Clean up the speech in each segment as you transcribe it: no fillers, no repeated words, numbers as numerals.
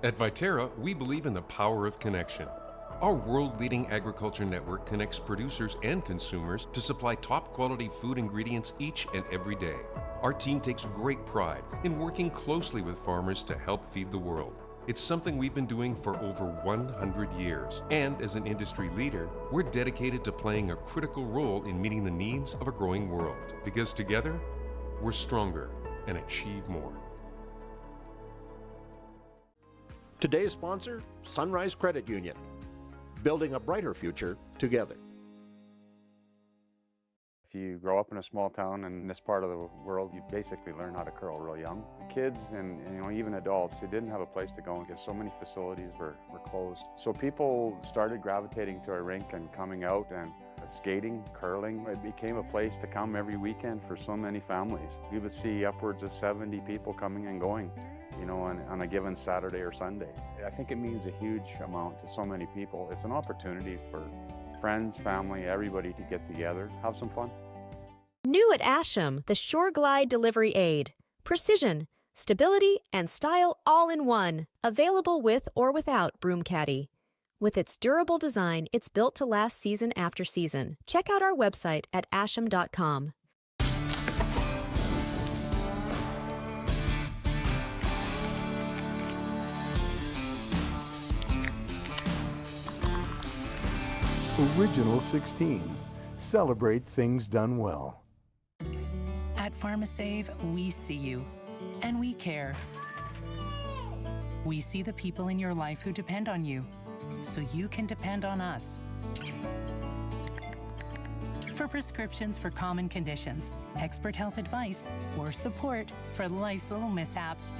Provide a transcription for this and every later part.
At Viterra, we believe in the power of connection. Our world-leading agriculture network connects producers and consumers to supply top-quality food ingredients each and every day. Our team takes great pride in working closely with farmers to help feed the world. It's something we've been doing for over 100 years. And as an industry leader, we're dedicated to playing a critical role in meeting the needs of a growing world. Because together, we're stronger and achieve more. Today's sponsor, Sunrise Credit Union. Building a brighter future together. If you grow up in a small town in this part of the world, you basically learn how to curl real young. Kids and even adults, they didn't have a place to go because so many facilities were closed. So people started gravitating to our rink and coming out and skating, curling. It became a place to come every weekend for so many families. We would see upwards of 70 people coming and going, on a given Saturday or Sunday. I think it means a huge amount to so many people. It's an opportunity for friends, family, everybody to get together, have some fun. New at Asham, the Shore Glide Delivery Aid. Precision, stability, and style all in one. Available with or without Broom Caddy. With its durable design, it's built to last season after season. Check out our website at asham.com. Original 16. Celebrate things done well. At PharmaSave, we see you, and we care. We see the people in your life who depend on you, so you can depend on us. For prescriptions for common conditions, expert health advice, or support for life's little mishaps,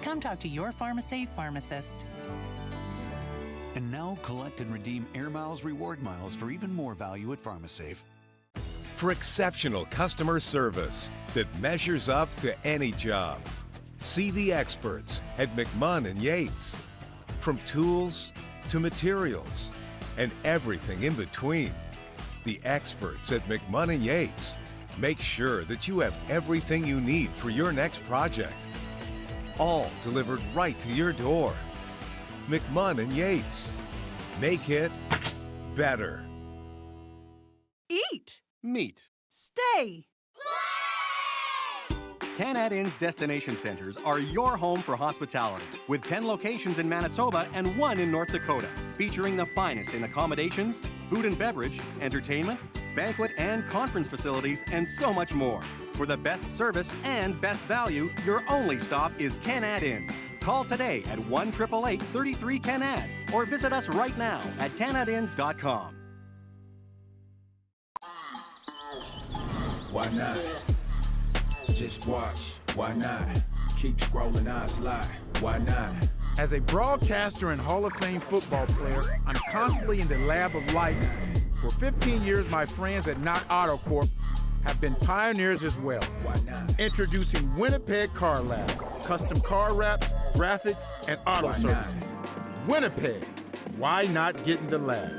come talk to your PharmaSave pharmacist. And now collect and redeem Air Miles reward miles for even more value at PharmaSave. For exceptional customer service that measures up to any job, see the experts at McMahon & Yates. From tools to materials and everything in between, the experts at McMahon & Yates make sure that you have everything you need for your next project, all delivered right to your door. McMahon & Yates. Make it better. Eat. Meet. Stay. Canad Inn's destination centers are your home for hospitality, with 10 locations in Manitoba and 1 in North Dakota, featuring the finest in accommodations, food and beverage, entertainment, banquet and conference facilities, and so much more. For the best service and best value, your only stop is Canad Inns. Call today at 1-888-33-CANAD or visit us right now at canadinns.com. Why not? Just watch. Why not? Keep scrolling, I slide. Why not? As a broadcaster and Hall of Fame football player, I'm constantly in the lab of life. For 15 years, my friends at Knott Auto Corp have been pioneers as well. Why not? Introducing Winnipeg Car Lab, custom car wraps, graphics, and auto services. Winnipeg, why not get in the lab?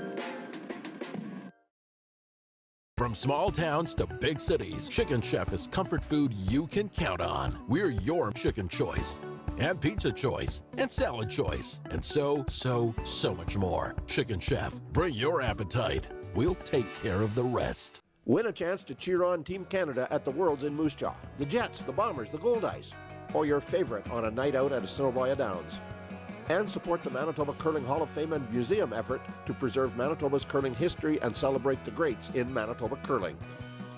From small towns to big cities, Chicken Chef is comfort food you can count on. We're your chicken choice, and pizza choice, and salad choice, and so much more. Chicken Chef, bring your appetite. We'll take care of the rest. Win a chance to cheer on Team Canada at the Worlds in Moose Jaw, the Jets, the Bombers, the Gold Ice, or your favorite on a night out at Assiniboia Downs. And support the Manitoba Curling Hall of Fame and Museum effort to preserve Manitoba's curling history and celebrate the greats in Manitoba curling.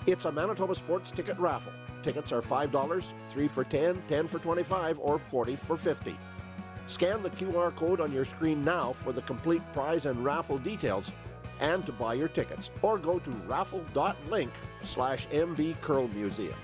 It's a Manitoba sports ticket raffle. Tickets are $5, 3 for $10, 10 for $25, or 40 for $50. Scan the QR code on your screen now for the complete prize and raffle details and to buy your tickets, or go to raffle.link/MB Curl Museum.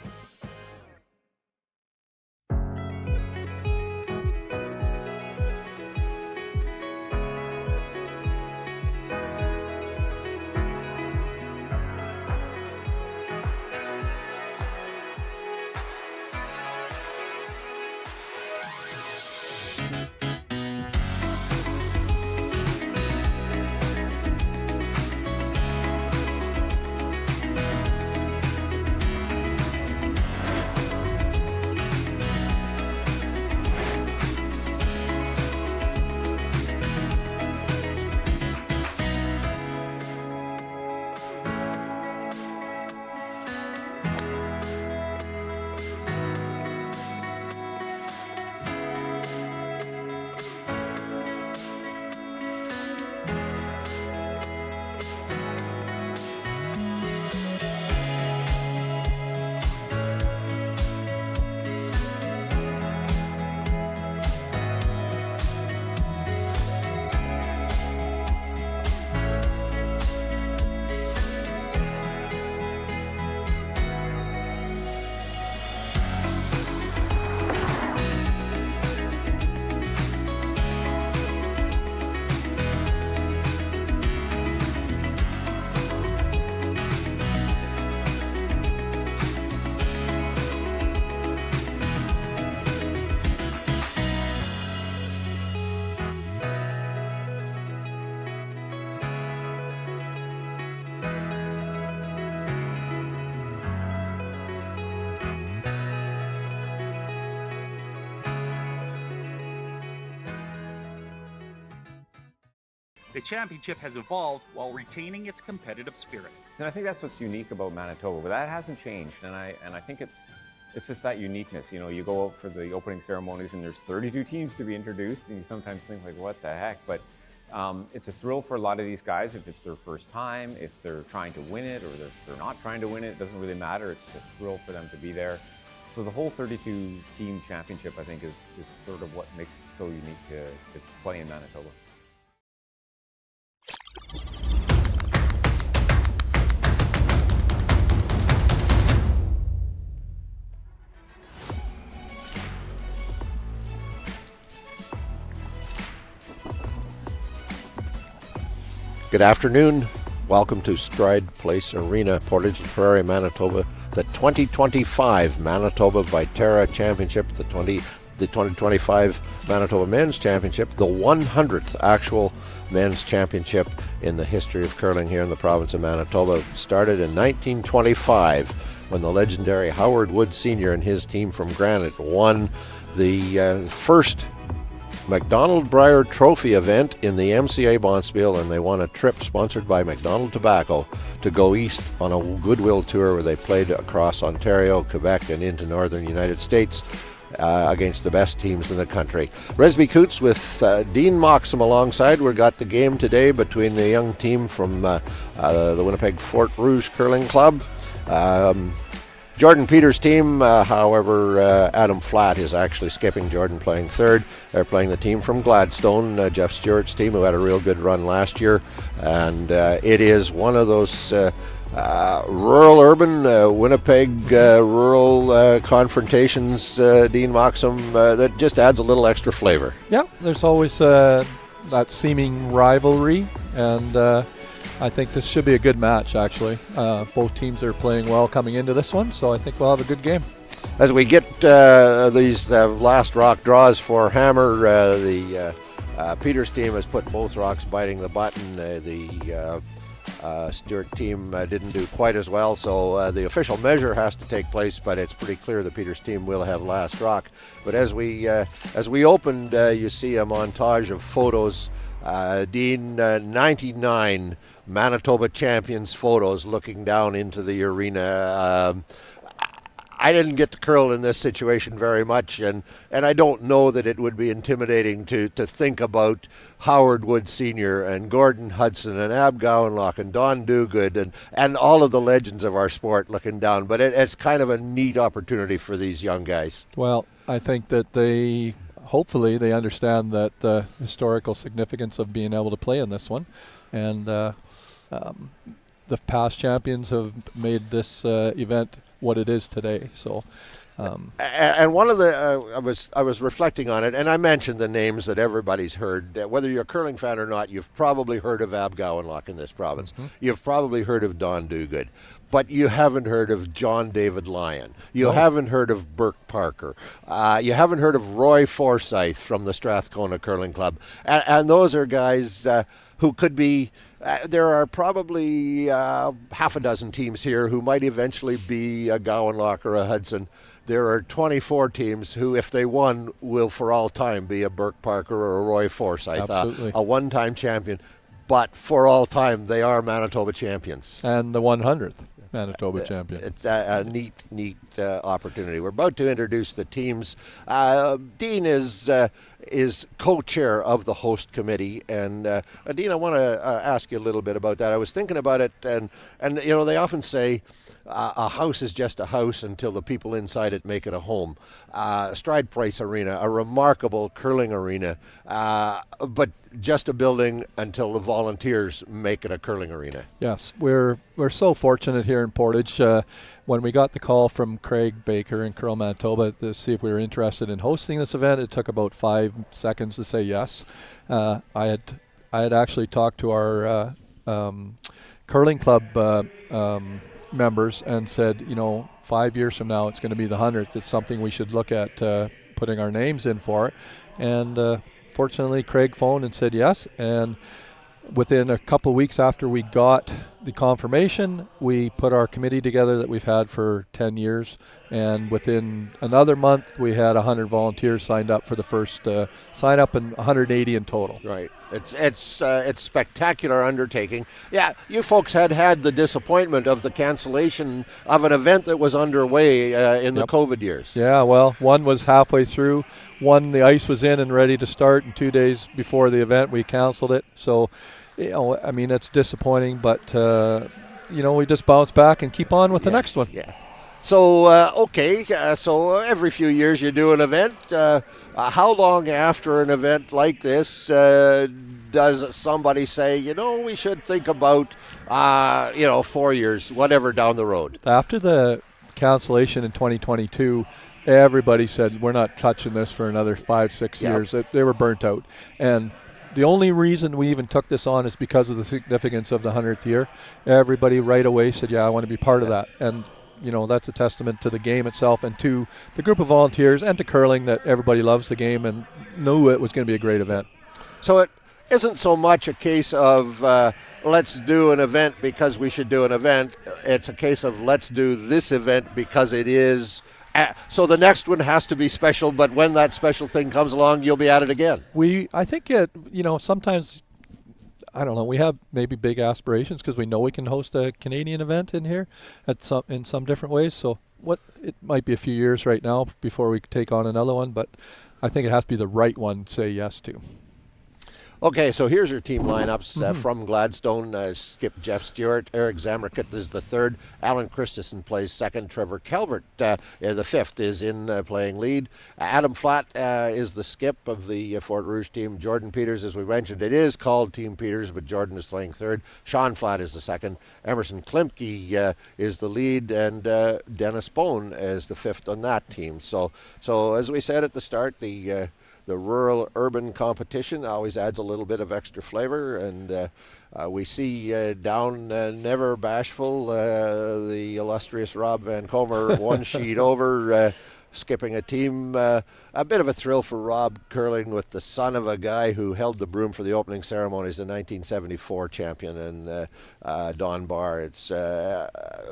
the championship has evolved while retaining its competitive spirit. And I think that's what's unique about Manitoba, but that hasn't changed. And I think it's just that uniqueness. You know, you go out for the opening ceremonies and there's 32 teams to be introduced, and you sometimes think like, what the heck? But it's a thrill for a lot of these guys if it's their first time, if they're trying to win it, or if they're not trying to win it. It doesn't really matter. It's a thrill for them to be there. So the whole 32-team championship, I think, is sort of what makes it so unique to play in Manitoba. Good afternoon. Welcome to Stride Place Arena, Portage la Prairie, Manitoba. The 2025 Manitoba Viterra Championship, the 2025 Manitoba Men's Championship, the 100th actual men's championship in the history of curling here in the province of Manitoba. Started in 1925 when the legendary Howard Wood Sr. and his team from Granite won the first McDonald Brier Trophy event in the MCA Bonspiel, and they won a trip sponsored by McDonald Tobacco to go east on a goodwill tour where they played across Ontario, Quebec, and into northern United States against the best teams in the country. Resby Coots with Dean Moxham alongside. We've got the game today between the young team from the Winnipeg Fort Rouge Curling Club. Jordan Peters' team, however, Adam Flatt is actually skipping. Jordan playing third. They're playing the team from Gladstone, Jeff Stewart's team, who had a real good run last year. And it is one of those rural-urban, Winnipeg rural confrontations, Dean Moxham, that just adds a little extra flavor. Yeah, there's always that seeming rivalry, and I think this should be a good match, actually. Both teams are playing well coming into this one, so I think we'll have a good game. As we get these last rock draws for Hammer, the Peters team has put both rocks biting the button. The Stewart team didn't do quite as well, so the official measure has to take place, but it's pretty clear the Peters team will have last rock. But as we opened, you see a montage of photos. Dean, 99 Manitoba champions photos looking down into the arena. I didn't get to curl in this situation very much, and I don't know that it would be intimidating to think about Howard Wood Sr. and Gordon Hudson and Ab Gowanlock and Don Duguid and all of the legends of our sport looking down. But it's kind of a neat opportunity for these young guys. Well, I think that hopefully they understand that the historical significance of being able to play in this one. And the past champions have made this event what it is today. So, and one of the I was reflecting on it, and I mentioned the names that everybody's heard. Whether you're a curling fan or not, you've probably heard of Ab Gowanlock in this province. Mm-hmm. You've probably heard of Don Duguid, but you haven't heard of John David Lyon. You haven't heard of Burke Parker. You haven't heard of Roy Forsyth from the Strathcona Curling Club, and those are guys who could be. There are probably half a dozen teams here who might eventually be a Gowanlock or a Hudson. There are 24 teams who, if they won, will for all time be a Burke Parker or a Roy Forsyth, a one-time champion. But for all time, they are Manitoba champions. And the 100th Manitoba champion. It's a neat opportunity. We're about to introduce the teams. Dean is co-chair of the host committee, and Dean, I want to ask you a little bit about that. I was thinking about it, and you know, they often say a house is just a house until the people inside it make it a home. Stride Place Arena, a remarkable curling arena, but just a building until the volunteers make it a curling arena. Yes, we're so fortunate here in Portage. When we got the call from Craig Baker in Curl Manitoba to see if we were interested in hosting this event, it took about 5 seconds to say yes. I had actually talked to our curling club members and said, 5 years from now it's going to be the 100th. It's something we should look at putting our names in for. And fortunately, Craig phoned and said yes. And within a couple of weeks after we got the confirmation, we put our committee together that we've had for 10 years, and within another month we had 100 volunteers signed up for the first sign up, and 180 in total. Right. It's spectacular undertaking. Yeah, you folks had the disappointment of the cancellation of an event that was underway in the COVID years. Yeah, well, one was halfway through, one the ice was in and ready to start, and 2 days before the event we canceled it. So, you know, I mean, it's disappointing, but you know, we just bounce back and keep on with the next one. Yeah. So, so every few years you do an event. How long after an event like this does somebody say, you know, we should think about, 4 years, whatever, down the road? After the cancellation in 2022, everybody said, we're not touching this for another 5-6 years. They were burnt out. And the only reason we even took this on is because of the significance of the 100th year. Everybody right away said, yeah, I want to be part of that. And you know, that's a testament to the game itself and to the group of volunteers and to curling, that everybody loves the game and knew it was going to be a great event. So it isn't so much a case of let's do an event because we should do an event. It's a case of let's do this event because it is. So the next one has to be special, but when that special thing comes along, you'll be at it again. I think sometimes, I don't know, we have maybe big aspirations because we know we can host a Canadian event in here in some different ways. So it might be a few years right now before we take on another one, but I think it has to be the right one to say yes to. Okay, so here's your team lineups from Gladstone. Skip Jeff Stewart, Eric Zamrickett is the third, Alan Christensen plays second, Trevor Calvert, the fifth, is in playing lead. Adam Flatt is the skip of the Fort Rouge team. Jordan Peters, as we mentioned, it is called Team Peters, but Jordan is playing third. Sean Flatt is the second. Emerson Klimke is the lead, and Dennis Bone is the fifth on that team. So as we said at the start, the rural-urban competition always adds a little bit of extra flavor, and we see down Never Bashful, the illustrious Rob Van Comer, one sheet over, skipping a team. A bit of a thrill for Rob, curling with the son of a guy who held the broom for the opening ceremonies, the 1974 champion, and Don Barr.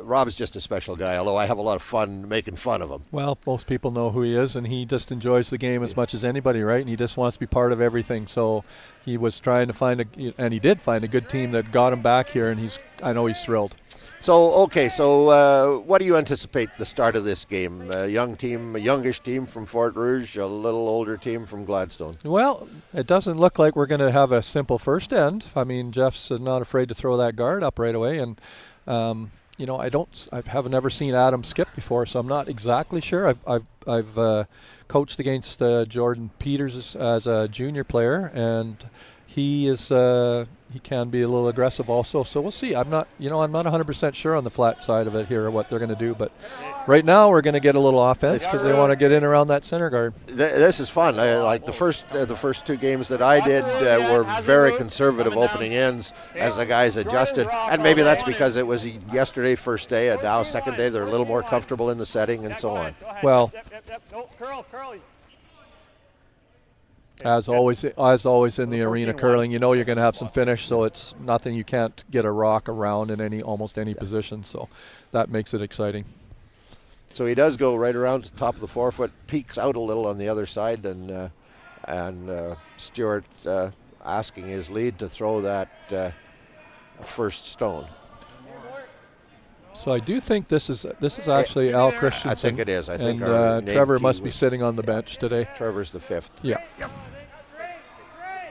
Rob's just a special guy, although I have a lot of fun making fun of him. Well, most people know who he is, and he just enjoys the game as much as anybody, right? And he just wants to be part of everything. So he was trying to find and he did find a good team that got him back here, and I know he's thrilled. So what do you anticipate the start of this game? A youngish team from Fort Rouge, a little older team from Gladstone. Well, it doesn't look like we're going to have a simple first end. I mean, Jeff's not afraid to throw that guard up right away, and I have never seen Adam skip before, so I'm not exactly sure. I've coached against Jordan Peters as a junior player, and he can be a little aggressive also. So we'll see. I'm not 100% sure on the flat side of it here what they're going to do, but right now we're going to get a little offense because they want to get in around that center guard. This is fun. Like the first two games that I did were very conservative opening ends as the guys adjusted, and maybe that's because it was yesterday first day, and now second day they're a little more comfortable in the setting and so on. Well, As always in the arena curling, you know you're going to have some finish, so it's nothing you can't get a rock around in almost any position, so that makes it exciting. So he does go right around to the top of the forefoot, peeks out a little on the other side, and Stewart asking his lead to throw that first stone. So I do think this is actually Al Christensen. I think it is. I think and Trevor must be sitting on the bench today. Trevor's the fifth. Yeah.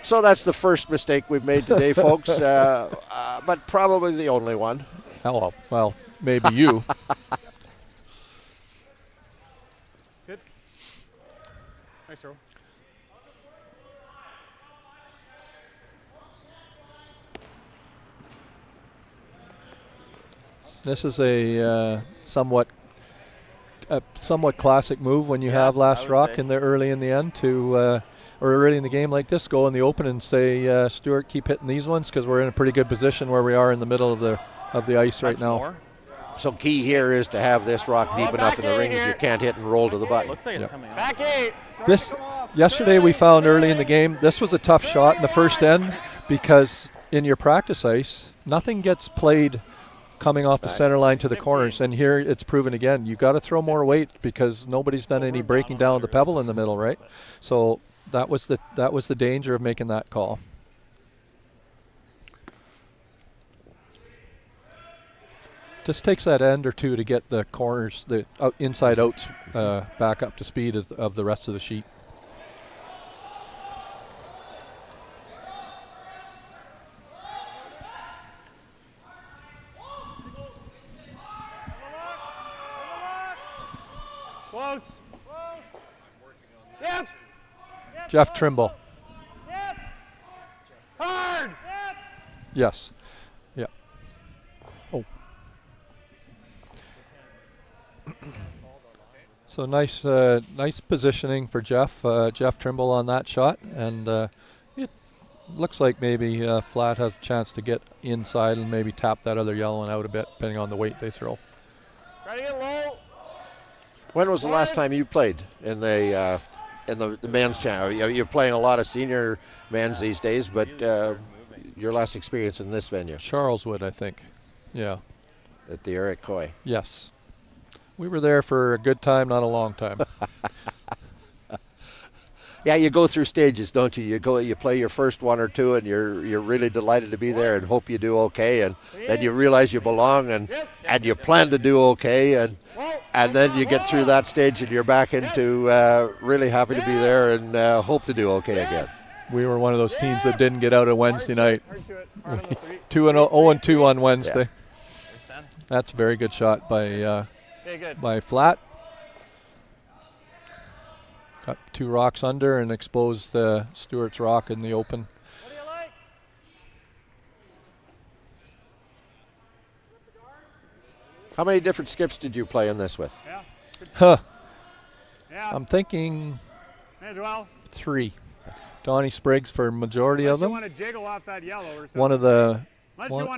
So that's the first mistake we've made today, folks, but probably the only one. Oh, well, maybe you. Good. Nice throw. This is a somewhat classic move when you have last rock in the early in the end or early in the game like this. Go in the open and say, Stewart, keep hitting these ones because we're in a pretty good position where we are in the middle of the ice right now. More. So key here is to have this rock deep enough in the rings you can't hit and roll to the button. Looks like it's coming Back eight. Yesterday we found early in the game this was a tough shot in the first end because in your practice ice nothing gets played coming off the center line to the corners. And here it's proven again, you got to throw more weight because nobody's done any breaking down of the pebble in the middle, right? So that was the danger of making that call. Just takes that end or two to get the corners, the inside outs back up to speed of the rest of the sheet. Close. Yep. Jeff Trimble. Yep. Hard. Yep. Yes. Yeah. Oh. So nice positioning for Jeff Trimble on that shot, and it looks like maybe Flat has a chance to get inside and maybe tap that other yellow one out a bit, depending on the weight they throw. Try to get low. When was the last time you played in the men's channel? You're playing a lot of senior men's these days, but your last experience in this venue? Charleswood, I think. Yeah. At the Eric Coy. Yes. We were there for a good time, not a long time. Yeah, you go through stages, don't you? You play your first one or two, and you're really delighted to be there and hope you do okay, and then you realize you belong and you plan to do okay, and then you get through that stage and you're back into really happy to be there and hope to do okay again. We were one of those teams that didn't get out on Wednesday night. 0-2 on Wednesday. Yeah. That's a very good shot by Flat. Got two rocks under and exposed Stewart's rock in the open. What do you like? How many different skips did you play in this with? Yeah. Huh. Yeah. I'm thinking May as well. 3. Donnie Spriggs for majority of them. You want to jiggle off that yellow or something. One of the,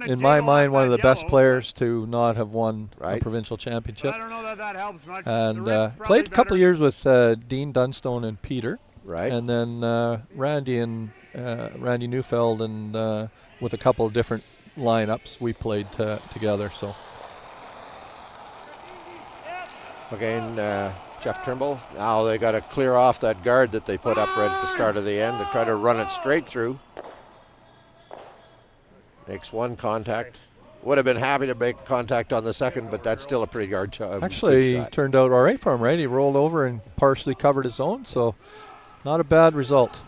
in my mind, one of the best yellow, players to not have won a provincial championship. I don't know that helps much. And played a couple of years with Dean Dunstone and Peter. Right. And then Randy Neufeld and with a couple of different lineups we played together. So. Again, Jeff Trimble. Now they got to clear off that guard that they put up right at the start of the end to try to run it straight through. Makes one contact. Would have been happy to make contact on the second, but that's still a pretty hard shot. Actually, turned out all right for him, right? He rolled over and partially covered his own, so not a bad result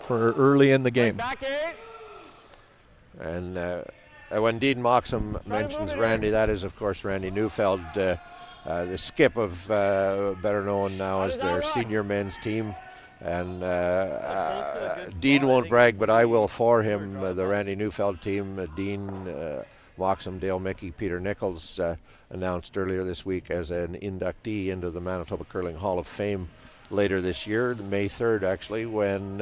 for early in the game. And when Dean Moxham mentions Randy, that is, of course, Randy Neufeld, the skip of better known now as their senior men's team. And Dean won't brag, but I will for him. The Randy Neufeld team, Dean, Moxham, Dale Mickey, Peter Nichols, announced earlier this week as an inductee into the Manitoba Curling Hall of Fame later this year, May 3rd actually, when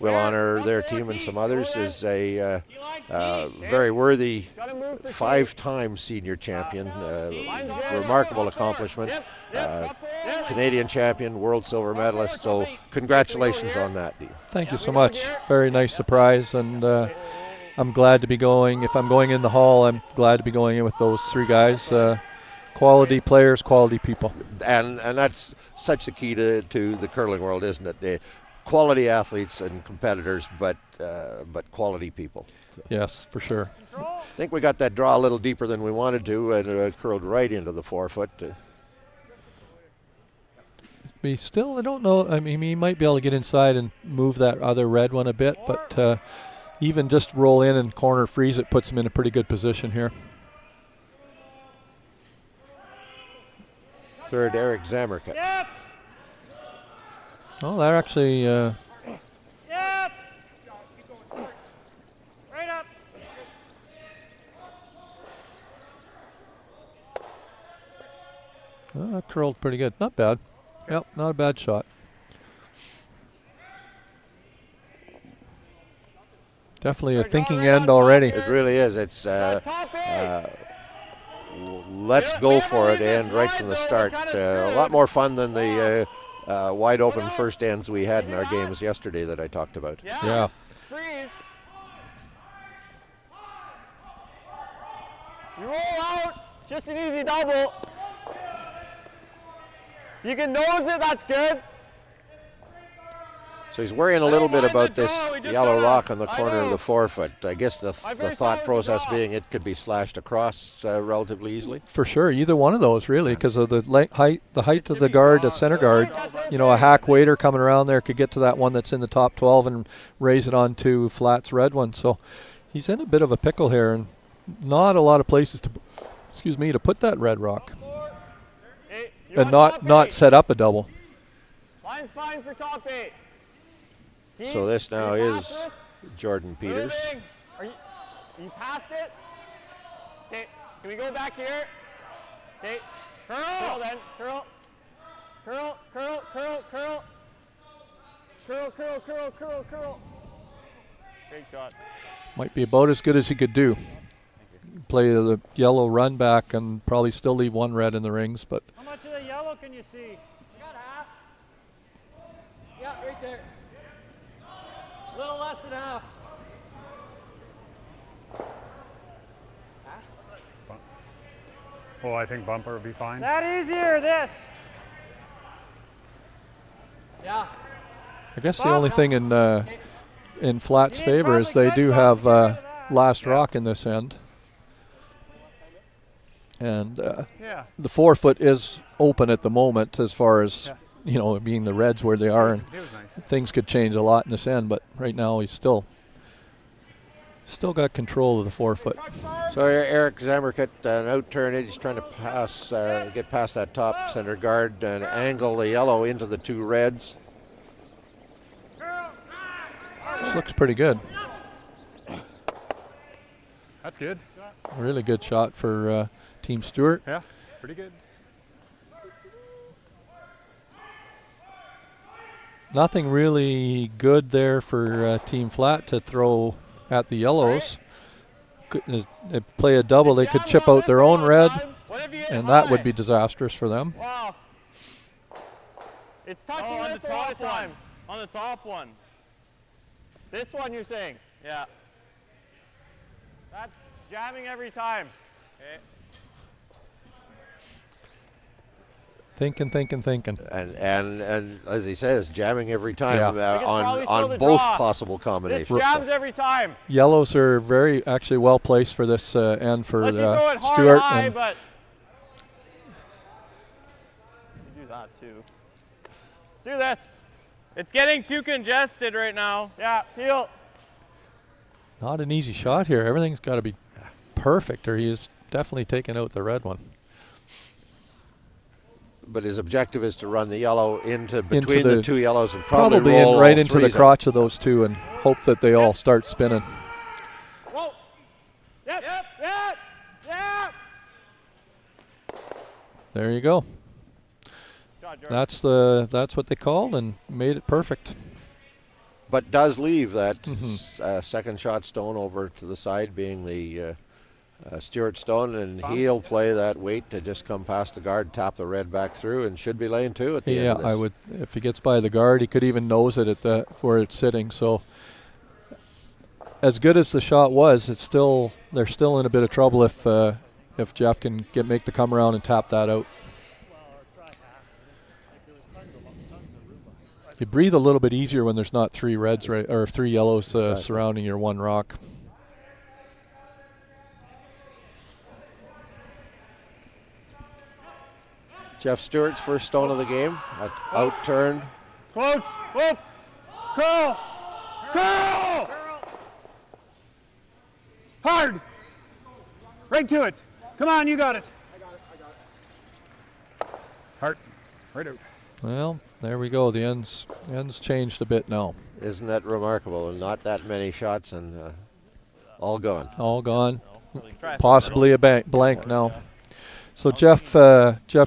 we'll honor their team and some others as a very worthy 5-time senior champion, remarkable accomplishment, Canadian champion, world silver medalist, so congratulations on that, Dean. Thank you so much. Very nice surprise, and I'm glad to be going. If I'm going in the hall, I'm glad to be going in with those 3 guys. Quality players, quality people. And that's such the key to the curling world, isn't it? The quality athletes and competitors, but quality people. Yes, for sure. I think we got that draw a little deeper than we wanted to, and it curled right into the 4-foot. We still, I don't know, I mean, he might be able to get inside and move that other red one a bit, but even just roll in and corner freeze it puts him in a pretty good position here. Third, Eric Zamerka. Yep. Oh, that actually... Yep. Right up. That curled pretty good. Not bad. Yep, not a bad shot. Definitely a thinking end already. It really is. It's let's go for it and right from the start. A lot more fun than the wide open first ends we had in our games yesterday that I talked about. Yeah. You roll out. Just an easy double. You can nose it, that's good. So he's worrying a little bit about this yellow rock on the corner of the forefoot. I guess the thought process being it could be slashed across relatively easily. For sure, either one of those really, because of the height of the guard, the center guard. You know, a hack waiter coming around there could get to that one that's in the top 12 and raise it onto Flat's red one. So he's in a bit of a pickle here, and not a lot of places to put that red rock, and not set up a double. Line's fine for top 8. So this now is Jordan Peters. Are you past it? Okay, can we go back here? Okay, curl then, curl. Curl, curl, curl, curl. Curl, curl, curl, curl, curl. Great shot. Might be about as good as he could do. Play the yellow run back and probably still leave one red in the rings, but. How much of the yellow can you see? Got half. Yeah, right there. A little less than half. Oh, I think bumper would be fine. That easier, this. Yeah. I guess the only thing in Flat's favor is they do have last rock in this end. And the forefoot is open at the moment as far as, you know, being the reds where they are. And things could change a lot in this end, but right now he's still got control of the forefoot. So Eric Zamerkit, an out turn, he's trying to get past that top center guard and angle the yellow into the two reds. This looks pretty good. That's good. A really good shot for Team Stewart. Yeah, pretty good. Nothing really good there for Team Flat to throw at the yellows. They play a double, they could chip out their own red, and that would be disastrous for them. Wow. It's touching on the top one. On the top one. This one you're saying? Yeah. That's jamming every time. Okay. Thinking. And as he says, jamming every time on both possible combinations. This jams every time. Yellows are very actually well placed for this end for Stewart. High, but you do that too. Do this. It's getting too congested right now. Yeah, heel. Not an easy shot here. Everything's got to be perfect, or he is definitely taking out the red one. But his objective is to run the yellow into between the two yellows and probably roll right into the crotch of those two and hope that they all start spinning. Whoa. Yep. There you go. That's what they called and made it perfect. But does leave that second shot stone over to the side, being the Stewart stone, and he'll play that weight to just come past the guard, tap the red back through, and should be laying two at the end of this. I would. If he gets by the guard, he could even nose it at where it's sitting. So, as good as the shot was, they're still in a bit of trouble if Jeff can make the come around and tap that out. You breathe a little bit easier when there's not three reds or three yellows surrounding your one rock. Jeff Stewart's first stone of the game, out turned. Close, whoop, curl, curl! Hard! Right to it. Come on, you got it. I got it. Hard, right out. Well, there we go. The end's changed a bit now. Isn't that remarkable? Not that many shots and all gone. All gone. Possibly a blank now. So Jeff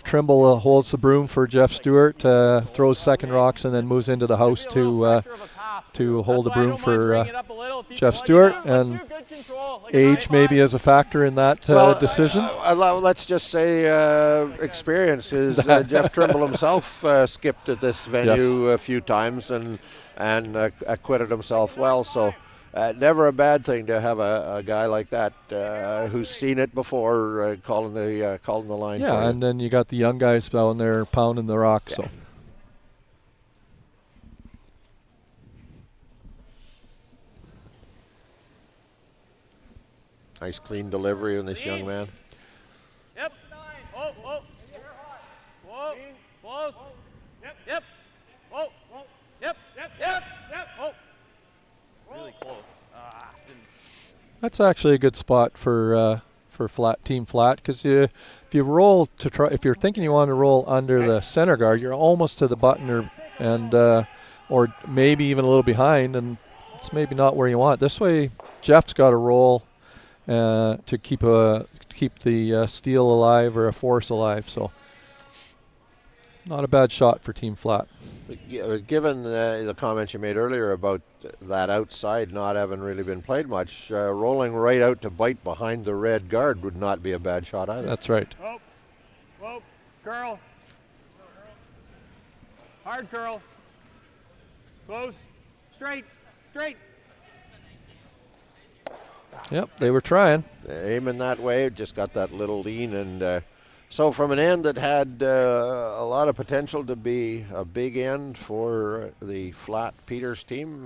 Trimble holds the broom for Jeff Stewart, throws second rocks, and then moves into the house to hold the broom for Jeff Stewart. And age maybe is a factor in that decision. Let's just say experience is Jeff Trimble himself skipped at this venue a few times and acquitted himself well. So never a bad thing to have a guy like that who's seen it before calling the line. Yeah, for you. and then you got the young guys down there pounding the rock. Yeah. So nice clean delivery on this young man. Yep. Whoa, whoa. Whoa. Close. Yep. Yep. Whoa. Whoa. Yep. Yep. Yep. Yep. Whoa. Really close. that's actually a good spot for team flat, because if you roll to try, if you're thinking you want to roll under the center guard, you're almost to the button or maybe even a little behind, and it's maybe not where you want. This way, Jeff's got to roll to keep the steel alive or a force alive. So not a bad shot for team flat. Given the comments you made earlier about that outside not having really been played much, rolling right out to bite behind the red guard would not be a bad shot either. That's right. Whoa. Whoa. Curl. Hard curl. Close. Straight. Straight. Yep, they were trying. Aiming that way, just got that little lean. And so from an end that had a lot of potential to be a big end for the flat Peters team,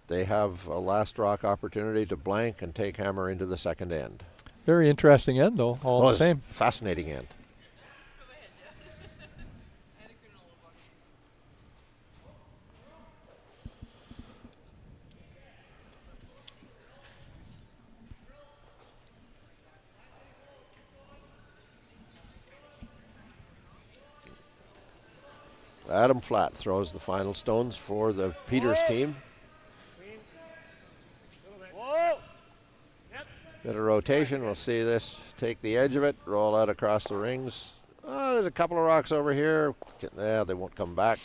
they have a last rock opportunity to blank and take hammer into the second end. Very interesting end, though, all the same. Fascinating end. Adam Flat throws the final stones for the Peters team. Bit of rotation. We'll see this take the edge of it, roll out across the rings. There's a couple of rocks over here. Yeah, they won't come back.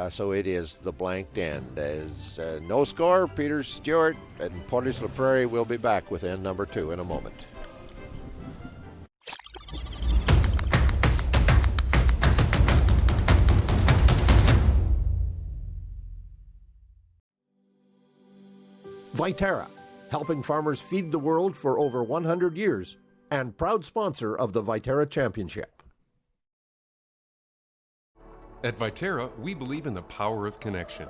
So it is the blanked end. As no score, Peters, Stewart, and Portage La Prairie will be back with end number 2 in a moment. Viterra, helping farmers feed the world for over 100 years, and proud sponsor of the Viterra Championship. At Viterra, we believe in the power of connection.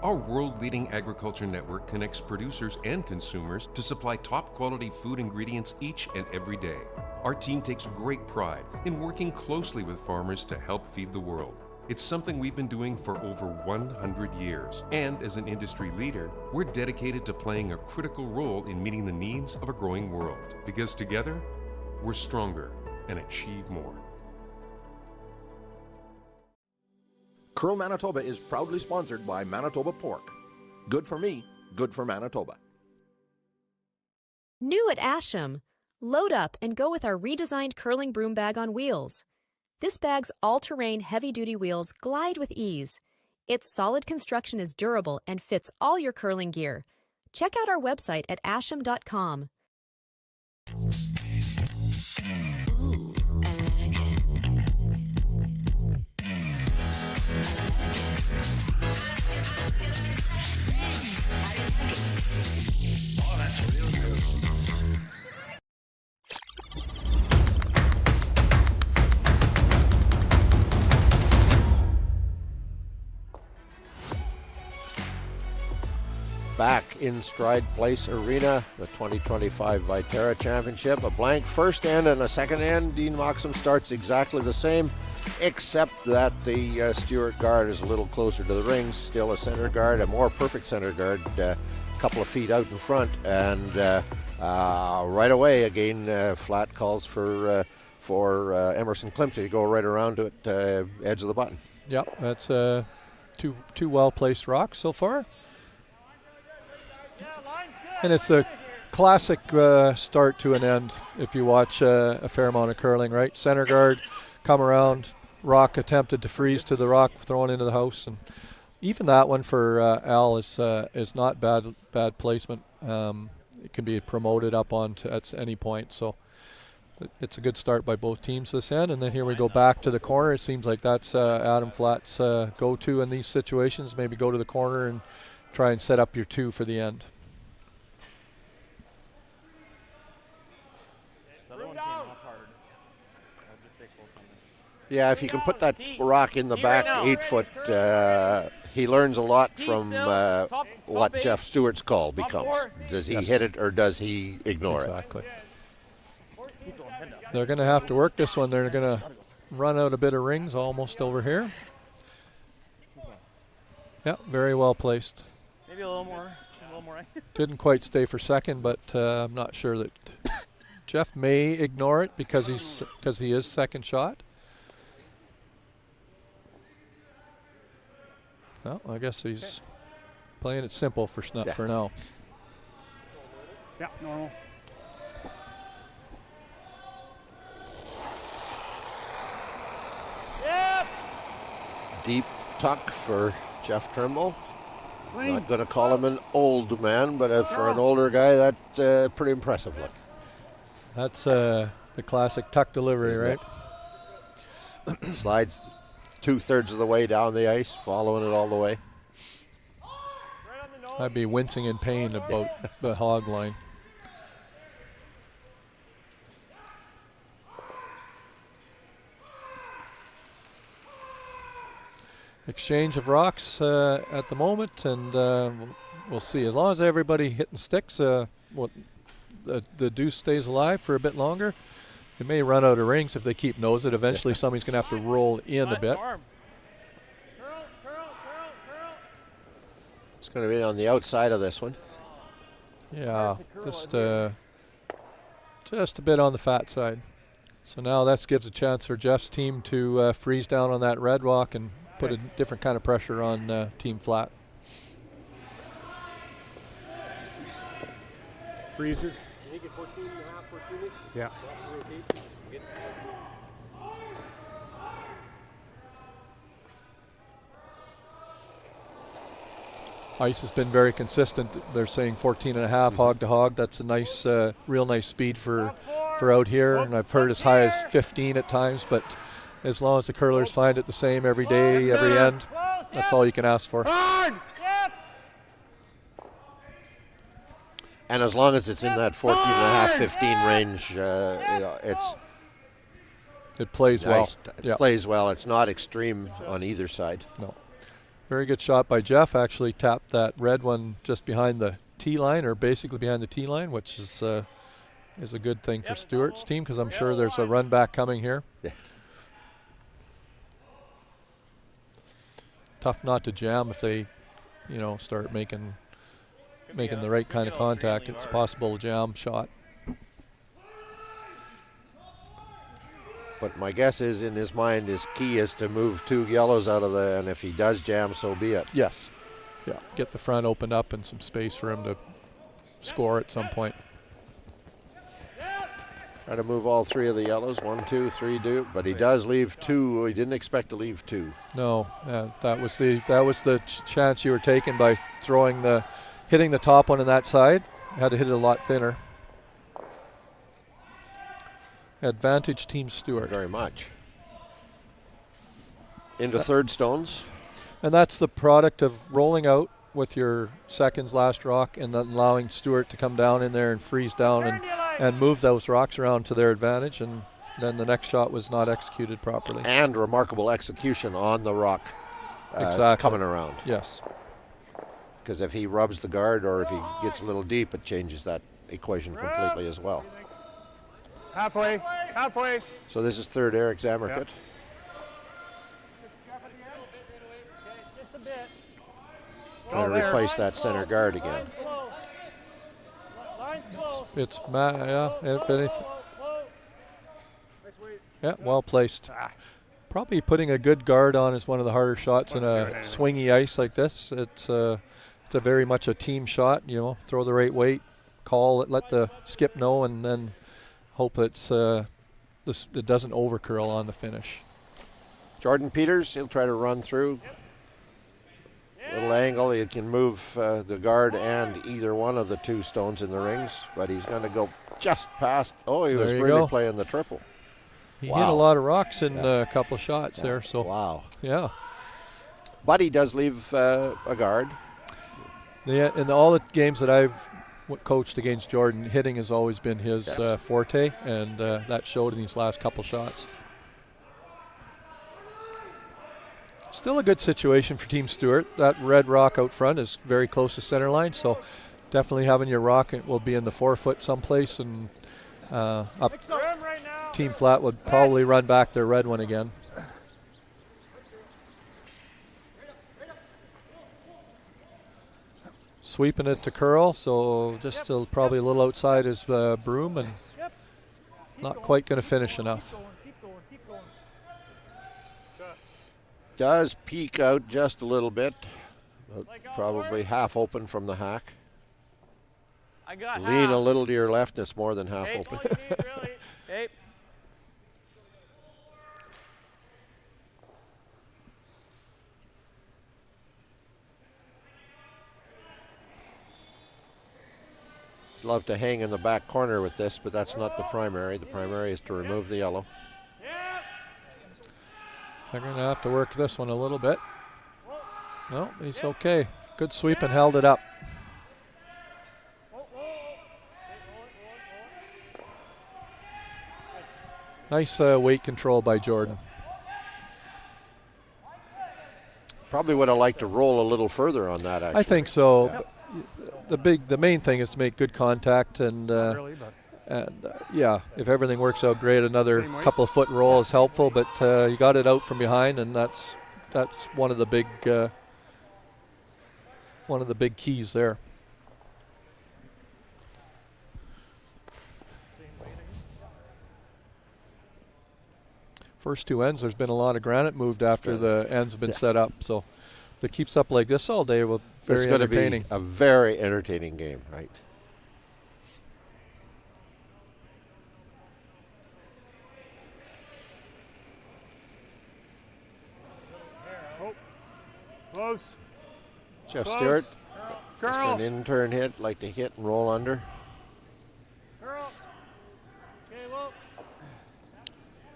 Our world-leading agriculture network connects producers and consumers to supply top-quality food ingredients each and every day. Our team takes great pride in working closely with farmers to help feed the world. It's something we've been doing for over 100 years. And as an industry leader, we're dedicated to playing a critical role in meeting the needs of a growing world. Because together, we're stronger and achieve more. Curl Manitoba is proudly sponsored by Manitoba Pork. Good for me, good for Manitoba. New at Asham, load up and go with our redesigned curling broom bag on wheels. This bag's all-terrain heavy-duty wheels glide with ease. Its solid construction is durable and fits all your curling gear. Check out our website at asham.com. Back in Stride Place Arena, the 2025 Viterra Championship. A blank first end and a second end. Dean Moxham starts exactly the same, except that the Stewart guard is a little closer to the rings. Still a center guard, a more perfect center guard, a couple of feet out in front. And right away, again, Flat calls for Emerson Klimt to go right around to it, edge of the button. Yep, that's two well-placed rocks so far. And it's a classic start to an end if you watch a fair amount of curling, right? Center guard, come around, rock attempted to freeze to the rock, thrown into the house. And even that one for Al is not bad placement. It can be promoted up onto at any point. So it's a good start by both teams this end. And then here we go back to the corner. It seems like that's Adam Flat's go-to in these situations. Maybe go to the corner and try and set up your 2 for the end. Yeah, if you can put that rock in the back 8 foot, he learns a lot from what Jeff Stewart's call becomes. Does he hit it or does he ignore it? Exactly. They're going to have to work this one. They're going to run out a bit of rings almost over here. Yeah, very well placed. Maybe a little more. Didn't quite stay for second, but I'm not sure that Jeff may ignore it because he is second shot. Well, I guess he's playing it simple for now. Yeah, normal. Yep. Deep tuck for Jeff Trimble. Not going to call him an old man, but for an older guy, that's pretty impressive look. That's the classic tuck delivery, Isn't right? Slides 2/3 of the way down the ice, following it all the way. I'd be wincing in pain about the hog line. Exchange of rocks at the moment, and we'll see. As long as everybody hitting sticks, the deuce stays alive for a bit longer. They may run out of rings if they keep nose it. Eventually somebody's going to have to roll in a bit. It's going to be on the outside of this one. Yeah, just a bit on the fat side. So now that gives a chance for Jeff's team to freeze down on that red rock and put a different kind of pressure on Team Flat. Freezer. Yeah. Ice has been very consistent. They're saying 14.5 hog to hog. That's a nice, real nice speed for out here. And I've heard as high as 15 at times, but as long as the curlers find it the same every day, every end, that's all you can ask for. And as long as it's in that 14.5, 15 range, it plays well. It plays well. It's not extreme on either side. No. Very good shot by Jeff. Actually tapped that red one just behind the tee line, or basically behind the tee line, which is a good thing for Stewart's team because I'm sure there's a run back coming here. Yeah. Tough not to jam if they, start making the right kind of contact. It's possible to jam shot. But my guess is, in his mind, his key is to move 2 yellows out of and if he does jam, so be it. Yes. Yeah. Get the front opened up and some space for him to score at some point. Try to move all 3 of the yellows. 1, 2, 3 do, but he does leave 2. He didn't expect to leave 2. No, that was the chance you were taking by hitting the top one on that side. You had to hit it a lot thinner. Advantage Team Stewart. Very much. Into third stones. And that's the product of rolling out with your seconds last rock and then allowing Stewart to come down in there and freeze down and move those rocks around to their advantage, and then the next shot was not executed properly. And remarkable execution on the rock coming around. Yes. Because if he rubs the guard or if he gets a little deep, it changes that equation completely as well. Halfway. So this is third Eric Zamerkit. Yep. Just a bit. Trying to replace that center guard again. If anything. Yeah, well placed. Probably putting a good guard on is one of the harder shots in a swingy ice like this. It's a very much a team shot. Throw the right weight, call it, let the skip know, and then hope it doesn't overcurl on the finish. Jordan Peters, he'll try to run through. Little angle, he can move the guard and either one of the 2 stones in the rings, but he's going to go just past. Oh, he was really playing the triple. He hit a lot of rocks in a couple shots there. So wow. Yeah. But he does leave a guard. Yeah, in all the games that I've coached against Jordan, hitting has always been his forte, and that showed in these last couple shots. Still a good situation for Team Stewart. That red rock out front is very close to center line, so definitely having your rock, it will be in the 4-foot someplace, and up. Team Flat would probably run back their red one again. Sweeping it to curl, so just still probably a little outside his broom, and not quite going to finish enough. Does peek out just a little bit, probably half open from the hack. Lean a little to your left, and it's more than half open. Love to hang in the back corner with this, but that's not the primary. The primary is to remove the yellow. They're going to have to work this one a little bit. No, he's okay. Good sweep and held it up. Nice weight control by Jordan. Probably would have liked to roll a little further on that, actually. I think so. Yep. The main thing is to make good contact, and yeah, if everything works out great, another couple of foot roll is helpful. But you got it out from behind, and that's one of the big keys there. First two ends, there's been a lot of granite moved after the ends have been set up. So if it keeps up like this all day, well, very entertaining. It's going to be a very entertaining game, right? Close. Jeff Close. Stewart. Curl. Just an in-turn hit, like to hit and roll under. Curl. Okay, well.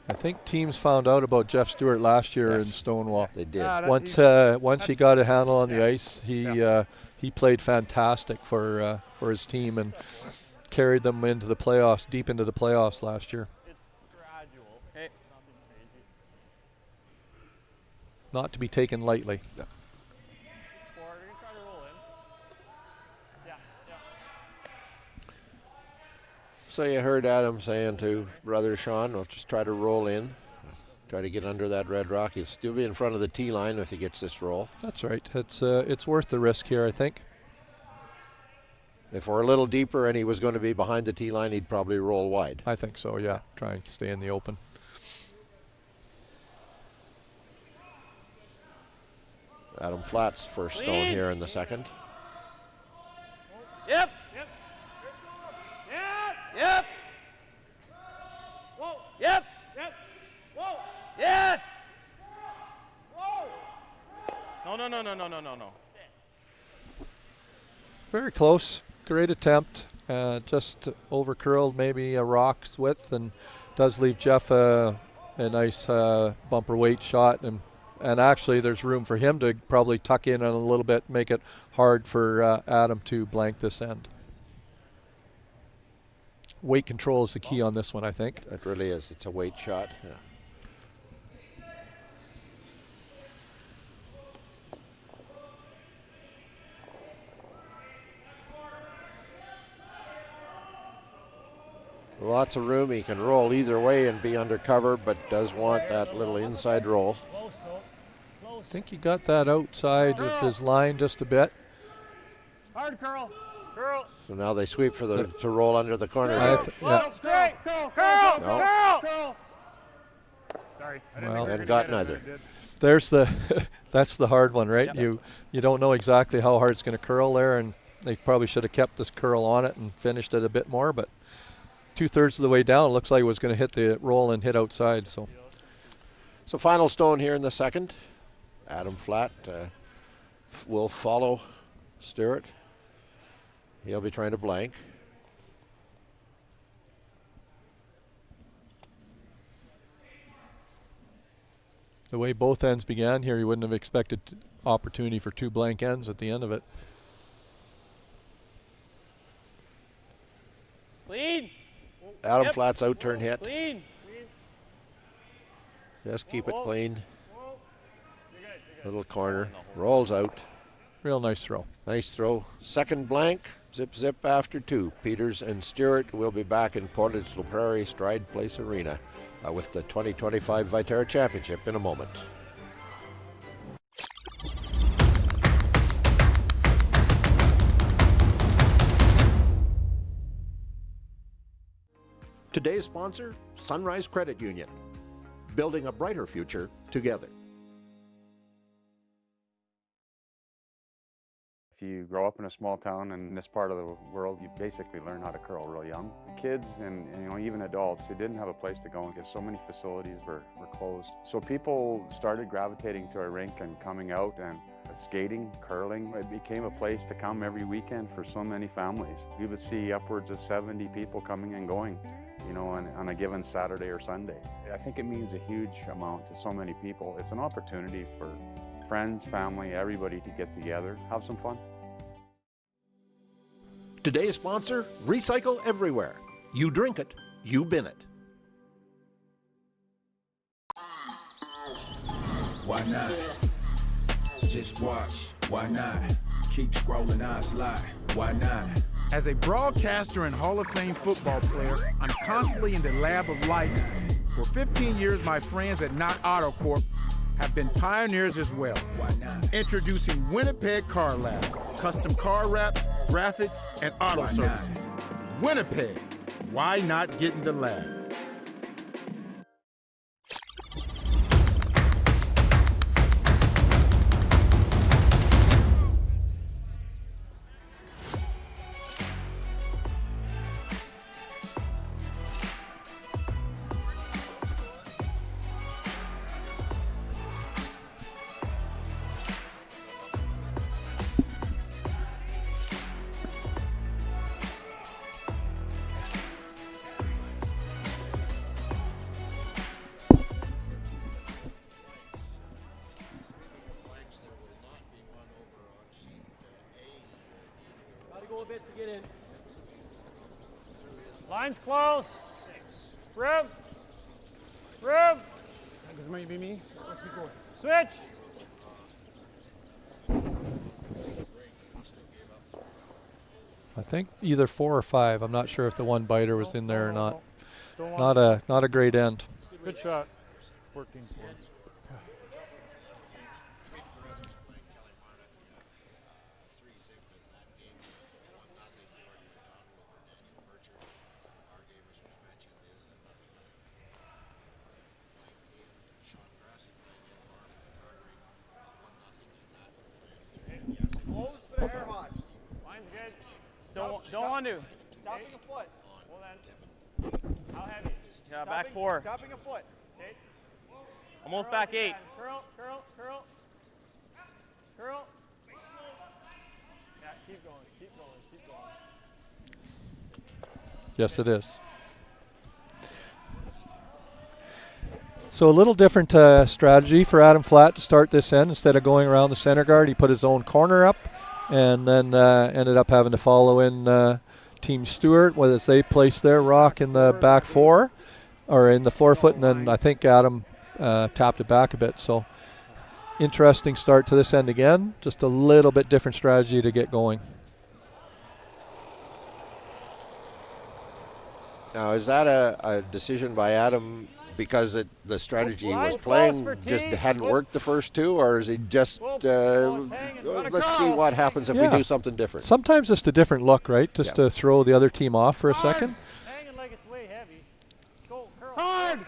I think teams found out about Jeff Stewart last year in Stonewall. They did. Once he got a handle on the ice, he played fantastic for his team and carried them into the playoffs, deep into the playoffs last year. It's gradual. Okay. Nothing crazy. Not to be taken lightly. Forward. We're gonna try to roll in. Yeah. So you heard Adam saying to brother Sean, we'll just try to roll in. Try to get under that red rock. He'll still be in front of the tee line if he gets this roll. That's right. It's worth the risk here, I think. If we're a little deeper and he was going to be behind the tee line, he'd probably roll wide. I think so, yeah. Try and stay in the open. Adam Flat's first stone here in the second. Yep. Yep. Whoa. Yep. Yep. Whoa. Yes. Whoa. No. Very close. Great attempt. Just over curled maybe a rock's width, and does leave Jeff a nice bumper weight shot. And actually there's room for him to probably tuck in a little bit, make it hard for Adam to blank this end. Weight control is the key on this one, I think. It really is. It's a weight shot. Yeah. Lots of room. He can roll either way and be under cover, but does want that little inside roll. I think he got that outside of his line just a bit. Hard curl. Curl. So now they sweep for to roll under the corner. Straight. Curl. Sorry. And got neither. There's that's the hard one, right? Yep. You don't know exactly how hard it's going to curl there, and they probably should have kept this curl on it and finished it a bit more, but 2/3 of the way down, it looks like it was going to hit the roll and hit outside. So final stone here in the second. Adam Flat will follow Stewart. He'll be trying to blank. The way both ends began here, you wouldn't have expected opportunity for two blank ends at the end of it. Clean. Adam Flat's out turn hit. Clean. Just keep it clean. You're good. Little corner, rolls out. Real nice throw. Nice throw. Second blank, zip zip after 2. Peters and Stewart will be back in Portage La Prairie Stride Place Arena with the 2025 Viterra Championship in a moment. Today's sponsor, Sunrise Credit Union. Building a brighter future together. If you grow up in a small town in this part of the world, you basically learn how to curl real young. Kids and even adults, they didn't have a place to go because so many facilities were closed. So people started gravitating to a rink and coming out and skating, curling. It became a place to come every weekend for so many families. We would see upwards of 70 people coming and going, on a given Saturday or Sunday. I think it means a huge amount to so many people. It's an opportunity for friends, family, everybody to get together, have some fun. Today's sponsor, Recycle Everywhere. You drink it, you bin it. Why not? Just watch. Why not? Keep scrolling, I slide. Why not? As a broadcaster and Hall of Fame football player, I'm constantly in the lab of life. For 15 years, my friends at Not Auto Corp have been pioneers as well. Why not? Introducing Winnipeg Car Lab, custom car wraps, graphics, and auto services. Winnipeg, why not get in the lab? Go a bit to get in. Line's close. Room. This might be me. Let's keep going. Switch. I think either 4 or 5. I'm not sure if the one biter was in there or not. Not a great end. Good shot. 14 points. Don't want to. Stopping a foot. Well then, how heavy? Yeah, back 4. Stopping a foot. Okay. Almost back 8. Curl. Yeah, keep going. Yes, it is. So a little different strategy for Adam Flatt to start this end. Instead of going around the center guard, he put his own corner up and then ended up having to follow in Team Stewart, whether they placed their rock in the back 4 or in the 4-foot, and then I think Adam tapped it back a bit. So interesting start to this end again. Just a little bit different strategy to get going. Now, is that a decision by Adam because the strategy he was playing just hadn't worked the first 2, or is he just let's see what happens if we do something different? Sometimes just a different look, right? Just to throw the other team off for a second. Hanging like it's way heavy. Go, curl. Hard.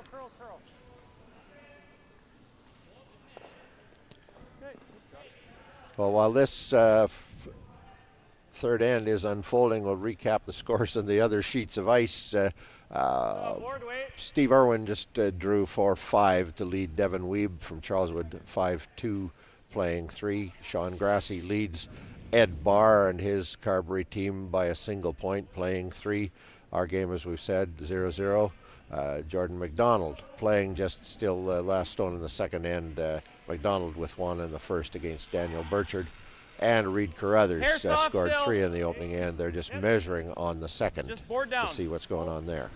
Curl. Okay. Well, while this third end is unfolding, we'll recap the scores on the other sheets of ice. Steve Irwin just drew 4-5 to lead Devin Weeb from Charleswood 5-2 playing 3. Sean Grassi leads Ed Barr and his Carberry team by a single point playing 3. Our game, as we've said, 0-0. Jordan McDonald playing just still last stone in the second end. McDonald with 1 in the first against Daniel Burchard. And Reed Carruthers scored 3 in the opening end. They're just measuring on the second to see what's going on there.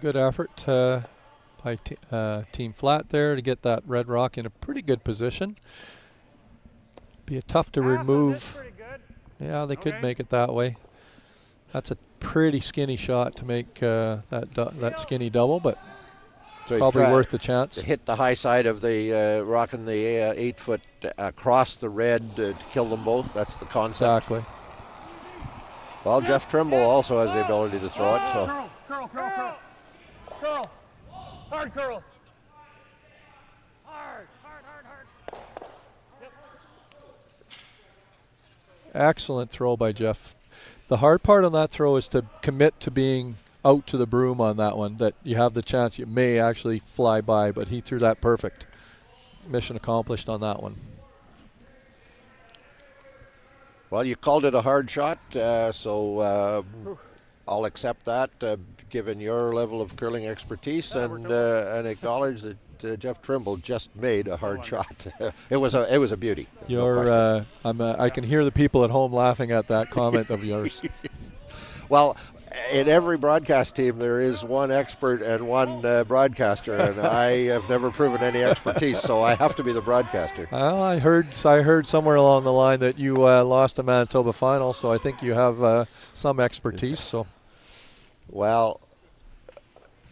Good effort by Team Flat there to get that red rock in a pretty good position. Be tough to remove. Yeah, they could make it that way. That's a pretty skinny shot to make that skinny double, but so probably worth the chance. To hit the high side of the rock in the 8 foot across the red to kill them both. That's the concept. Exactly. Well, Jeff Trimble also has the ability to throw it. So. Curl. Hard curl. Hard. Yep. Excellent throw by Jeff. The hard part on that throw is to commit to being out to the broom on that one, that you have the chance you may actually fly by, but he threw that perfect. Mission accomplished on that one. Well, you called it a hard shot, so I'll accept that, given your level of curling expertise, and acknowledge that Jeff Trimble just made a hard shot. It was a beauty. I can hear the people at home laughing at that comment of yours. Well, in every broadcast team, there is one expert and one broadcaster, and I have never proven any expertise, so I have to be the broadcaster. Well, I heard somewhere along the line that you lost a Manitoba final, so I think you have some expertise. So, well,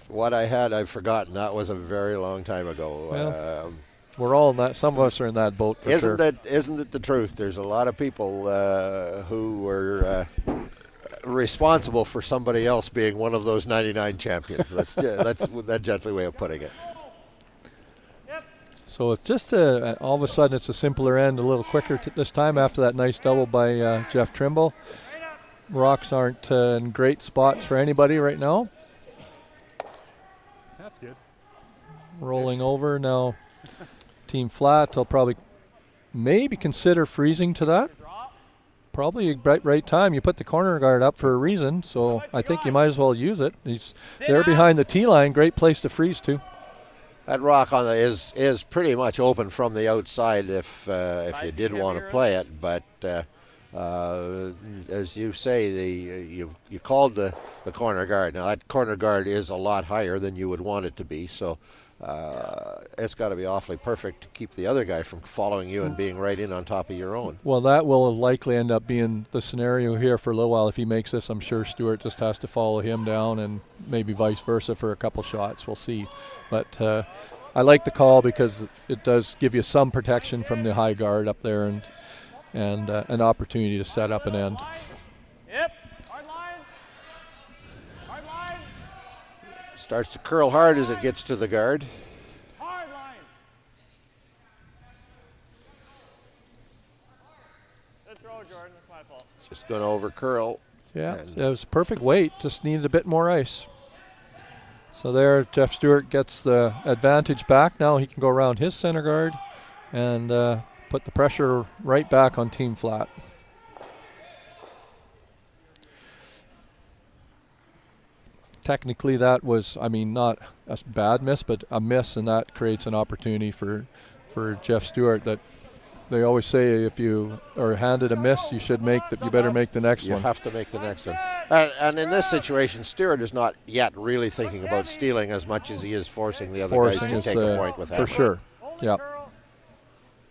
what I had, I've forgotten. That was a very long time ago. Well, we're all in that. Some of us are in that boat for sure. Isn't it the truth? There's a lot of people who were responsible for somebody else being one of those 99 champions. That's that gently way of putting it. So it's just all of a sudden it's a simpler end, a little quicker this time after that nice double by Jeff Trimble. Rocks aren't in great spots for anybody right now. That's good. Rolling over now. Team Flat, they'll probably maybe consider freezing to that. Probably right time. You put the corner guard up for a reason, so I think you might as well use it. He's there behind the tee line. Great place to freeze to. That rock on is pretty much open from the outside if you did want to play it, but as you say, you called the corner guard. Now that corner guard is a lot higher than you would want it to be, so it's got to be awfully perfect to keep the other guy from following you and being right in on top of your own. Well, that will likely end up being the scenario here for a little while. If he makes this, I'm sure Stewart just has to follow him down, and maybe vice versa for a couple shots. We'll see. But I like the call because it does give you some protection from the high guard up there and an opportunity to set up an end. Yep. Hard line. Hard line. Starts to curl hard as it gets to the guard. Hard line. Good throw, Jordan. That's my fault. Just going to over curl. Yeah, it was perfect weight. Just needed a bit more ice. So there, Jeff Stewart gets the advantage back. Now he can go around his center guard and put the pressure right back on Team Flat. Technically that was, not a bad miss, but a miss, and that creates an opportunity for Jeff Stewart that they always say if you are handed a miss, you better make the next one. You have to make the next one. And in this situation, Stewart is not yet really thinking about stealing as much as he is forcing the other guys to take a point with him. For sure, yeah.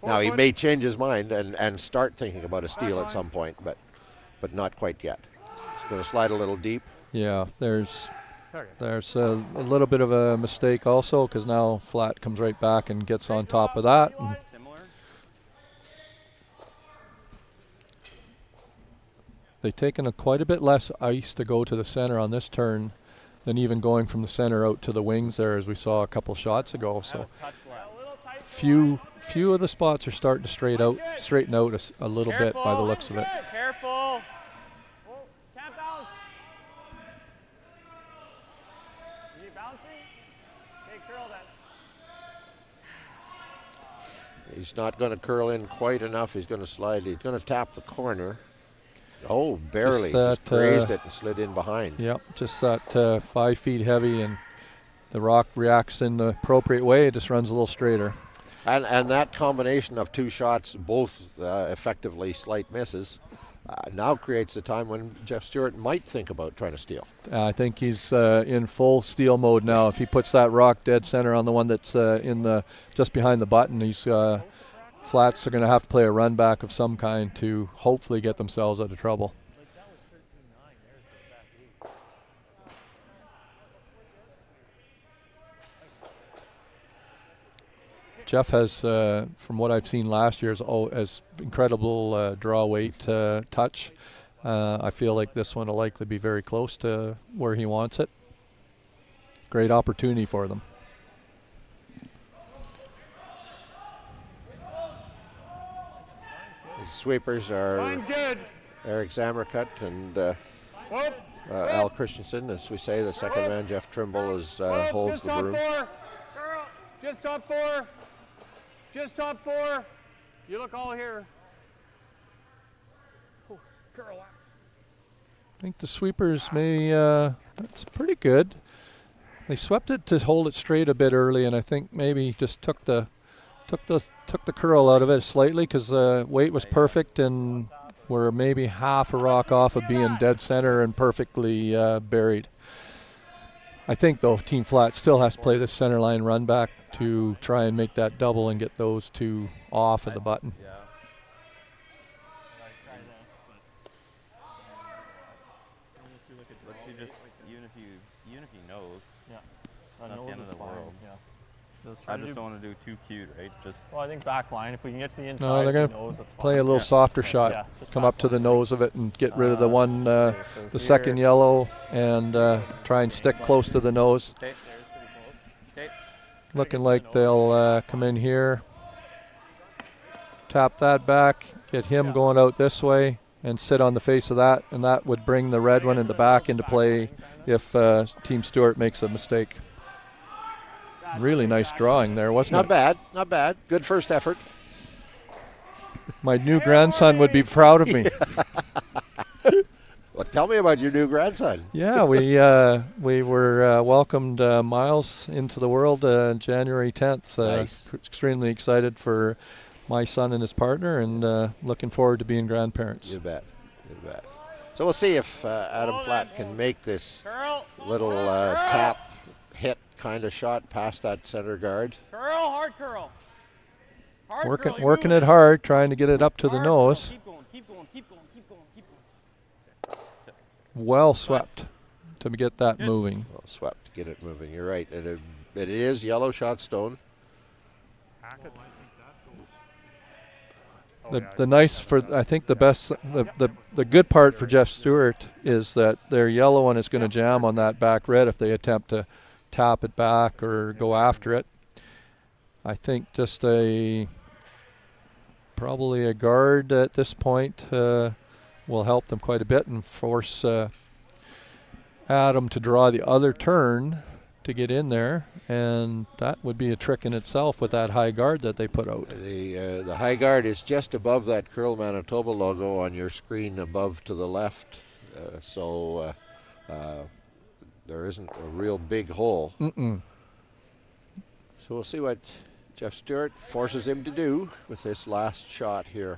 Now he may change his mind and start thinking about a steal at some point, but not quite yet. He's going to slide a little deep. Yeah, there's a little bit of a mistake also, because now Flat comes right back and gets on top of that. And they've taken quite a bit less ice to go to the center on this turn than even going from the center out to the wings there, as we saw a couple shots ago. So few of the spots are starting to straighten out a little bit by the looks of it. Careful. Can't bounce. Is he bouncing? Okay, curl then. He's not going to curl in quite enough. He's going to slide. He's going to tap the corner. Oh, barely. Just grazed it and slid in behind. Yep, just that 5 feet heavy, and the rock reacts in the appropriate way. It just runs a little straighter. And that combination of two shots, both effectively slight misses, now creates a time when Jeff Stewart might think about trying to steal. I think he's in full steal mode now. If he puts that rock dead center on the one that's just behind the button, he's Flats are going to have to play a run back of some kind to hopefully get themselves out of trouble. Jeff has, from what I've seen last year, has incredible draw weight touch. I feel like this one will likely be very close to where he wants it. Great opportunity for them. The sweepers are Eric Zamercut and Al Christensen. As we say, the second man, Jeff Trimble, holds the broom. Just top four. Just top four. You look all here. Oh, girl. I think the sweepers that's pretty good. They swept it to hold it straight a bit early, and I think maybe just took the curl out of it slightly because the weight was perfect and we're maybe half a rock off of being dead center and perfectly buried. I think, though, Team Flat still has to play this center line run back to try and make that double and get those two off of the button. Even if he knows, not the end of the world. I just don't want to do too cute, right? Well, I think back line, if we can get to the inside, no, they're going to play a little softer shot, come up to the nose of it and get rid of the one, the second yellow, and try and stick close to the nose. Looking like they'll come in here, tap that back, get him going out this way, and sit on the face of that, and that would bring the red one in the back into play if Team Stewart makes a mistake. Really nice drawing there, wasn't it? Not bad. Good first effort. My new grandson would be proud of me. Well, tell me about your new grandson. Yeah, we were welcomed Miles into the world January 10th. Nice. Extremely excited for my son and his partner, and looking forward to being grandparents. You bet. So we'll see if Adam Flat can make this little tap hit kind of shot past that center guard. Curl, hard curl. Working it hard, trying to get it up to the nose. Keep going. Well swept to get that moving. Well swept to get it moving. You're right. It is yellow shot stone. The nice for I think the best the good part for Jeff Stewart is that their yellow one is going to jam on that back red if they attempt to tap it back or go after it. I think just probably a guard at this point will help them quite a bit and force Adam to draw the other turn to get in there, and that would be a trick in itself with that high guard that they put out. The high guard is just above that Curl Manitoba logo on your screen above to the left, so there isn't a real big hole. So we'll see what Jeff Stewart forces him to do with this last shot here.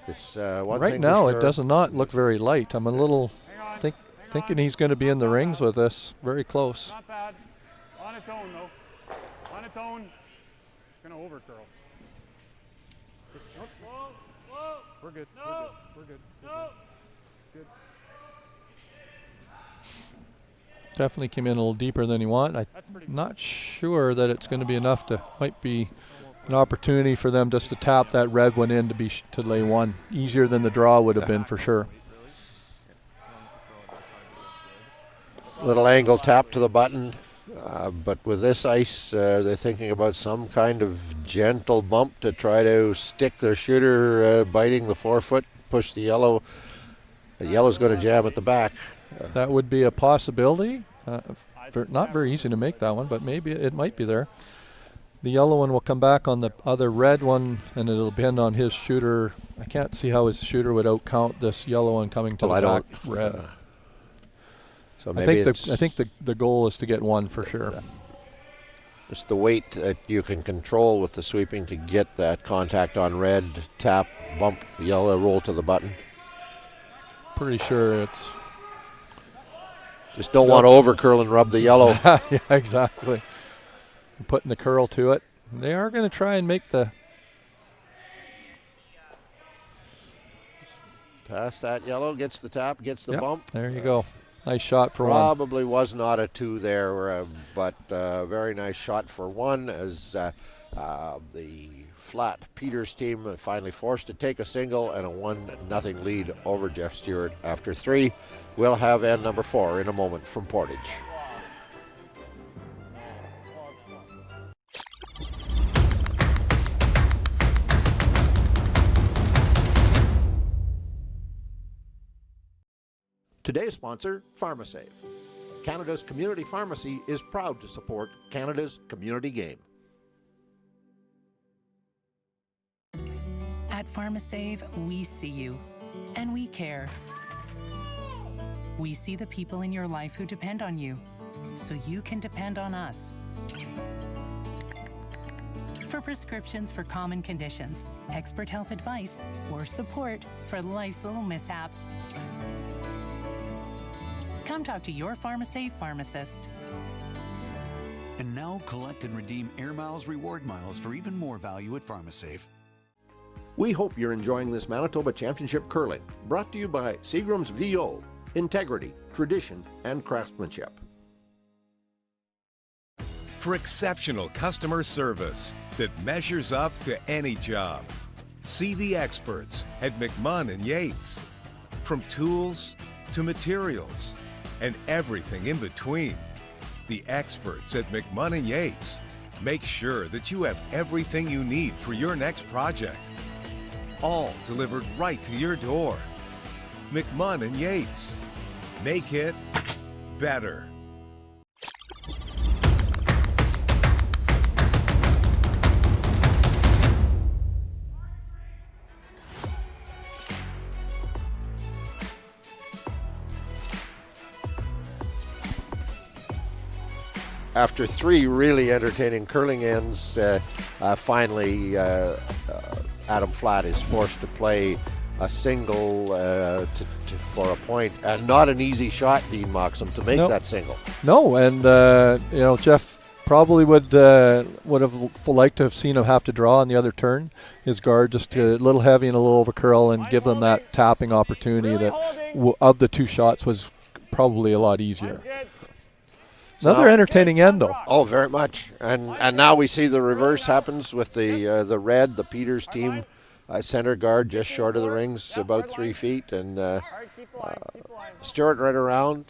This one right now it does not look very light. I'm a little thinking he's going to be in the rings with this, very close. Not bad. On its own, though. On its own. It's going to over curl. Whoa. We're good. We're good. It's good. Definitely came in a little deeper than he wanted. I'm not sure that it's going to be enough might be an opportunity for them just to tap that red one in to lay one. Easier than the draw would have been for sure. Little angle tap to the button, but with this ice, they're thinking about some kind of gentle bump to try to stick their shooter biting the forefoot, push the yellow. The yellow's going to jam at the back. That would be a possibility. Not very easy to make that one, but maybe it might be there. The yellow one will come back on the other red one, and it'll depend on his shooter. I can't see how his shooter would outcount this yellow one coming to the back red. So maybe I think the goal is to get one for sure. Just the weight that you can control with the sweeping to get that contact on red, tap, bump, yellow, roll to the button. pretty sure it's... Just don't want to over-curl and rub the yellow. Yeah, exactly. And putting the curl to it. And they are going to try and make the... Past that yellow, gets the tap, gets the bump. There you go. Nice shot for one. Probably was not a 2 there, but very nice shot for one as the flat Peters team finally forced to take a single and a 1-0 lead over Jeff Stewart after 3. We'll have end number 4 in a moment from Portage. Today's sponsor, PharmaSave. Canada's community pharmacy is proud to support Canada's community game. At PharmaSave, we see you, and we care. We see the people in your life who depend on you, so you can depend on us. For prescriptions for common conditions, expert health advice, or support for life's little mishaps, come talk to your PharmaSave pharmacist. And now collect and redeem Air Miles reward miles for even more value at PharmaSave. We hope you're enjoying this Manitoba Championship Curling, brought to you by Seagram's VO, integrity, tradition, and craftsmanship. For exceptional customer service that measures up to any job, see the experts at McMahon & Yates. From tools to materials and everything in between, the experts at McMahon & Yates make sure that you have everything you need for your next project, all delivered right to your door. McMahon & Yates. Make it better. After 3 really entertaining curling ends, finally Adam Flatt is forced to play a single for a point, and not an easy shot, Dean Moxham, to make that single. No, and Jeff probably would have liked to have seen him have to draw on the other turn. His guard just a little heavy and a little over curl, and give them that tapping opportunity that of the 2 shots was probably a lot easier. Another entertaining end, though. Oh, very much. And now we see the reverse happens with the red, the Peters team center guard just short of the rings, about 3 feet, and Stewart right around,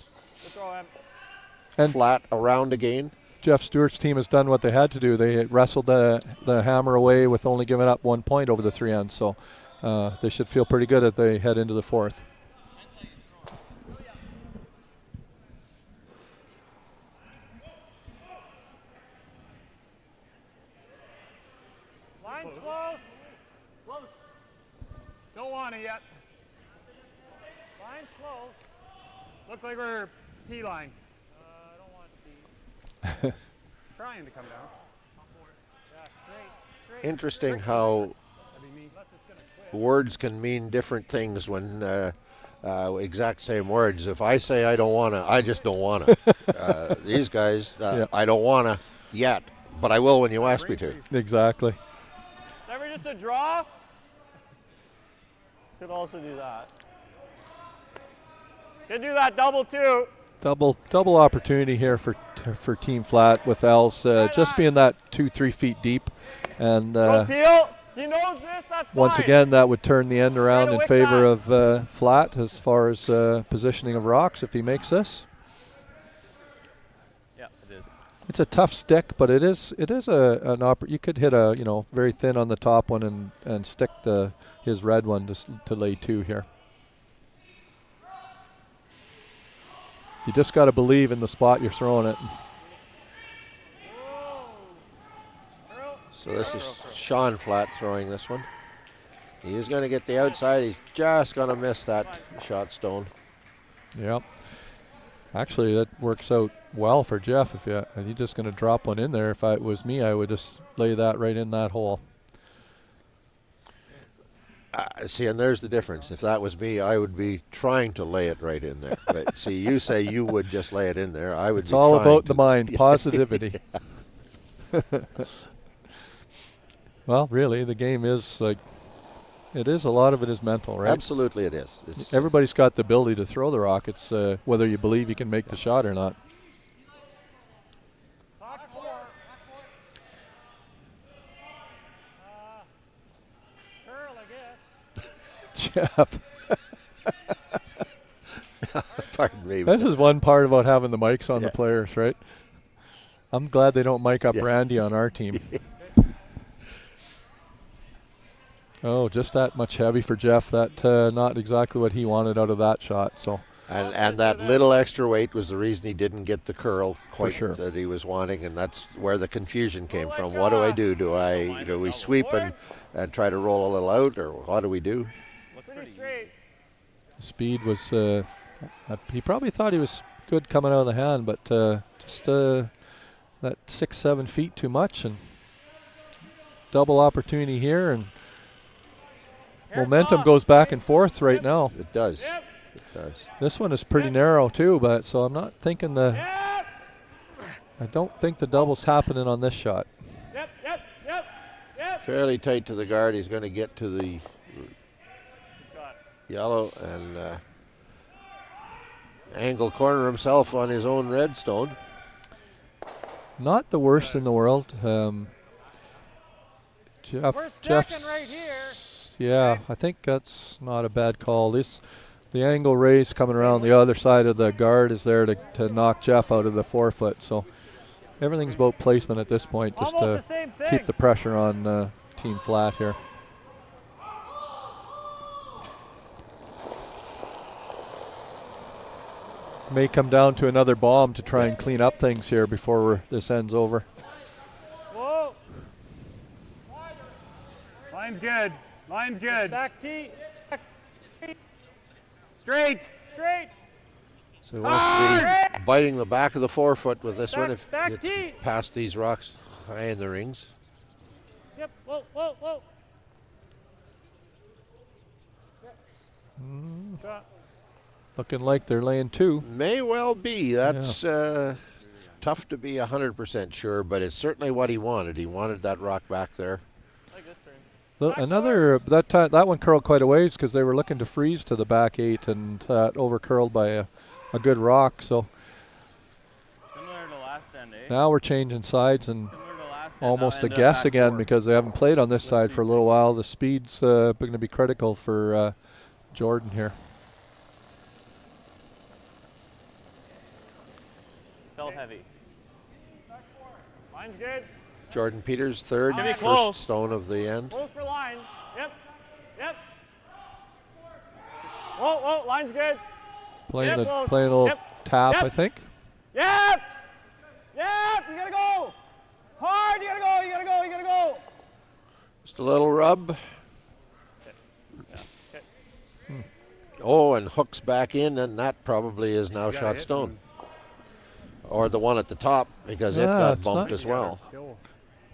and Flat around again. Jeff Stewart's team has done what they had to do. They wrestled the hammer away with only giving up 1 point over the 3 ends, so they should feel pretty good as they head into the 4th. Don't want it yet. Line's close. Looks like we're T-line. I don't want T. It's trying to come down. Yeah, straight. Interesting how words can mean different things when exact same words. If I say I don't want to, I just don't want to. These guys, I don't want to yet, but I will when you ask me to. Exactly. Never just a draw. Could also do that. Could do that double too. Double opportunity here for Team Flat with Els just being that 2-3 feet deep, and He knows this. That's once fine. again that would turn the end around in favor of Flat as far as positioning of rocks if he makes this. Yeah, it is. It's a tough stick, but it is an you could hit a very thin on the top one and stick his red one to lay 2 here. You just got to believe in the spot you're throwing it. So this is Sean Flat throwing this one. He is going to get the outside. He's just going to miss that shot stone. Yep. Actually, that works out well for Jeff. If he's just going to drop one in there. If it was me, I would just lay that right in that hole. See, and there's the difference. If that was me, I would be trying to lay it right in there. But see, you say you would just lay it in there. I would. It's all about the mind, positivity. Well, really, the game is like, it is, a lot of it is mental, right? Absolutely it is. Everybody's got the ability to throw the rock. It's whether you believe you can make the shot or not. Jeff. Pardon me. This is one part about having the mics on the players, right? I'm glad they don't mic up Randy on our team. Oh, just that much heavy for Jeff. That not exactly what he wanted out of that shot. So. And that little extra weight was the reason he didn't get the curl quite sure. that he was wanting, and that's where the confusion came from. What do? Do we sweep and try to roll a little out, or what do we do? Speed was, he probably thought he was good coming out of the hand, but just that 6-7 feet too much, and double opportunity here, and momentum goes back and forth right now. It does. It does. This one is pretty narrow too, but so I'm not thinking I don't think the double's happening on this shot. Fairly tight to the guard. He's going to get to the yellow and angle corner himself on his own redstone. Not the worst in the world. Jeff's right here. Yeah, I think that's not a bad call. The angle raise coming around the other side of the guard is there to knock Jeff out of the 4-foot. So everything's about placement at this point, just to keep the pressure on team flat here. May come down to another bomb to try and clean up things here before this ends over. Whoa. Line's good. Line's good. Back tee. Straight. Straight. So he wants to be biting the back of the 4-foot with this one if back it's tee. past these rocks high in the rings. Yep. Whoa, whoa, whoa. Shot. Looking like they're laying two. May well be. That's tough to be 100% sure, but it's certainly what he wanted. He wanted that rock back there. Another that one curled quite a ways because they were looking to freeze to the back 8 and over curled by a good rock. So similar to last end, eh? Now we're changing sides and almost a guess again because they haven't played on this side for a little while. The speed's going to be critical for Jordan here. Felt heavy. Line's good. Jordan Peters, third, Should be first close. stone of the end. Close for line. Yep. Yep. Whoa, whoa, line's good. Playing Yep, a close. little Yep. tap, Yep. I think. Yep. Yep. You gotta go. Hard. You gotta go. You gotta go. You gotta go. Just a little rub. Oh, and hooks back in, and that probably is now shot stone. Or the one at the top, because it got bumped as well.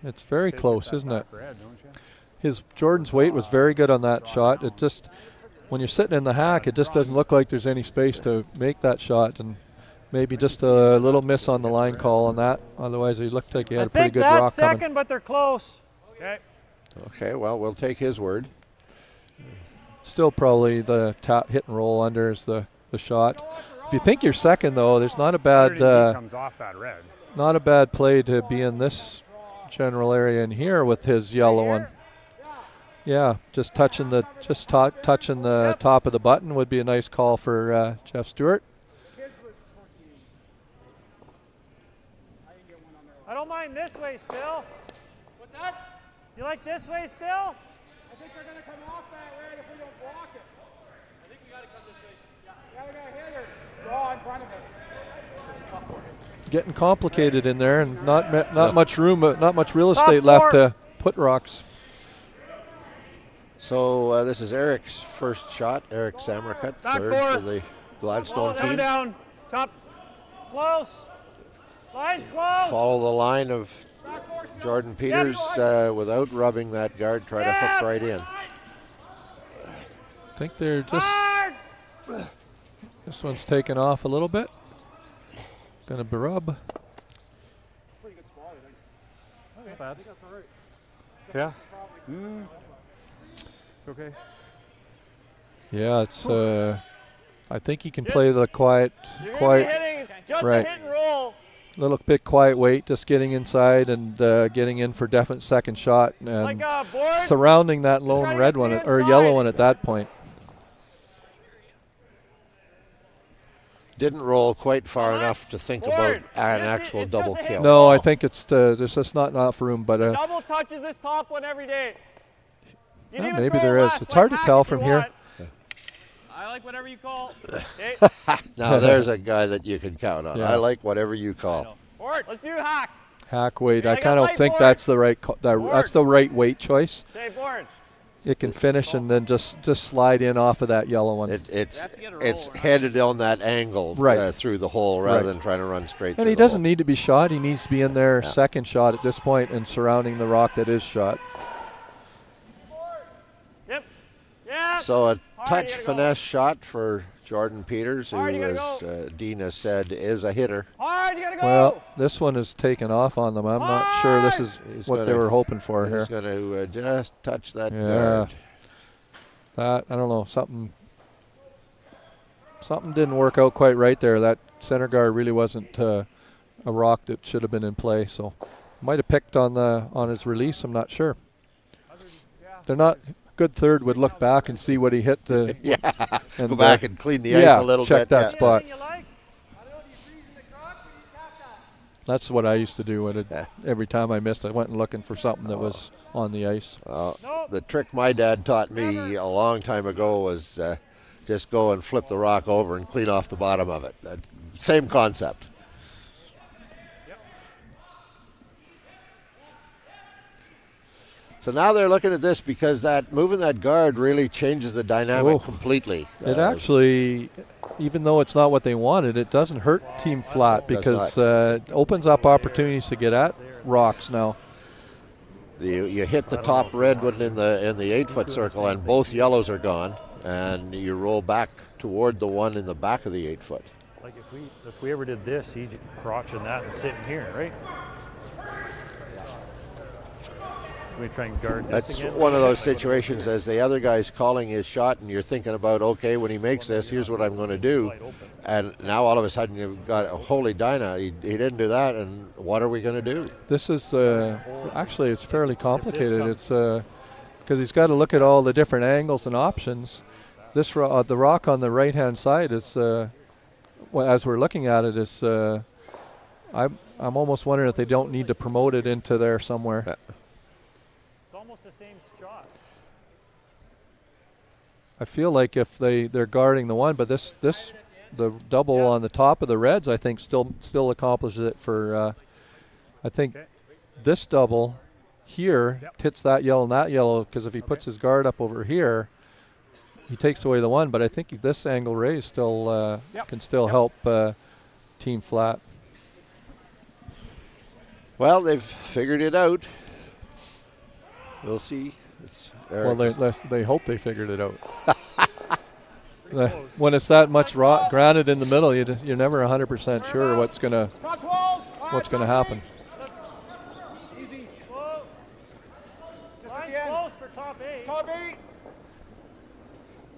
It's very close, isn't it? Jordan's weight was very good on that shot. It just, when you're sitting in the hack, it just doesn't look like there's any space to make that shot, and maybe just a little miss on the line call on that. Otherwise, he looked like he had a pretty good rock coming. I think that's second, but they're close. Okay. Okay, well, we'll take his word. Still probably the hit and roll under is the shot. If you think you're second, though, there's not a bad comes off that red. not a bad play to be in this general area in here with his yellow one. Yeah, just touching the top of the button would be a nice call for Jeff Stewart. I don't mind this way still. What's that? You like this way still? I think they're going to come off that red if we don't block it. I think we got to come this way. Yeah, we got to hit her. Draw in front of it. Getting complicated in there, and not much room, not much real estate left to put rocks. So this is Eric's first shot. Eric Samracut, third for the Gladstone team. Down, top, close. Line's close. Follow the line of Jordan Peters without rubbing that guard. Try to hook right in. think they're just. This one's taken off a little bit. Gonna rub. Pretty good spot, I think. Okay. Not bad. I think that's all right. Yeah. It's okay. Yeah, it's. I think he can play the quiet, Just right. a hit and roll. Little bit quiet weight, just getting inside and getting in for definite second shot and Like a board. surrounding that lone red one or yellow one at that point. Didn't roll quite far enough to think about an actual double kill. No, I think it's there's just not enough room, but Double touches this top one every day. You well, even maybe throw there is. left, It's like hard to hack tell if from you here. want. I like whatever you call. Now there's a guy that you can count on. Yeah. I like whatever you call. Board. Let's do hack. Hack weight. I Like a kind of light think board. that's the right that's the right weight choice. Okay, board. It can finish and then just slide in off of that yellow one. It's headed on that angle Right. Through the hole rather Right. than trying to run straight through And he the doesn't hole. need to be shot. He needs to be in there second shot at this point and surrounding the rock that is shot. Yep. Yeah. So a Hard, touch you gotta finesse shot for Jordan Peters, who, Hard, you gotta as Dina said, is a hitter. Hard, you gotta go. Well, this one is taken off on them. I'm not sure this is what they were hoping for here. He's going to just touch that Yeah. guard. That, I don't know, something didn't work out quite right there. That center guard really wasn't a rock that should have been in play. So might have picked on his release. I'm not sure. They're not. Good third would look back and see what he hit. Go back and clean the ice a little check bit. that spot. That's what I used to do. Every time I missed, I went and looking for something that was on the ice. The trick my dad taught me a long time ago was just go and flip the rock over and clean off the bottom of it. Same concept. So now they're looking at this because that moving that guard really changes the dynamic completely. It actually, even though it's not what they wanted, it doesn't hurt Team Flat because it opens up opportunities to get at rocks now. You hit the top red one in the 8-foot circle, and both yellows are gone, and you roll back toward the one in the back of the 8-foot. Like if we ever did this, he'd crotching that and sitting here, right? We try and guard this That's again. one of those situations as the other guy's calling his shot and you're thinking about, okay, when he makes this, here's what I'm going to do. And now all of a sudden you've got, holy Dinah, he didn't do that, and what are we going to do? This is, actually it's fairly complicated. It's because he's got to look at all the different angles and options. This the rock on the right-hand side is, well, as we're looking at it, is, I'm almost wondering if they don't need to promote it into there somewhere. It's almost the same shot. I feel like if they're guarding the one, but the double on the top of the reds, I think still accomplishes it for. I think this double here hits that yellow and that yellow, because if he puts his guard up over here, he takes away the one. But I think this angle raise still can still help Team Flat. Well, they've figured it out. We'll see. Well, they hope they figured it out. When it's that much granite in the middle, you're never 100% sure what's gonna happen. Easy. Whoa. Just at the end. Close for top 8. Top 8.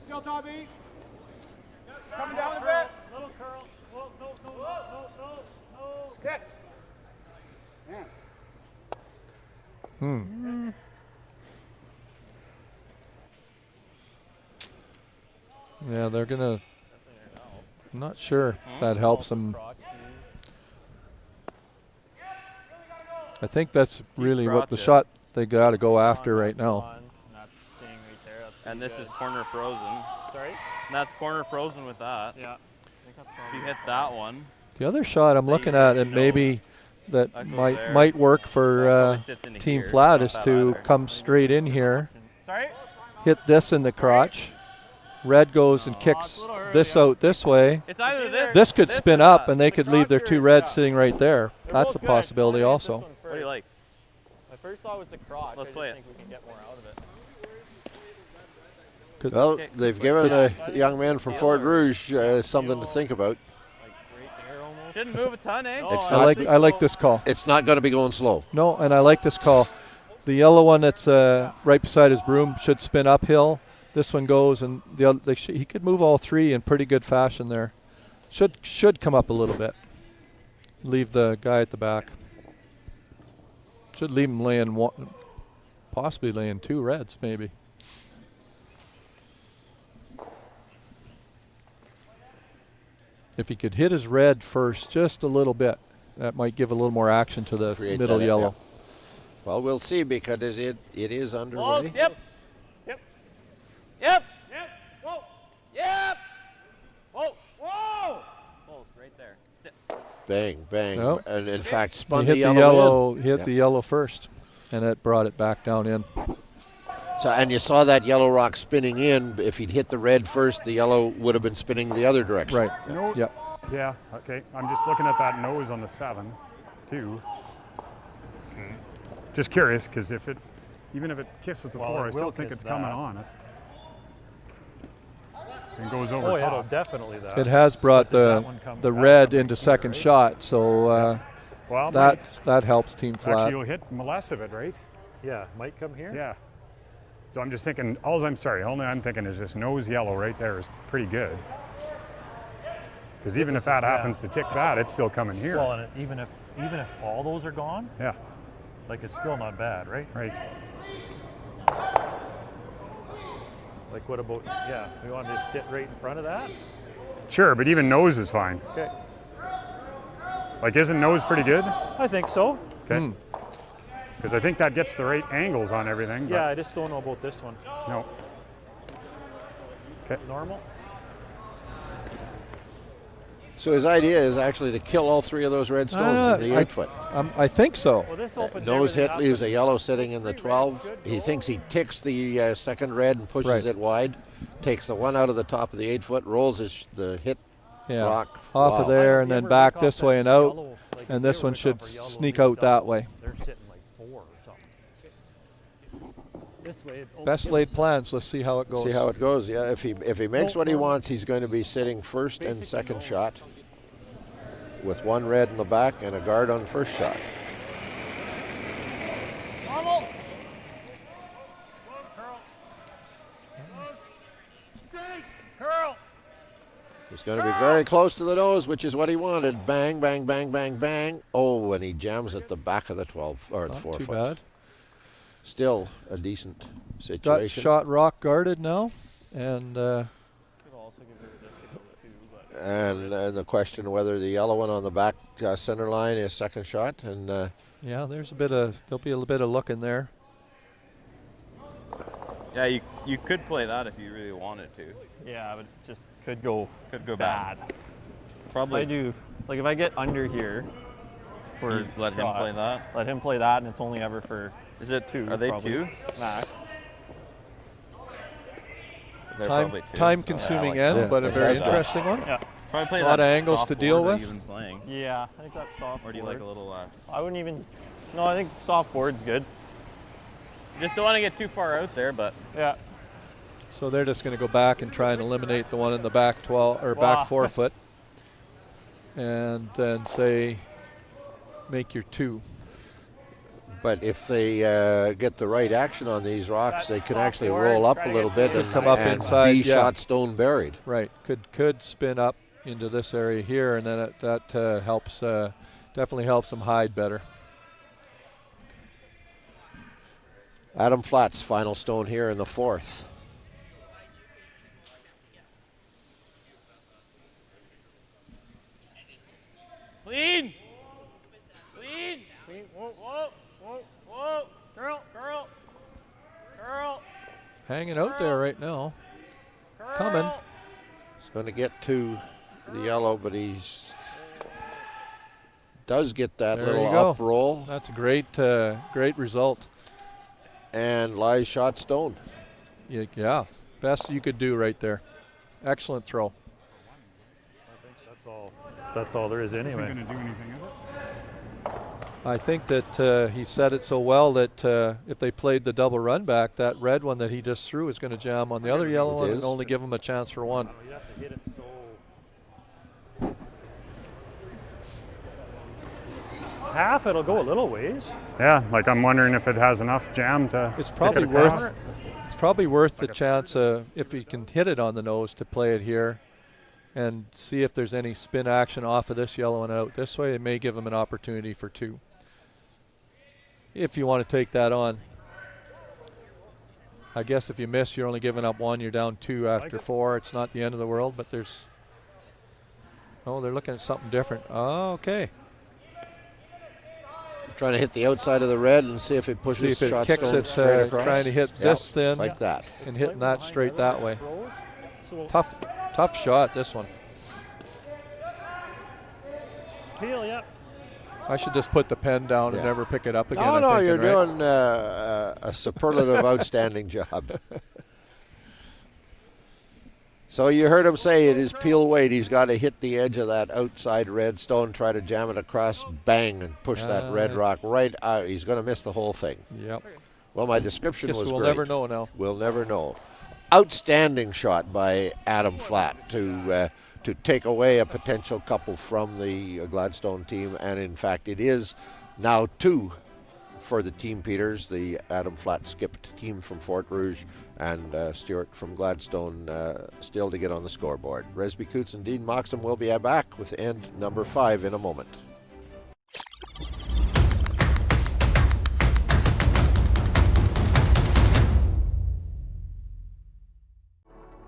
Still top 8. Coming down a bit. Little curl. Whoa, no. Sit. Man. Yeah, they're gonna. I'm not sure if that helps them. I think that's really what the shot they got to go after right now. And this is corner frozen. Sorry? And that's corner frozen with that. Yeah. She hit that one. The other shot I'm looking at, and maybe that might work for Team Flat, is to come straight in here, hit this in the crotch. Red goes and kicks this out this way. It's either this. This could spin up, and they could leave their two reds sitting right there. That's a possibility also. What do you like? My first thought was the crotch. Let's I play just think we can get more out of it. Well, they've given the young man from Fort Rouge something to think about. Shouldn't move a ton, eh? I like this call. It's not going to be going slow. No, and I like this call. The yellow one that's right beside his broom should spin uphill. This one goes, and the other, he could move all three in pretty good fashion there. Should come up a little bit. Leave the guy at the back. Should leave him laying one, possibly laying 2 reds maybe. If he could hit his red first just a little bit, that might give a little more action to the middle yellow. Well, we'll see because it is underway. Yep. Yep. Yep. Yep. Whoa. Yep. Whoa. Whoa. Close right there. Sit. Bang, bang. No. And in fact, spun He the hit yellow in. Hit the yellow first, and it brought it back down in. So, and you saw that yellow rock spinning in. If he'd hit the red first, the yellow would have been spinning the other direction. Right. No, yeah. Yeah, okay. I'm just looking at that nose on the 7, too. Okay. Just curious, because even if it kisses the 4, I still think it's coming on it. And goes over top. It'll definitely that. It has brought the red into second shot, so well, that helps team flat. Actually, you'll hit less of it, right? Yeah, might come here. Yeah. So I'm just thinking, all I'm thinking is this nose yellow right there is pretty good. Because even if that happens to tick that, it's still coming here. Well, and even if all those are gone, yeah, like it's still not bad, right? Right. Like what about we want to just sit right in front of that? Sure, but even nose is fine. Okay. Like, isn't nose pretty good? I think so. Okay. Because I think that gets the right angles on everything. Yeah, I just don't know about this one. No. Okay. Normal. So his idea is actually to kill all 3 of those red stones in the 8 foot. I think so. Well, this nose hit leaves a yellow sitting in the 12. He thinks he ticks the second red and pushes it wide. Takes the one out of the top of the 8 foot, rolls the hit rock off of there, and then back this way and out. And this one should sneak out that way. They're sitting like 4 or something. This way. Best laid plans. Let's see how it goes. See how it goes. Yeah, if he makes what he wants, he's going to be sitting first and second shot, with 1 red in the back and a guard on first shot. Normal. Curl. He's going to be very close to the nose, which is what he wanted. Bang, bang, bang, bang, bang. Oh, and he jams at the back of the 12 or the 4 too foot. bad. Still a decent Got situation. shot rock guarded now, and and the question whether the yellow one on the back center line is second shot, and yeah, there'll be a little bit of look in there. Yeah, you could play that if you really wanted to. Yeah, but it just could go bad. Probably. If I get under here, let him play that. Let him play that, and it's only ever for. Is it 2? Are they probably. 2? Max. Time-consuming end, but a very interesting one. Yeah. Probably play a lot of angles to deal with. Yeah, I think that's soft. Or do you like a little less? I wouldn't even. No, I think soft board's good. You just don't want to get too far out there, but yeah. So they're just going to go back and try and eliminate the one in the back 12 or back 4 foot, and then say, make your 2. but if they get the right action on these rocks, they can actually roll up a little bit and come up inside. be shot stone buried. Right, could spin up into this area here, and then that helps, definitely helps them hide better. Adam Flat's final stone here in the 4th. Clean. Whoa, whoa, whoa, whoa. Curl. Hanging out there right now. Coming. He's going to get to the yellow, but does get that there little you go. up roll. That's a great result. And lies shot stone. Yeah, best you could do right there. Excellent throw. I think that's all there is anyway. Isn't going to do anything, is it? I think that he said it so well that if they played the double run back, that red one that he just threw is going to jam on the other yellow one and only give him a chance for one. You have to hit it so half, it'll go a little ways. Yeah, like I'm wondering if it has enough jam to. It's probably worth. It's probably worth the chance if he can hit it on the nose to play it here, and see if there's any spin action off of this yellow and out this way. It may give him an opportunity for two. If you want to take that on. I guess if you miss, you're only giving up one. You're down two after four. It's not the end of the world, but there's. Oh, they're looking at something different. Oh, okay. Trying to hit the outside of the red and see if it pushes see if it kicks it, straight across. Trying to hit this thin. Like that. And hitting that straight that way. Tough shot, this one. Peel, yep. I should just put the pen down and never pick it up again. No, you're doing a superlative outstanding job. So you heard him say it is peel weight. He's got to hit the edge of that outside red stone, try to jam it across, bang, and push that red rock right out. He's going to miss the whole thing. Yep. Well, my description was we'll great. We'll never know now. We'll never know. Outstanding shot by Adam Flatt to take away a potential couple from the Gladstone team, and in fact it is now two for the Team Peters, the Adam Flatt skipped team from Fort Rouge, and Stewart from Gladstone still to get on the scoreboard. Resby Coots and Dean Moxham will be back with end number 5 in a moment.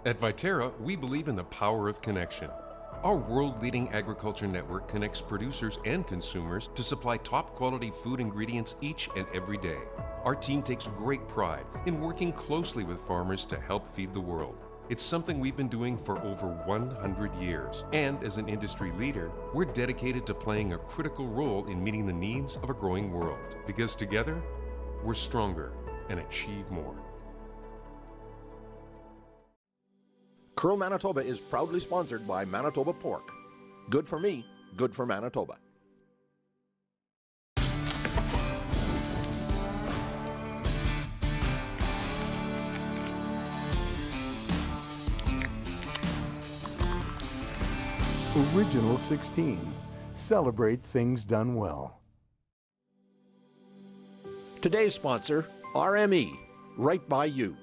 At Viterra, we believe in the power of connection. Our world-leading agriculture network connects producers and consumers to supply top-quality food ingredients each and every day. Our team takes great pride in working closely with farmers to help feed the world. It's something we've been doing for over 100 years. And as an industry leader, we're dedicated to playing a critical role in meeting the needs of a growing world. Because together, we're stronger and achieve more. Curl Manitoba is proudly sponsored by Manitoba Pork. Good for me, good for Manitoba. Original 16. Celebrate things done well. Today's sponsor, RME, right by you.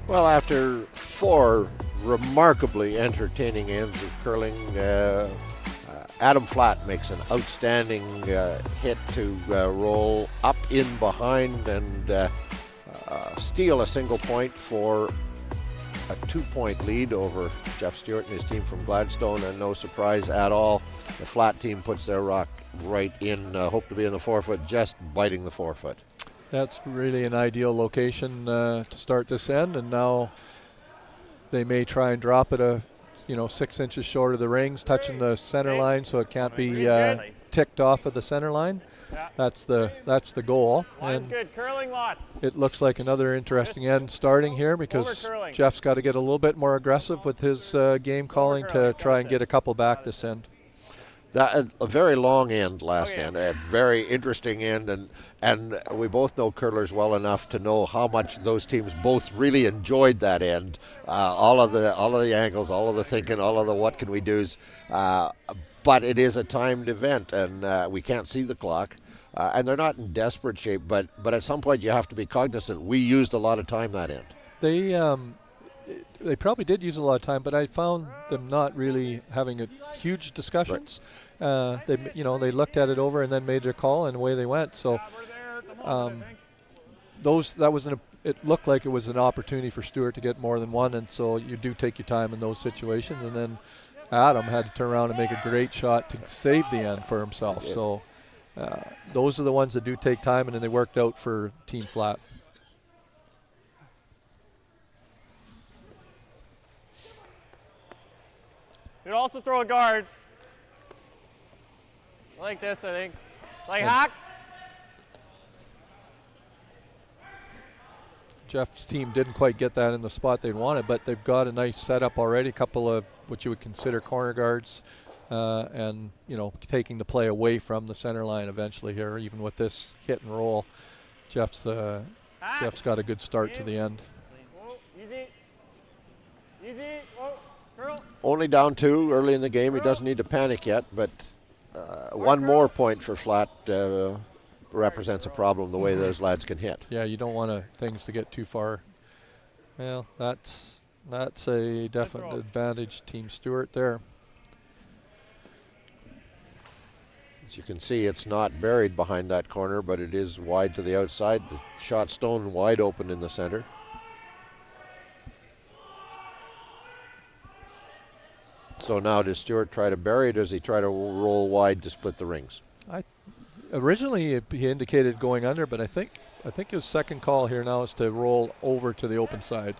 Well, after 4 remarkably entertaining ends of curling, Adam Flatt makes an outstanding hit to roll up in behind and steal a single point for a 2-point lead over Jeff Stewart and his team from Gladstone, and no surprise at all, the Flatt team puts their rock right in, hope to be in the forefoot, just biting the forefoot. That's really an ideal location to start this end, and now they may try and drop it 6 inches short of the rings, touching the center line, so it can't be ticked off of the center line. That's the goal. Line's good. Curling lots. It looks like another interesting end starting here because Jeff's got to get a little bit more aggressive with his game calling to try and get a couple back this end. That, a very long end last end, a very interesting end, and we both know curlers well enough to know how much those teams both really enjoyed that end. All of the angles, all of the thinking, all of the what can we do's. But it is a timed event, and we can't see the clock, and they're not in desperate shape. But at some point you have to be cognizant. We used a lot of time that end. They probably did use a lot of time, but I found them not really having a huge discussions. Right. They looked at it over and then made their call, and away they went. So it looked like it was an opportunity for Stewart to get more than one, and so you do take your time in those situations. And then Adam had to turn around and make a great shot to save the end for himself. Yeah. So those are the ones that do take time, and then they worked out for Team Flatt. You'd also throw a guard. Like this, I think. Like hack. Jeff's team didn't quite get that in the spot they wanted, but they've got a nice setup already, a couple of what you would consider corner guards, and, you know, taking the play away from the center line eventually here, even with this hit and roll. Jeff's got a good start to the end. Easy. Easy. Whoa. Curl. Only down 2 early in the game. He doesn't need to panic yet, but one more point for Flat represents a problem the way those lads can hit. Yeah, you don't want things to get too far. Well, that's a definite advantage, Team Stewart there. As you can see, it's not buried behind that corner, but it is wide to the outside. The shot stone wide open in the center. So now does Stewart try to bury it, or does he try to roll wide to split the rings? Originally he indicated going under, but I think his second call here now is to roll over to the open side.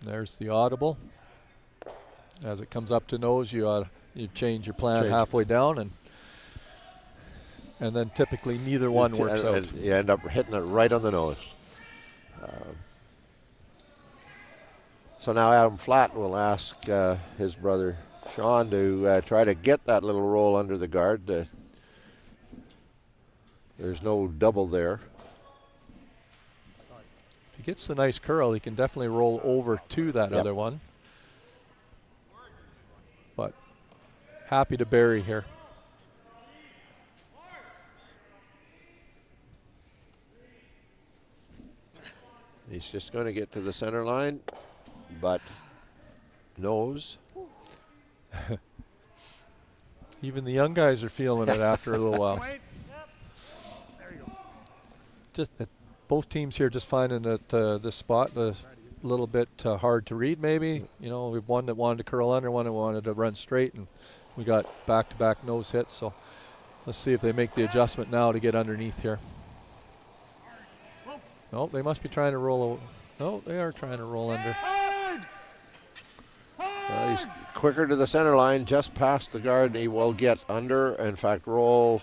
There's the audible. As it comes up to nose, you change your plan halfway down, and then typically neither one works out. You end up hitting it right on the nose. So now Adam Flat will ask his brother Sean to try to get that little roll under the guard. There's no double there. If he gets the nice curl, he can definitely roll over to that other one. But happy to bury here. He's just going to get to the center line, but knows. Even the young guys are feeling it after a little while. Just both teams here just finding that this spot a little bit hard to read maybe. You know, we've one that wanted to curl under, one that wanted to run straight, and we got back-to-back nose hits. So let's see if they make the adjustment now to get underneath here. No, they must be trying to roll. No, they are trying to roll under. He's quicker to the center line, just past the guard. He will get under, in fact, roll.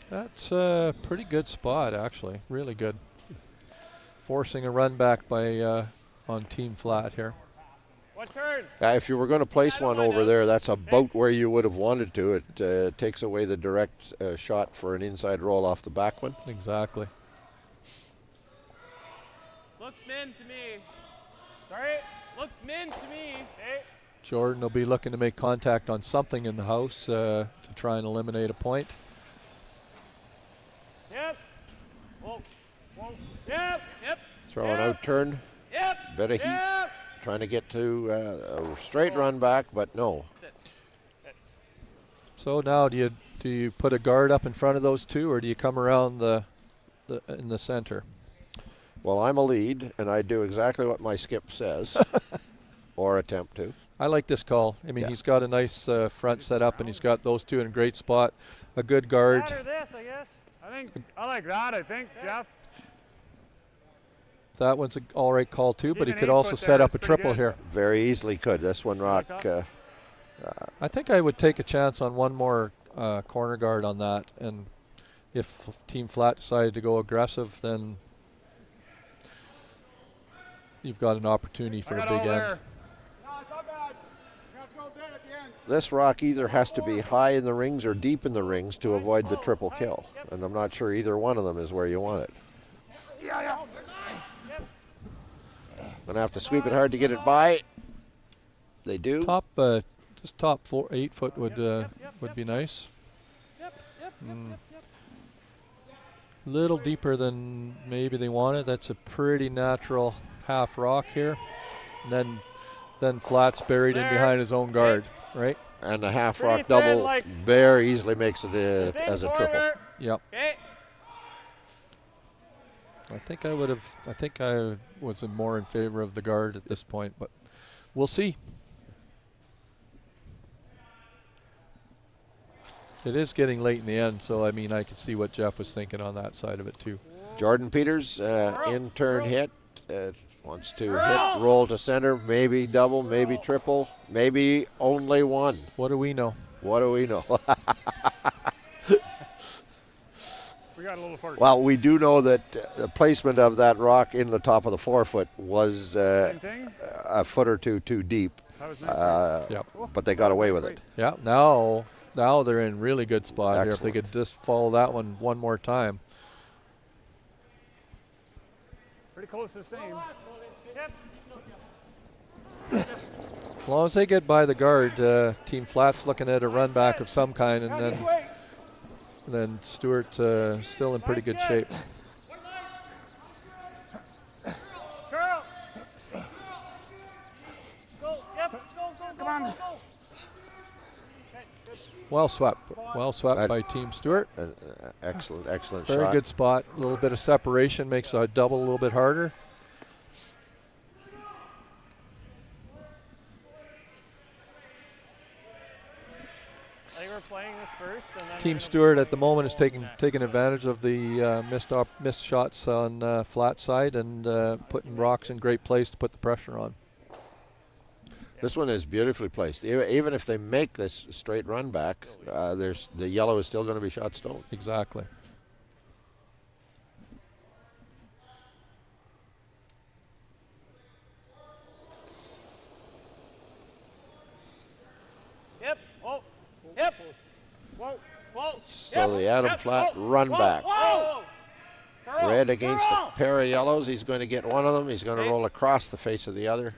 That's a pretty good spot, actually. Really good. Forcing a run back by on Team Flat here. If you were going to place one over there, that's about where you would have wanted to. It takes away the direct shot for an inside roll off the back one. Exactly. Looks min to me. Sorry? Looks min to me. Hey. Jordan will be looking to make contact on something in the house to try and eliminate a point. Yep. Whoa. Whoa. Yep. Yep. Throwing out turn. Yep. Bit of heat. Trying to get to a straight run back, but no. So now do you put a guard up in front of those two, or do you come around in the center? Well, I'm a lead, and I do exactly what my skip says, or attempt to. I like this call. I mean, he's got a nice front set up, and he's got those two in a great spot. A good guard. That or this, I guess. I like that, Jeff. That one's an all right call too, but he could also set up a triple here. Very easily could. This one, Rock. I think I would take a chance on one more corner guard on that, and if Team Flat decided to go aggressive, then you've got an opportunity for a big end. This rock either has to be high in the rings or deep in the rings to avoid the triple kill, and I'm not sure either one of them is where you want it. Gonna have to sweep it hard to get it by. They do. Just top 8 foot would be nice. Little deeper than maybe they wanted. That's a pretty natural half rock here. And then Flat's buried in behind his own guard, right? And the half rock double very easily makes it as a triple. Yep. I think I was more in favor of the guard at this point, but we'll see. It is getting late in the end, so I mean I can see what Jeff was thinking on that side of it too. Jordan Peters in turn hit. Wants to hit, roll to center, maybe double, maybe triple, maybe only one. What do we know? What do we know? We got a little far. Well, we do know that the placement of that rock in the top of the 4-foot was a foot or two too deep. That was nice. Yep. But they got away with it. Yeah, now they're in really good spot here. If Excellent. they could just follow that one more time. Pretty close to the same. As long as they get by the guard, Team Flat's looking at a run back of some kind, and then Stewart still in pretty good shape. Girl. Go. Yep. Go. Come on. Well swept by Team Stewart. Excellent shot. Very good spot. A little bit of separation makes a double a little bit harder. I think we're playing this first. And then Team Stewart at the moment is taking advantage of the missed shots on flat side and putting rocks in great place to put the pressure on. This one is beautifully placed. Even if they make this straight run back, the yellow is still going to be shot stone. Exactly. Yep. Oh. Yep. Whoa. Whoa. So the Adam Flat run back. Whoa. Red against a pair of yellows. He's going to get one of them. He's going to roll across the face of the other.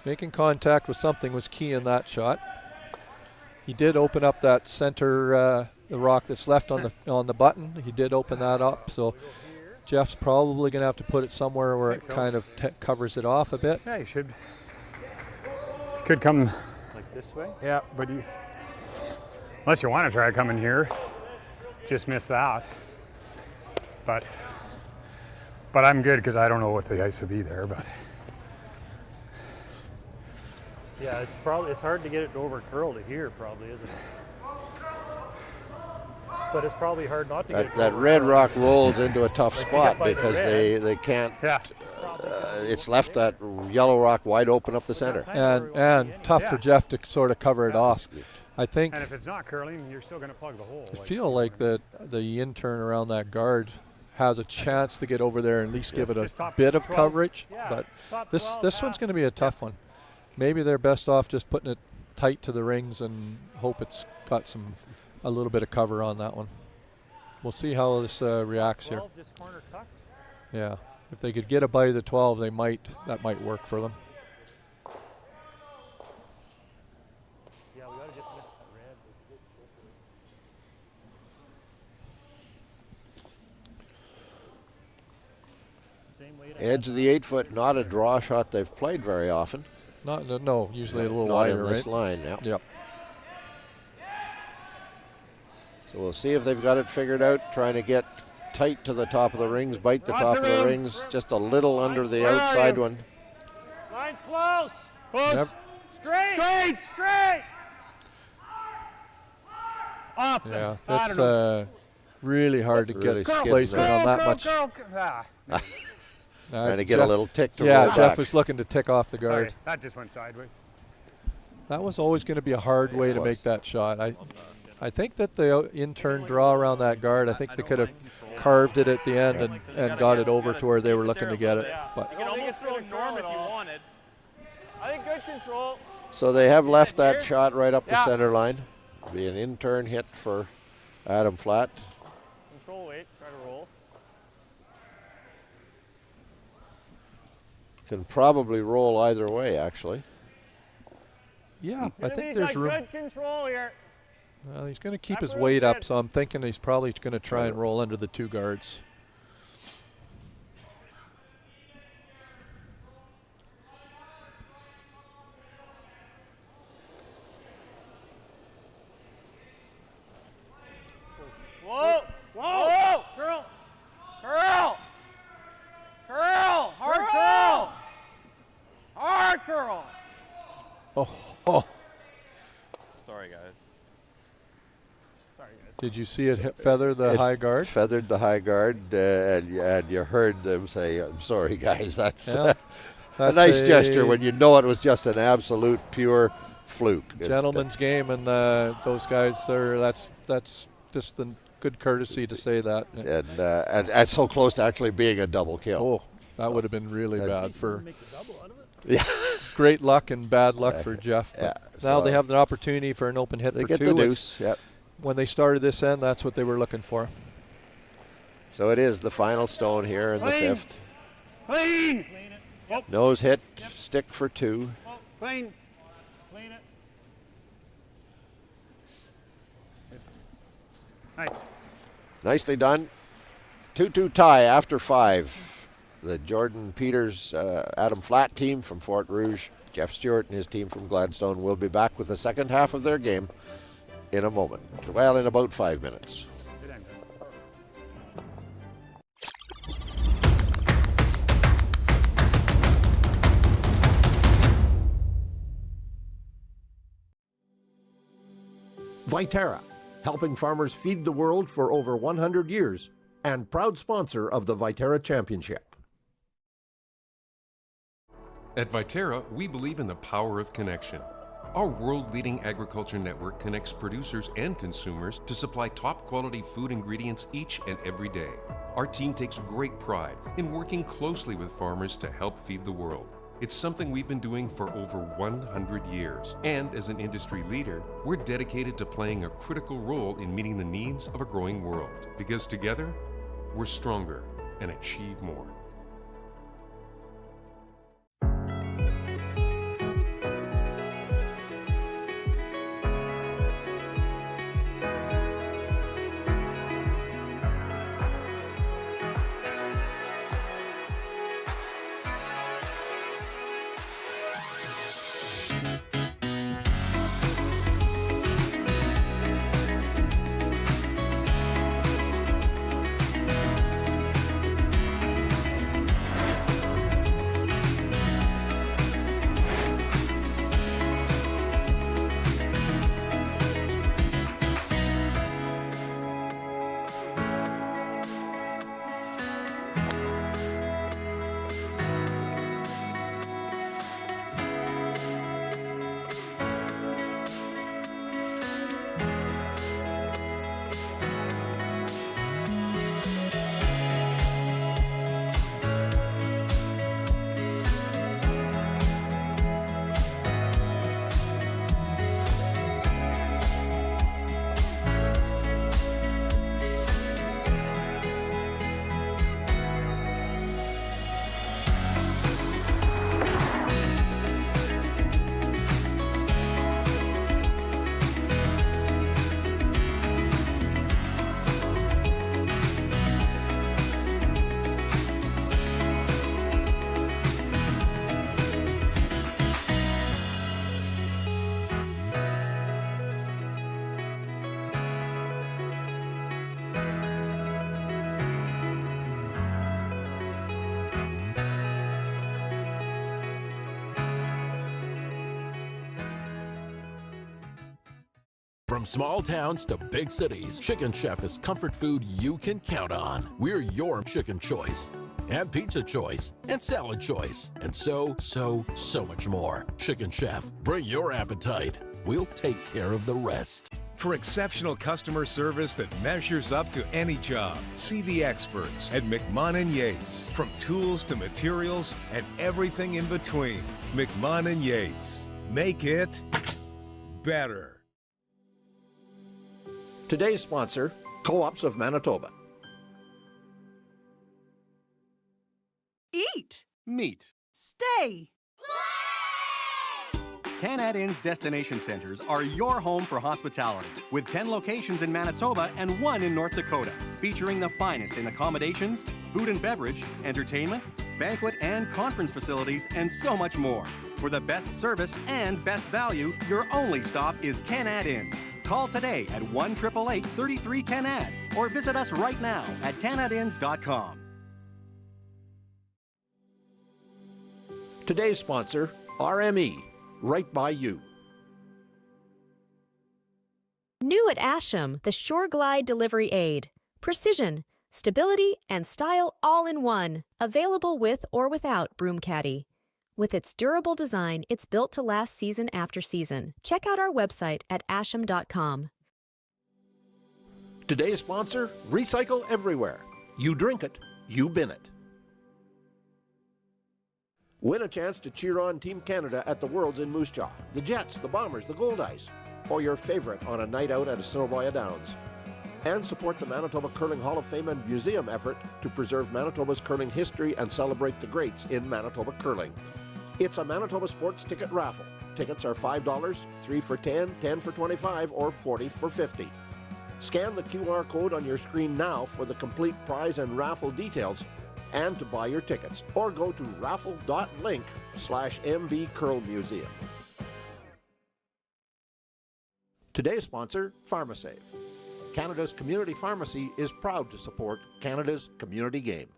Making contact with something was key in that shot. He did open up that center, the rock that's left on the button. He did open that up, so Jeff's probably going to have to put it somewhere where it kind of covers it off a bit. Yeah, he should. Could come like this way. Yeah, but unless you want to try coming here, just miss that. But I'm good because I don't know what the ice will be there. But yeah, it's hard to get it over curl to here, probably, isn't it? But it's probably hard not to get it. That red rock rolls into a tough spot because they can't. Yeah. It's left that yellow rock wide open up the center. And tough for Jeff to sort of cover it off. I think. And if it's not curling, you're still going to plug the hole. I feel like the intern around that guard has a chance to get over there and at least give it a bit of coverage. But this one's going to be a tough one. Maybe they're best off just putting it tight to the rings and hope it's got a little bit of cover on that one. We'll see how this reacts here. Just corner tucked. Yeah, if they could get it by the 12, that might work for them. Yeah, we gotta just miss that red. Edge of the 8-foot, not a draw shot they've played very often. No, usually a little not wider, in this right? line, yeah. Yep. So we'll see if they've got it figured out, trying to get tight to the top of the rings, bite the top of the rings, just a little under the outside one. Line's close. Close. Yep. Straight. Off. Yeah, that's really hard to really get placement on that much. Trying to get a little tick to roll Yeah, back. Jeff was looking to tick off the guard. Okay, that just went sideways. That was always going to be a hard way to make that shot. I think that the intern draw around that guard, I think they could have carved it at the end and got it over to where they were looking to get it. But You can almost throw Norm if you wanted. I think good control. So they have left that shot right up the center line. Be an intern hit for Adam Flat. Control weight, try to roll. Can probably roll either way, actually. Yeah, I think there's room. Good control here. Well, he's going to keep his weight up, so I'm thinking he's probably going to try and roll under the two guards. Whoa! Whoa! Curl! Curl! Curl! Hard curl! Hard curl! Oh. Sorry, guys. Did you see it feather the high guard? Feathered the high guard, and you heard them say, "I'm sorry, guys." That's Yeah. a nice gesture when you know it was just an absolute pure fluke. Gentleman's game, and those guys are. That's just the good courtesy to say that. And so close to actually being a double kill. Oh, that would have been really bad for. Yeah. Great luck and bad luck for Jeff. Yeah, now they have the opportunity for an open hit they for get two. the deuce. Yep. When they started this end, that's what they were looking for. So it is the final stone here in the fifth. Clean. Nose hit, stick for two. Clean. Clean it. Nice. Nicely done. 2-2 tie after 5. The Jordan Peters, Adam Flatt team from Fort Rouge, Jeff Stewart and his team from Gladstone will be back with the second half of their game in a moment. Well, in about 5 minutes. Viterra, helping farmers feed the world for over 100 years, and proud sponsor of the Viterra Championship. At Viterra, we believe in the power of connection. Our world-leading agriculture network connects producers and consumers to supply top-quality food ingredients each and every day. Our team takes great pride in working closely with farmers to help feed the world. It's something we've been doing for over 100 years. And as an industry leader, we're dedicated to playing a critical role in meeting the needs of a growing world. Because together, we're stronger and achieve more. From small towns to big cities, Chicken Chef is comfort food you can count on. We're your chicken choice, and pizza choice, and salad choice, and so much more. Chicken Chef, bring your appetite. We'll take care of the rest. For exceptional customer service that measures up to any job, see the experts at McMahon & Yates. From tools to materials and everything in between, McMahon & Yates. Make it better. Today's sponsor, Co-ops of Manitoba. Eat. Meet. Stay. Canad Inn's destination centers are your home for hospitality, with 10 locations in Manitoba and 1 in North Dakota, featuring the finest in accommodations, food and beverage, entertainment, banquet and conference facilities, and so much more. For the best service and best value, your only stop is Canad Inns. Call today at 1-888-33-CANAD or visit us right now at canadinns.com. Today's sponsor, RME, right by you. New at Asham, the Shore Glide Delivery Aid. Precision, stability, and style all in one. Available with or without Broom Caddy. With its durable design, it's built to last season after season. Check out our website at asham.com. Today's sponsor, Recycle Everywhere. You drink it, you bin it. Win a chance to cheer on Team Canada at the Worlds in Moose Jaw, the Jets, the Bombers, the Gold Ice, or your favorite on a night out at Assiniboia Downs. And support the Manitoba Curling Hall of Fame and Museum effort to preserve Manitoba's curling history and celebrate the greats in Manitoba curling. It's a Manitoba sports ticket raffle. Tickets are $5, 3 for $10, 10 for $25, or 40 for $50. Scan the QR code on your screen now for the complete prize and raffle details and to buy your tickets, or go to raffle.link/MB Curl Museum. Today's sponsor, PharmaSave. Canada's community pharmacy is proud to support Canada's community game.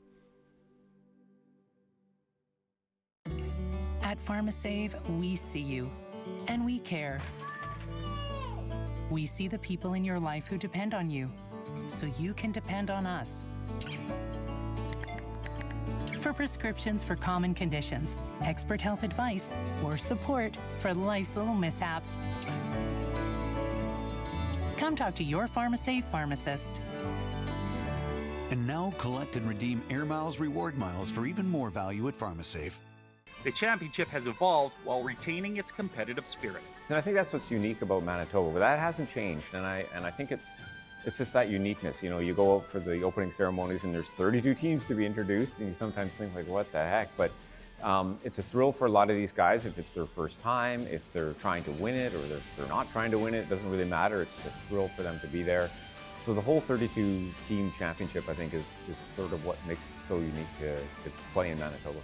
At PharmaSave, we see you, and we care. We see the people in your life who depend on you, so you can depend on us. For prescriptions for common conditions, expert health advice, or support for life's little mishaps, come talk to your PharmaSave pharmacist. And now collect and redeem Air Miles reward miles for even more value at PharmaSave. The championship has evolved while retaining its competitive spirit. And I think that's what's unique about Manitoba, but that hasn't changed. And I think it's just that uniqueness. You know, you go out for the opening ceremonies and there's 32 teams to be introduced, and you sometimes think like, what the heck? But it's a thrill for a lot of these guys if it's their first time, if they're trying to win it, or if they're not trying to win it. It doesn't really matter. It's a thrill for them to be there. So the whole 32 team championship, I think, is sort of what makes it so unique to play in Manitoba.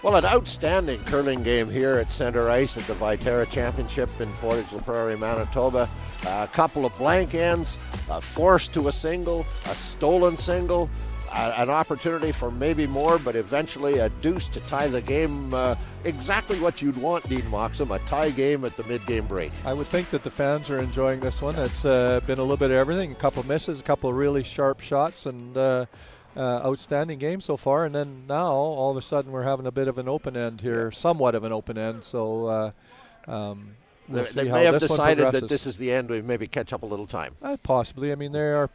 Well, an outstanding curling game here at Center Ice at the Viterra Championship in Portage la Prairie, Manitoba. A couple of blank ends, a force to a single, a stolen single, an opportunity for maybe more, but eventually a deuce to tie the game. Exactly what you'd want, Dean Moxham, a tie game at the mid-game break. I would think that the fans are enjoying this one. It's been a little bit of everything, a couple of misses, a couple of really sharp shots, and outstanding game so far. And then now, all of a sudden, we're having a bit of an open end here, somewhat of an open end. So we'll see they how may have this one decided progresses. that this is the end. We maybe catch up a little time. Possibly. I mean, they are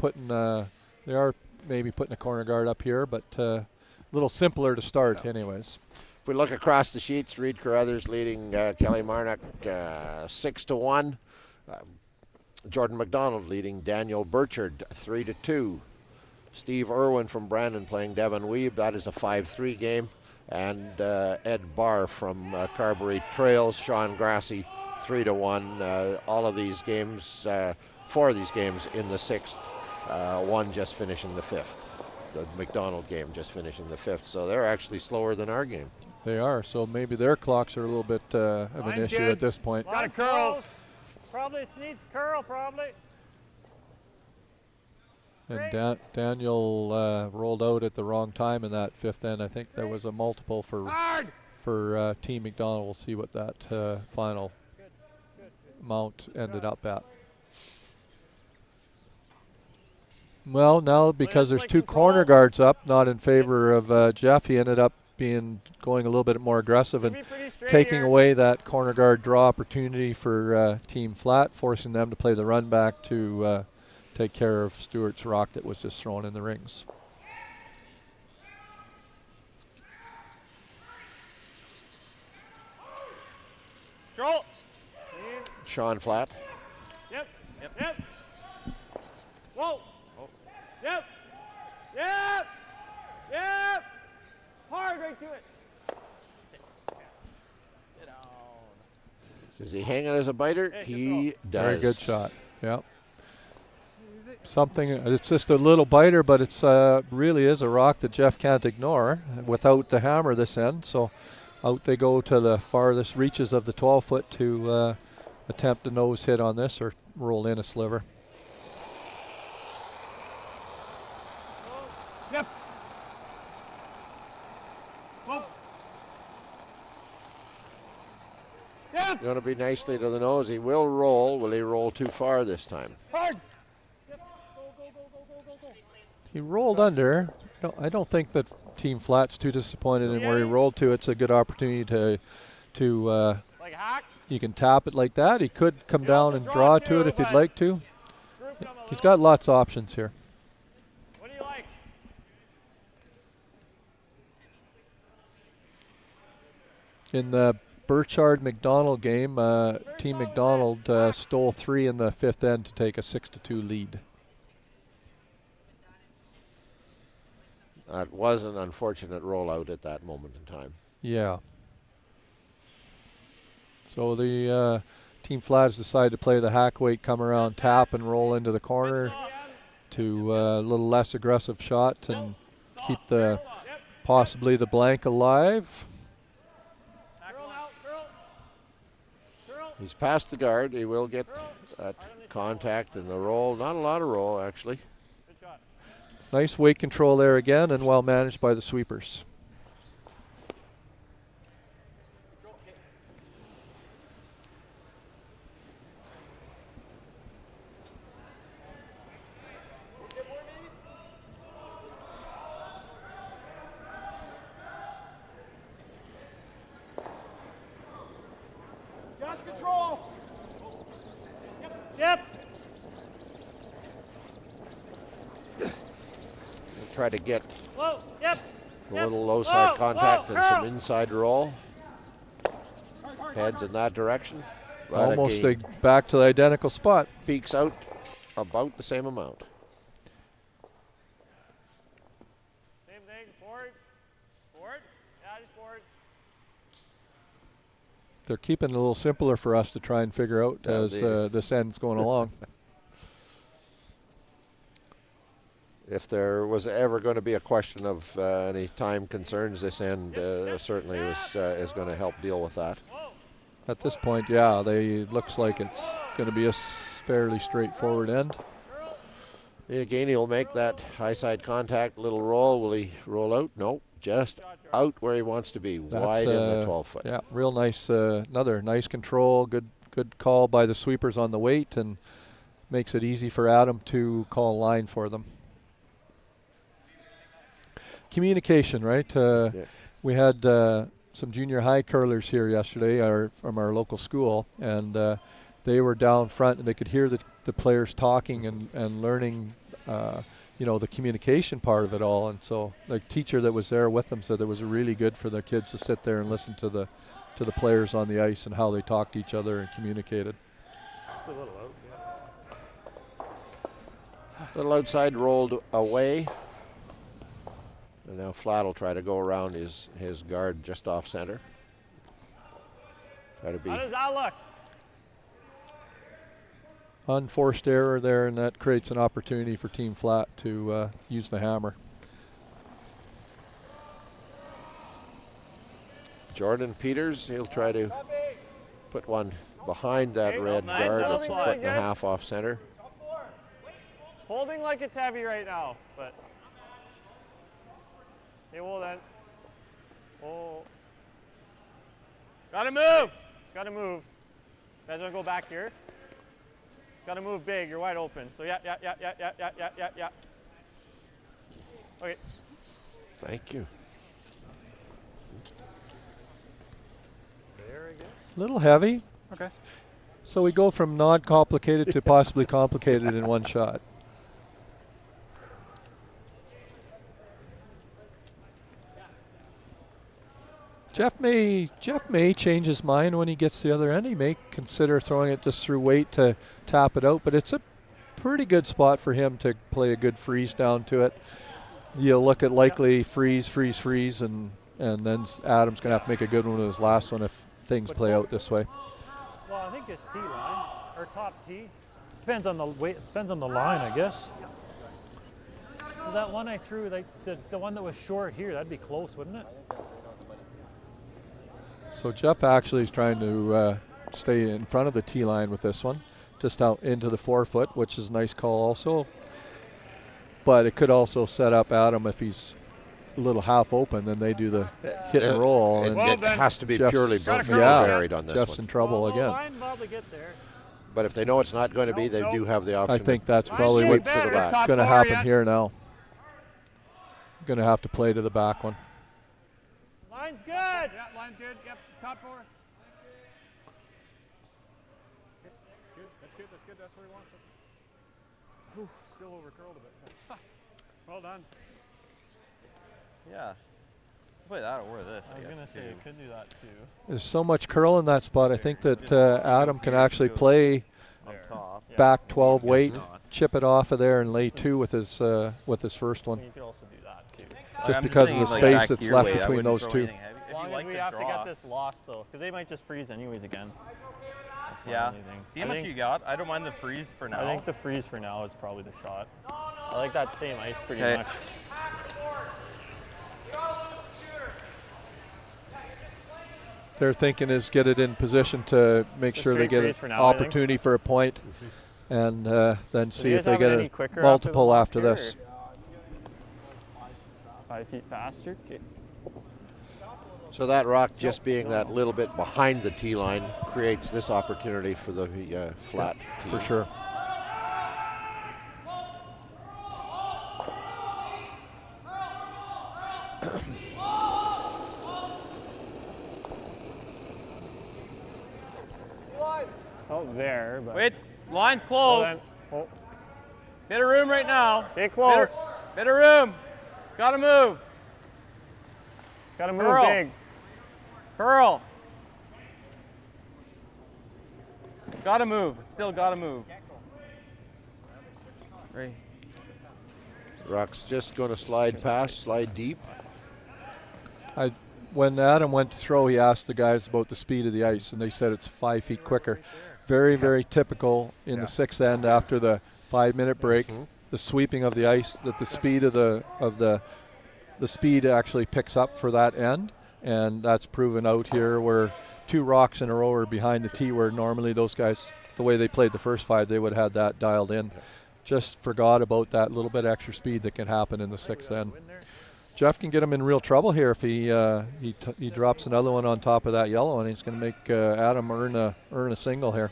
maybe putting a corner guard up here, but a little simpler to start anyways. If we look across the sheets, Reed Carruthers leading Kelly Marnock 6-1. Jordan McDonald leading Daniel Burchard 3-2. Steve Irwin from Brandon playing Devin Weeb. That is a 5-3 game. And Ed Barr from Carberry Trails, Sean Grassi 3-1. All of these games, 4 of these games in the 6th. One just finishing the 5th. The McDonald game just finishing the 5th. So they're actually slower than our game. They are. So maybe their clocks are a little bit of an issue at this point. Got a curl. Probably it needs curl, probably. And Daniel rolled out at the wrong time in that 5th end. I think there was a multiple for Team McDonald. We'll see what that final amount ended up at. Well, now because there's 2 corner guards up, not in favor of Jeff, he ended up going a little bit more aggressive and taking away that corner guard draw opportunity for Team Flat, forcing them to play the run back to take care of Stewart's rock that was just thrown in the rings. Control. Sean Flat. Yep. Whoa. Yep. Hard right to it. Is he hanging as a biter? He does. Very good shot. Yep. Something, it's just a little biter, but it's really is a rock that Jeff can't ignore without the hammer this end. So out they go to the farthest reaches of the 12-foot to attempt a nose hit on this or roll in a sliver. Yep. Whoa. Yep. Going to be nicely to the nose. He will roll. Will he roll too far this time? Hard. He rolled under. I don't think that Team Flat's too disappointed in where he rolled to. It's a good opportunity to Like a hack? you can tap it like that. He could come down and draw to it if he'd like to. He's got lots of options here. What do you like? In the Burchard McDonald game, Team McDonald stole 3 in the 5th end to take a 6-2 lead. That was an unfortunate rollout at that moment in time. Yeah. So the Team Flats decided to play the hack weight, come around, tap, and roll into the corner to a little less aggressive shot and keep the possibly the blank alive. He's past the guard. He will get that contact and the roll. Not a lot of roll, actually. Nice weight control there again, and well managed by the sweepers. Just control. Yep. Try to get Whoa. Yep. a little low side contact and some inside roll. Heads in that direction. But Almost again, back to the identical spot. Peaks out about the same amount. Same thing. Forward. Forward. Yeah, just forward. They're keeping it a little simpler for us to try and figure out as this end's going along. If there was ever going to be a question of any time concerns, this end certainly is going to help deal with that. At this point, yeah, looks like it's going to be a fairly straightforward end. Again, he'll make that high side contact, little roll. Will he roll out? No, just out where he wants to be, wide in the 12-foot. Yeah, real nice, another nice control, good call by the sweepers on the weight, and makes it easy for Adam to call line for them. Communication, right? We had some junior high curlers here yesterday from our local school, and they were down front, and they could hear the players talking and learning, the communication part of it all. And so the teacher that was there with them said it was really good for the kids to sit there and listen to the players on the ice and how they talked to each other and communicated. Just a little out, yeah. Little outside rolled away. And now Flat will try to go around his guard just off center. Try to be. How does that look? Unforced error there, and that creates an opportunity for Team Flat to use the hammer. Jordan Peters, he'll try to put one behind that red guard that's a foot and a half off center. Holding like it's heavy right now, but. Okay, well then. Oh. Gotta move. Gotta move. You guys wanna go back here? Gotta move big. You're wide open. So yeah. Okay. Thank you. There, I guess. A little heavy. Okay. So we go from non-complicated to possibly complicated in one shot. Jeff may change his mind when he gets to the other end. He may consider throwing it just through weight to tap it out, but it's a pretty good spot for him to play a good freeze down to it. You'll look at likely freeze, and then Adam's going to have to make a good one of his last one if things play out this way. Well, I think it's T line or top T. Depends on the weight. Depends on the line, I guess. So that one I threw, like the one that was short here, that'd be close, wouldn't it? So Jeff actually is trying to stay in front of the T line with this one, just out into the 4 foot, which is a nice call also. but it could also set up Adam if he's a little half open, then they do the hit and roll. It and has to be Jeff's, purely buried on this Jeff's one. in trouble again. But if they know it's not going to be, they do have the option. I think that's to probably sweep what's to the back. going to happen here now. Going to have to play to the back one. Line's good. Yeah, line's good. Yep, top 4. Good. That's good. That's good. That's where he wants it. Ooh, still over curled a bit. Well done. Yeah. Play that or this. I was going to say you could do that too. There's so much curl in that spot. I think that Adam can actually play back 12 weight, chip it off of there, and lay 2 with his first one. You could also do that too. Just because of the space that's left between those two. As long as we have to get this lost though, because they might just freeze anyways again. Yeah. See how much you got? I don't mind the freeze for now. I think the freeze for now is probably the shot. I like that same ice pretty much. Their thinking is get it in position to make sure they get an opportunity for a point, and then see if they get a multiple after this. 5 feet faster. Okay. So that rock just being that little bit behind the tee line creates this opportunity for the flat tee. For sure. Oh, there. But wait, line's close. Bit of room right now. Stay close. Bit of room. Got to move. Got to move big. Curl. Got to move. Still got to move. Right. Rock's just going to slide past, slide deep. When Adam went to throw, he asked the guys about the speed of the ice, and they said it's 5 feet quicker. Very, very typical in the 6th end after the 5-minute break. The sweeping of the ice, that the speed of the speed actually picks up for that end, and that's proven out here where 2 rocks in a row are behind the tee, where normally those guys, the way they played the first 5, they would have had that dialed in. Just forgot about that little bit extra speed that can happen in the 6th end. Jeff can get him in real trouble here if he drops another one on top of that yellow, and he's going to make Adam earn a single here.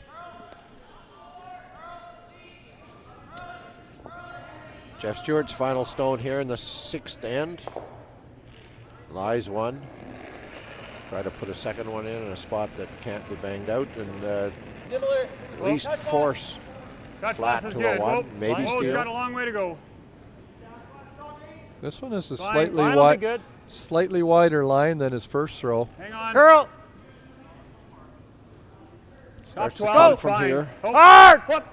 Jeff Stewart's final stone here in the 6th end. Lies one. Try to put a second one in a spot that can't be banged out, and at least force flat to a 1, maybe steal. He's got a long way to go. This one is a slightly wider line than his first throw. Hang on. Curl. Starts to come from here. Hard. What?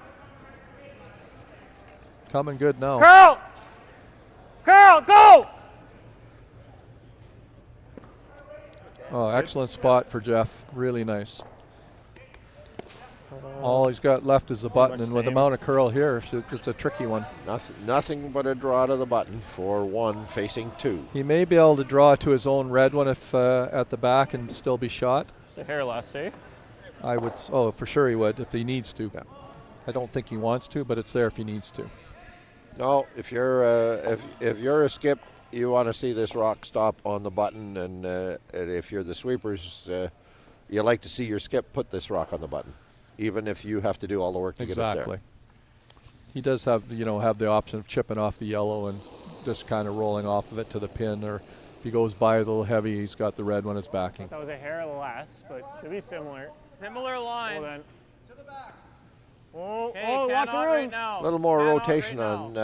Coming good now. Curl. Curl. Go. Oh, excellent spot for Jeff. Really nice. All he's got left is the button, and with the amount of curl here, it's a tricky one. Nothing but a draw to the button for 1 facing 2. He may be able to draw to his own red one if at the back and still be shot. The hair last, eh? I would. Oh, for sure he would if he needs to. Yeah. I don't think he wants to, but it's there if he needs to. No, if you're a skip, you want to see this rock stop on the button, and if you're the sweepers, you like to see your skip put this rock on the button, even if you have to do all the work to get it there. Exactly. He does have the option of chipping off the yellow and just kind of rolling off of it to the pin, or if he goes by a little heavy, he's got the red one as backing. That was a hair less, but should be similar. Similar line. Well then. To the back. Oh, okay, watch the room. Right now. A little more rotation on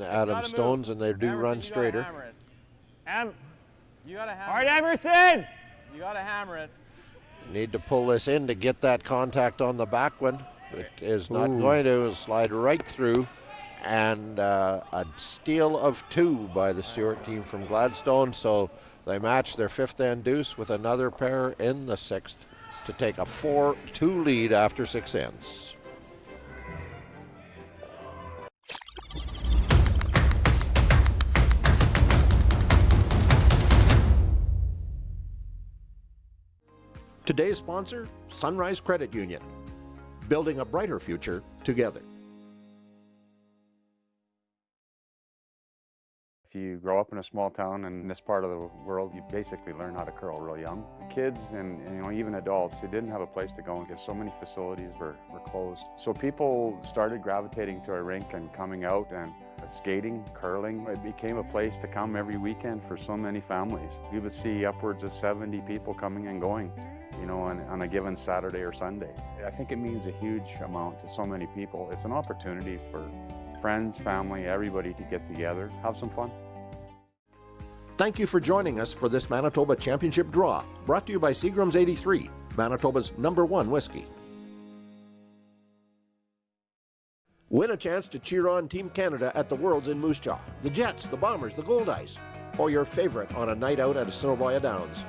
Adam's stones, and they do Emerson, run straighter. You gotta hammer All right, Emerson! You gotta hammer it. Need to pull this in to get that contact on the back one. It is not going to slide right through, and a steal of 2 by the Stewart team from Gladstone. So they match their 5th end deuce with another pair in the 6th to take a 4-2 lead after 6 ends. Today's sponsor, Sunrise Credit Union. Building a brighter future together. If you grow up in a small town in this part of the world, you basically learn how to curl real young. Kids and even adults who didn't have a place to go because so many facilities were closed. So people started gravitating to a rink and coming out and skating, curling. It became a place to come every weekend for so many families. You would see upwards of 70 people coming and going, on a given Saturday or Sunday. I think it means a huge amount to so many people. It's an opportunity for friends, family, everybody to get together, have some fun. Thank you for joining us for this Manitoba Championship draw, brought to you by Seagram's 83, Manitoba's #1 whiskey. Win a chance to cheer on Team Canada at the Worlds in Moose Jaw, the Jets, the Bombers, the Gold Ice, or your favorite on a night out at Assiniboia Downs.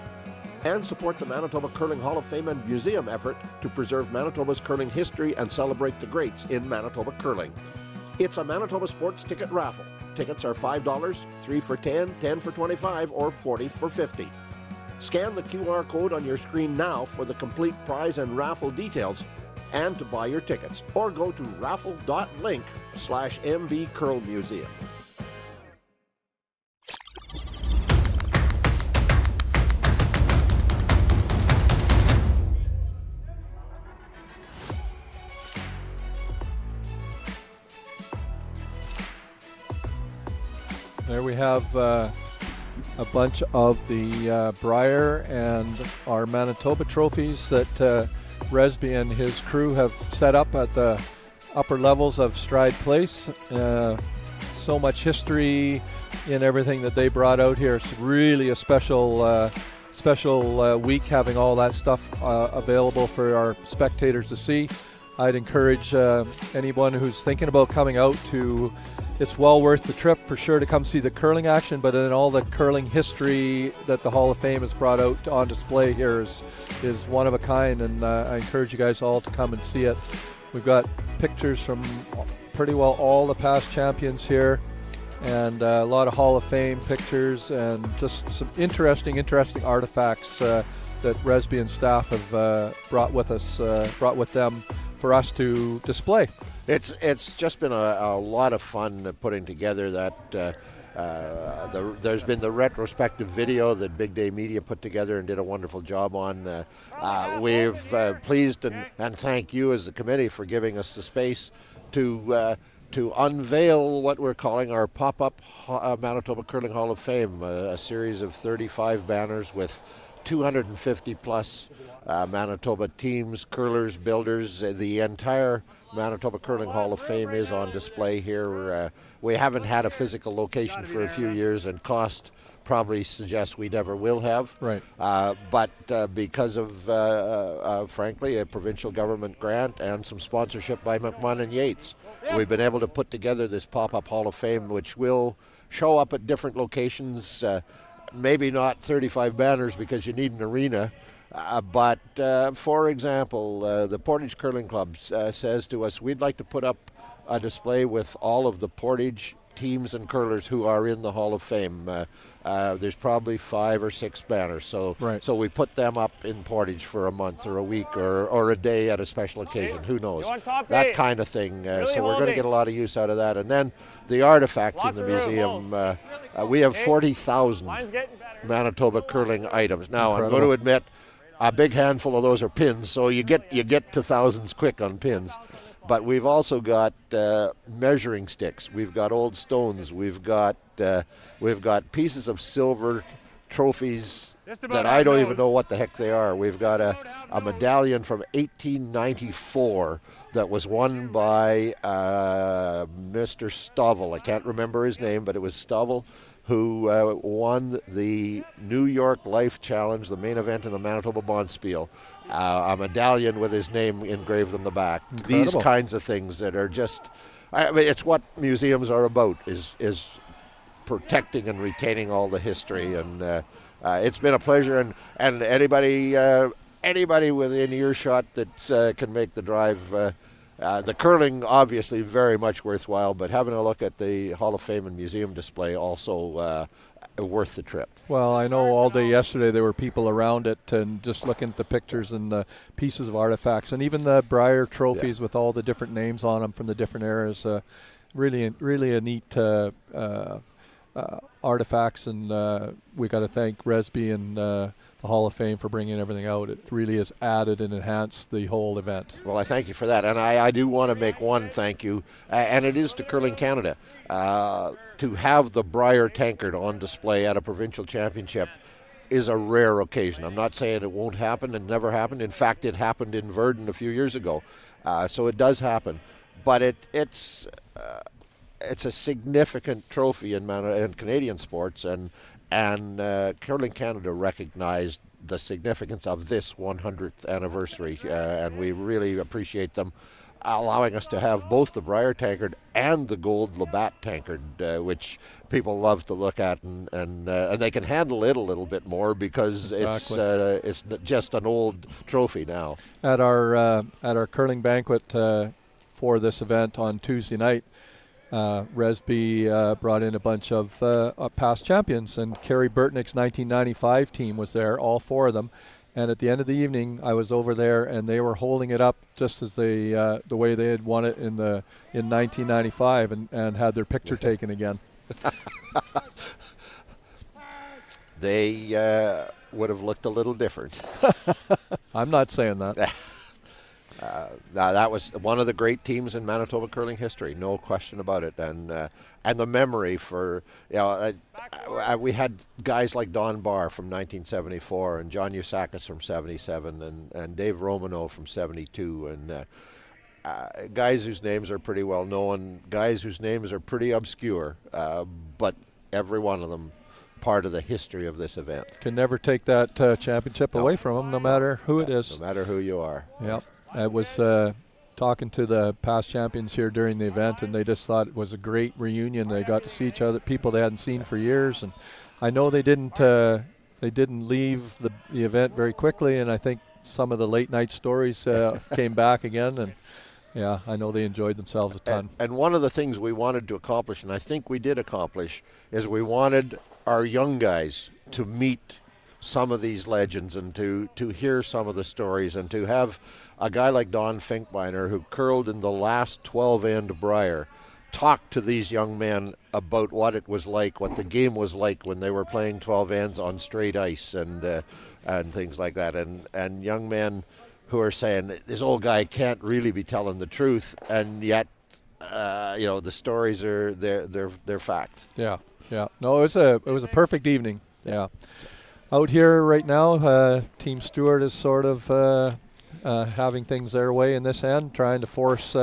And support the Manitoba Curling Hall of Fame and Museum effort to preserve Manitoba's curling history and celebrate the greats in Manitoba curling. It's a Manitoba Sports Ticket Raffle. Tickets are $5, 3 for $10, 10 for $25, or 40 for $50. Scan the QR code on your screen now for the complete prize and raffle details and to buy your tickets, or go to raffle.link/MB Curl Museum. There we have a bunch of the Brier and our Manitoba trophies that Resby and his crew have set up at the upper levels of Stride Place. So much history in everything that they brought out here. It's really a special week having all that stuff available for our spectators to see. I'd encourage anyone who's thinking about coming out to, it's well worth the trip for sure to come see the curling action, but then all the curling history that the Hall of Fame has brought out on display here is one of a kind, and I encourage you guys all to come and see it. We've got pictures from pretty well all the past champions here, and a lot of Hall of Fame pictures, and just some interesting artifacts that Resby and staff have brought with them for us to display. It's just been a lot of fun putting together that. There's been the retrospective video that Big Day Media put together and did a wonderful job on. We've pleased and thank you as the committee for giving us the space to unveil what we're calling our pop-up Manitoba Curling Hall of Fame, a series of 35 banners with 250 plus Manitoba teams, curlers, builders. The entire Manitoba Curling Hall of Fame is on display here. We haven't had a physical location for a few years, and cost probably suggests we never will have. Right. But because of, frankly, a provincial government grant and some sponsorship by McMahon and Yates, we've been able to put together this pop-up Hall of Fame, which will show up at different locations. Maybe not 35 banners because you need an arena. But for example, the Portage Curling Club says to us, we'd like to put up a display with all of the Portage teams and curlers who are in the Hall of Fame. There's probably 5 or 6 banners, so we put them up in Portage for a month or a week or a day at a special occasion. Who knows? That kind of thing. So we're going to get a lot of use out of that. And then the artifacts in the museum. We have 40,000 Manitoba curling items. Now, I'm going to admit, a big handful of those are pins, so you get to thousands quick on pins. But we've also got measuring sticks. We've got old stones. We've got pieces of silver trophies that I don't even know what the heck they are. We've got a medallion from 1894 that was won by Mr. Stovall. I can't remember his name, but it was Stovall who won the New York Life Challenge, the main event in the Manitoba Bonspiel. A medallion with his name engraved on the back. Incredible. These kinds of things that are just, I mean, it's what museums are about, is protecting and retaining all the history. And it's been a pleasure. And anybody within earshot that can make the drive. The curling, obviously, very much worthwhile, but having a look at the Hall of Fame and Museum display also worth the trip. Well, I know all day yesterday there were people around it and just looking at the pictures and the pieces of artifacts, and even the Brier trophies with all the different names on them from the different eras. Really a neat artifacts, and we got to thank Resby and the Hall of Fame for bringing everything out. It really has added and enhanced the whole event. Well, I thank you for that, and I do want to make one thank you, and it is to Curling Canada. To have the Briar tankard on display at a provincial championship is a rare occasion. I'm not saying it won't happen and never happened. In fact, it happened in Verdun a few years ago, so it does happen. But it's a significant trophy in Canadian sports, and Curling Canada recognized the significance of this 100th anniversary, and we really appreciate them allowing us to have both the Briar tankard and the gold Labatt tankard, which people love to look at, and they can handle it a little bit more because it's just an old trophy now. At our curling banquet for this event on Tuesday night, Resby brought in a bunch of past champions, and Kerry Burtnick's 1995 team was there, all 4 of them. And at the end of the evening, I was over there, and they were holding it up just as the way they had won it in 1995, and had their picture taken again. They would have looked a little different. I'm not saying that. Now that was one of the great teams in Manitoba curling history, no question about it. And the memory for, we had guys like Don Barr from 1974 and John Usakis from 77 and Dave Romano from 72 and guys whose names are pretty well known, guys whose names are pretty obscure, but every one of them part of the history of this event. Can never take that championship away from them, no matter who it is. No matter who you are. Yep. I was talking to the past champions here during the event, and they just thought it was a great reunion. They got to see each other, people they hadn't seen for years, and I know they didn't leave the event very quickly, and I think some of the late night stories came back again, and yeah, I know they enjoyed themselves a ton. And one of the things we wanted to accomplish, and I think we did accomplish, is we wanted our young guys to meet some of these legends and to hear some of the stories, and to have a guy like Don Finkbeiner, who curled in the last 12-end Briar, talk to these young men about what it was like, what the game was like when they were playing 12 ends on straight ice and things like that, and young men who are saying this old guy can't really be telling the truth, and yet the stories are they're fact. Yeah. No, it was a perfect evening. Yeah. Out here right now, Team Stewart is sort of having things their way in this end, trying to force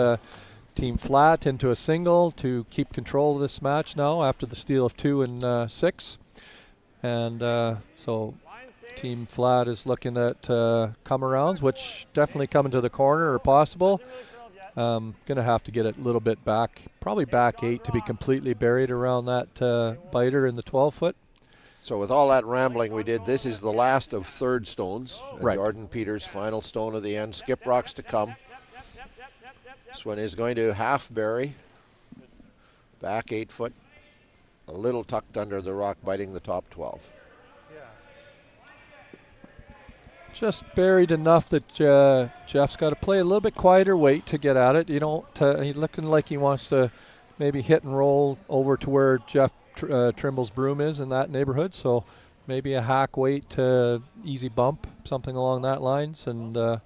Team Flat into a single to keep control of this match now after the steal of 2 and 6. And so Team Flat is looking at come-arounds, which definitely coming to the corner are possible. Going to have to get it a little bit back, probably back 8 to be completely buried around that biter in the 12-foot. So with all that rambling we did, this is the last of third stones. Right. Jordan Peters' final stone of the end. Skip rocks to come. This one is going to half bury. Back 8 foot. A little tucked under the rock, biting the top 12. Just buried enough that Jeff's got to play a little bit quieter weight to get at it. He's looking like he wants to maybe hit and roll over to where Jeff Trimble's broom is in that neighborhood, so maybe a hack weight to easy bump, something along that lines, and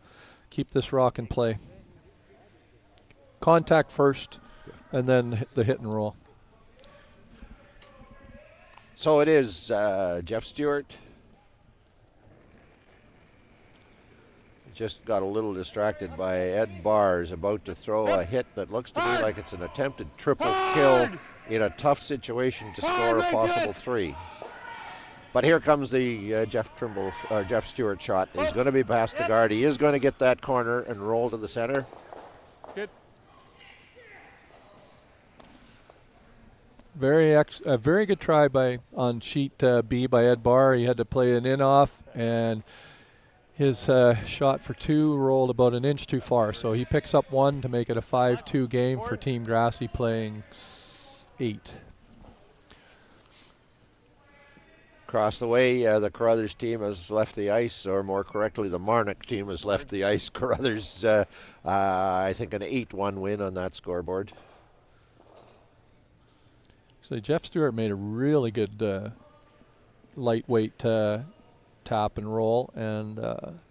keep this rock in play. Contact first, and then the hit and roll. So it is Jeff Stewart. Just got a little distracted by Ed Barrs, about to throw a hit that looks to me like it's an attempted triple kill in a tough situation to score a possible 3. But here comes the Jeff Stewart shot. He's going to be past the guard. He is going to get that corner and roll to the center. Good. A very good try on sheet B by Ed Barr. He had to play an in-off, and his shot for 2 rolled about an inch too far. So he picks up 1 to make it a 5-2 game for Team Grassy, playing 8. Across the way, the Carruthers team has left the ice, or more correctly, the Marnock team has left the ice. Carruthers, I think, an 8-1 win on that scoreboard. So Jeff Stewart made a really good lightweight tap and roll, and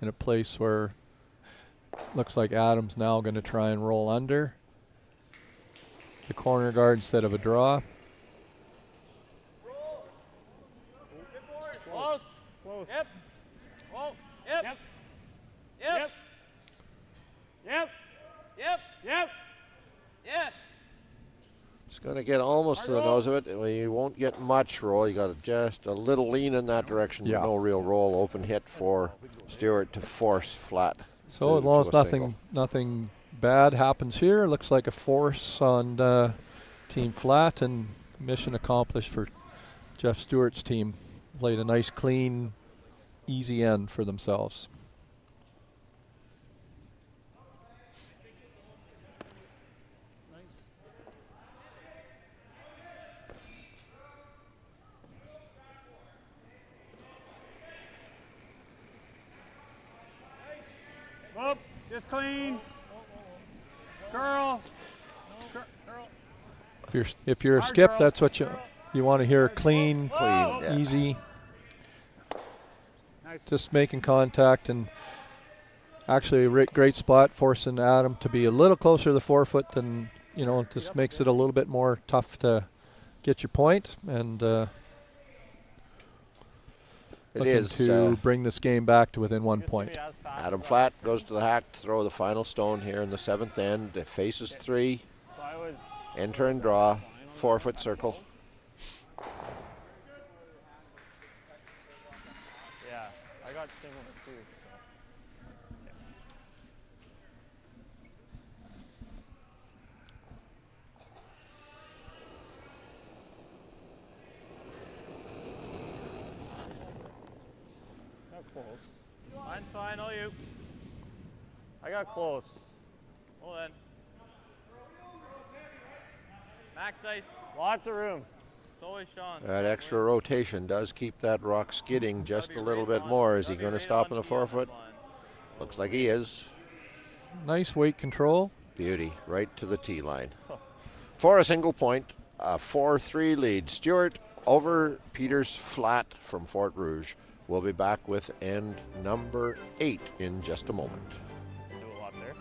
in a place where looks like Adam's now going to try and roll under the corner guard instead of a draw. Close. Close. Yep. Whoa. Yep. Yep. Yep. Yep. Yep. Yep. Yes. It's going to get almost to the nose of it. Well, you won't get much roll. You got just a little lean in that direction, but no real roll. Open hit for Stewart to force flat. So as long as nothing bad happens here, looks like a force on team flat, and mission accomplished for Jeff Stewart's team. Played a nice, clean, easy end for themselves. Up, just clean. Curl. If you're a skip, that's what you want to hear. Clean, easy. Nice. Just making contact, and actually a great spot, forcing Adam to be a little closer to the forefoot than, you know, it just makes it a little bit more tough to get your point, and looking to bring this game back to within 1 point. Adam Flat goes to the hack to throw the final stone here in the 7th end. It faces 3. Enter and draw. 4-foot circle. Yeah, I got thing on it too. Got close. Mine's fine, all you. I got close. Hold on. Max ice. Lots of room. It's always Sean. That extra rotation does keep that rock skidding just a little bit more. Is he going to stop in the 4-foot? Looks like he is. Nice weight control. Beauty, right to the tee line. For a single point, a 4-3 lead. Stewart over Peters Flat from Fort Rouge. We'll be back with end number 8 in just a moment. Do a lot there.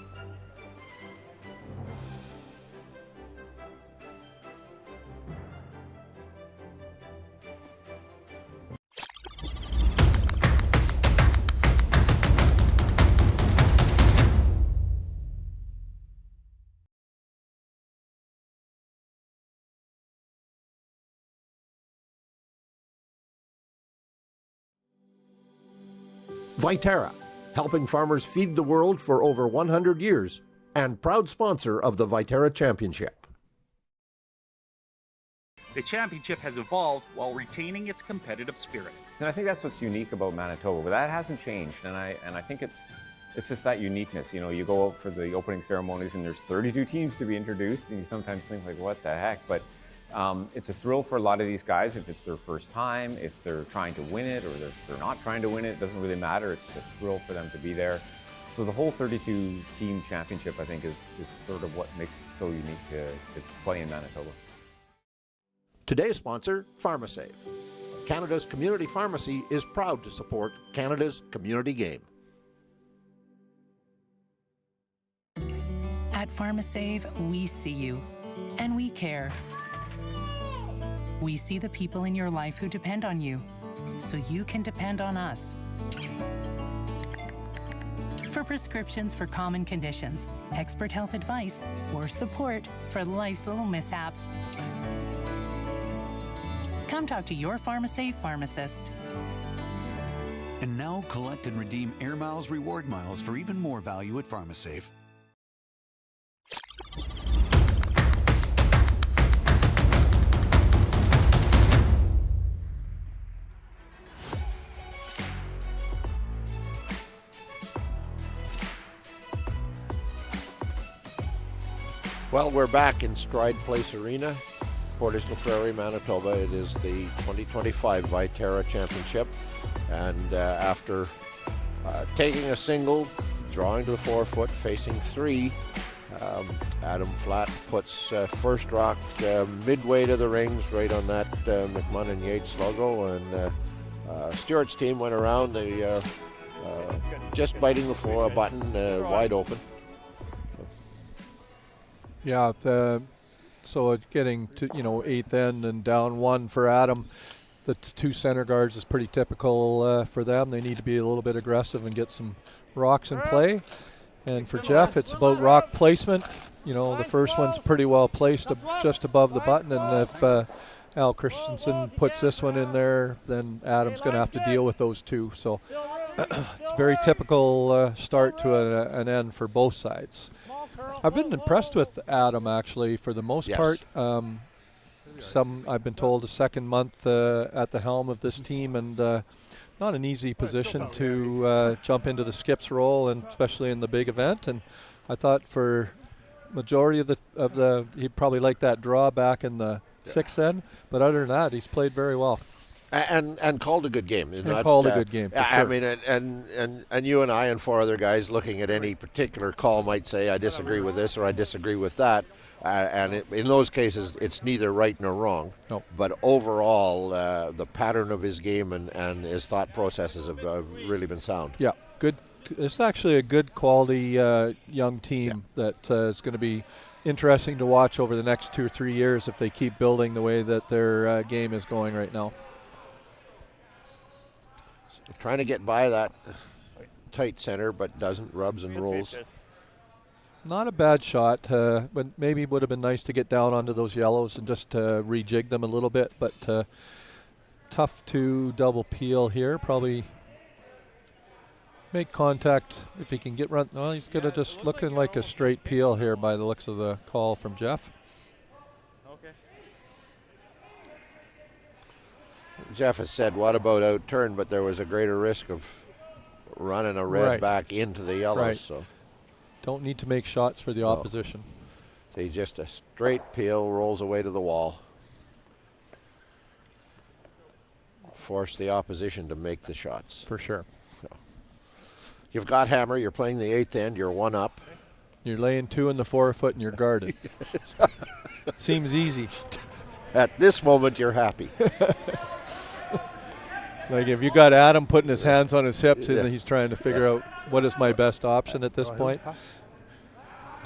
Viterra, helping farmers feed the world for over 100 years, and proud sponsor of the Viterra Championship. The championship has evolved while retaining its competitive spirit. And I think that's what's unique about Manitoba, but that hasn't changed. And I think it's just that uniqueness. You know, you go out for the opening ceremonies and there's 32 teams to be introduced, and you sometimes think like, what the heck? But it's a thrill for a lot of these guys if it's their first time, if they're trying to win it, or if they're not trying to win it. It doesn't really matter. It's a thrill for them to be there. So the whole 32-team championship, I think, is sort of what makes it so unique to play in Manitoba. Today's sponsor, PharmaSave. Canada's community pharmacy is proud to support Canada's community game. At PharmaSave, we see you, and we care. We see the people in your life who depend on you, so you can depend on us. For prescriptions for common conditions, expert health advice, or support for life's little mishaps, come talk to your PharmaSave pharmacist. And now collect and redeem Air Miles reward miles for even more value at PharmaSave. Well, we're back in Stride Place Arena, Port Isle Prairie, Manitoba. It is the 2025 Viterra Championship. And after taking a single, drawing to the 4-foot, facing 3, Adam Flatt puts first rock midway to the rings, right on that McMahon and Yates logo, and Stewart's team went around, they just biting the button, wide open. Yeah, so it's getting to, eighth end and down one for Adam. The two center guards is pretty typical for them. They need to be a little bit aggressive and get some rocks in play. And for Jeff, it's about rock placement. The first one's pretty well placed just above the button, and if Al Christensen puts this one in there, then Adam's going to have to deal with those two. So very typical start to an end for both sides. I've been impressed with Adam, actually, for the most part. I've been told, a second month at the helm of this team, and not an easy position to jump into the skips role, and especially in the big event. And I thought for majority of the he'd probably like that draw back in the sixth end, but other than that, he's played very well. And called a good game. Called a good game. I mean, and you and I and four other guys looking at any particular call might say, I disagree with this or I disagree with that. In those cases, it's neither right nor wrong. No. But overall, the pattern of his game and his thought processes have really been sound. Yeah, good. It's actually a good quality young team that is going to be interesting to watch over the next 2 or 3 years if they keep building the way that their game is going right now. Trying to get by that tight center, but doesn't, rubs and rolls. Not a bad shot, but maybe would have been nice to get down onto those yellows and just rejig them a little bit, but tough to double peel here. Probably make contact if he can get run. Well, he's going to just looking like a straight peel here by the looks of the call from Jeff. Jeff has said, what about out turn? But there was a greater risk of running a red back into the yellows. So don't need to make shots for the opposition. So he's just a straight peel, rolls away to the wall. Force the opposition to make the shots. For sure. So you've got hammer, you're playing the eighth end, you're one up. You're laying 2 in the 4-foot and you're guarded. Seems easy. At this moment, you're happy. Like if you got Adam putting his hands on his hips and he's trying to figure out what is my best option at this point.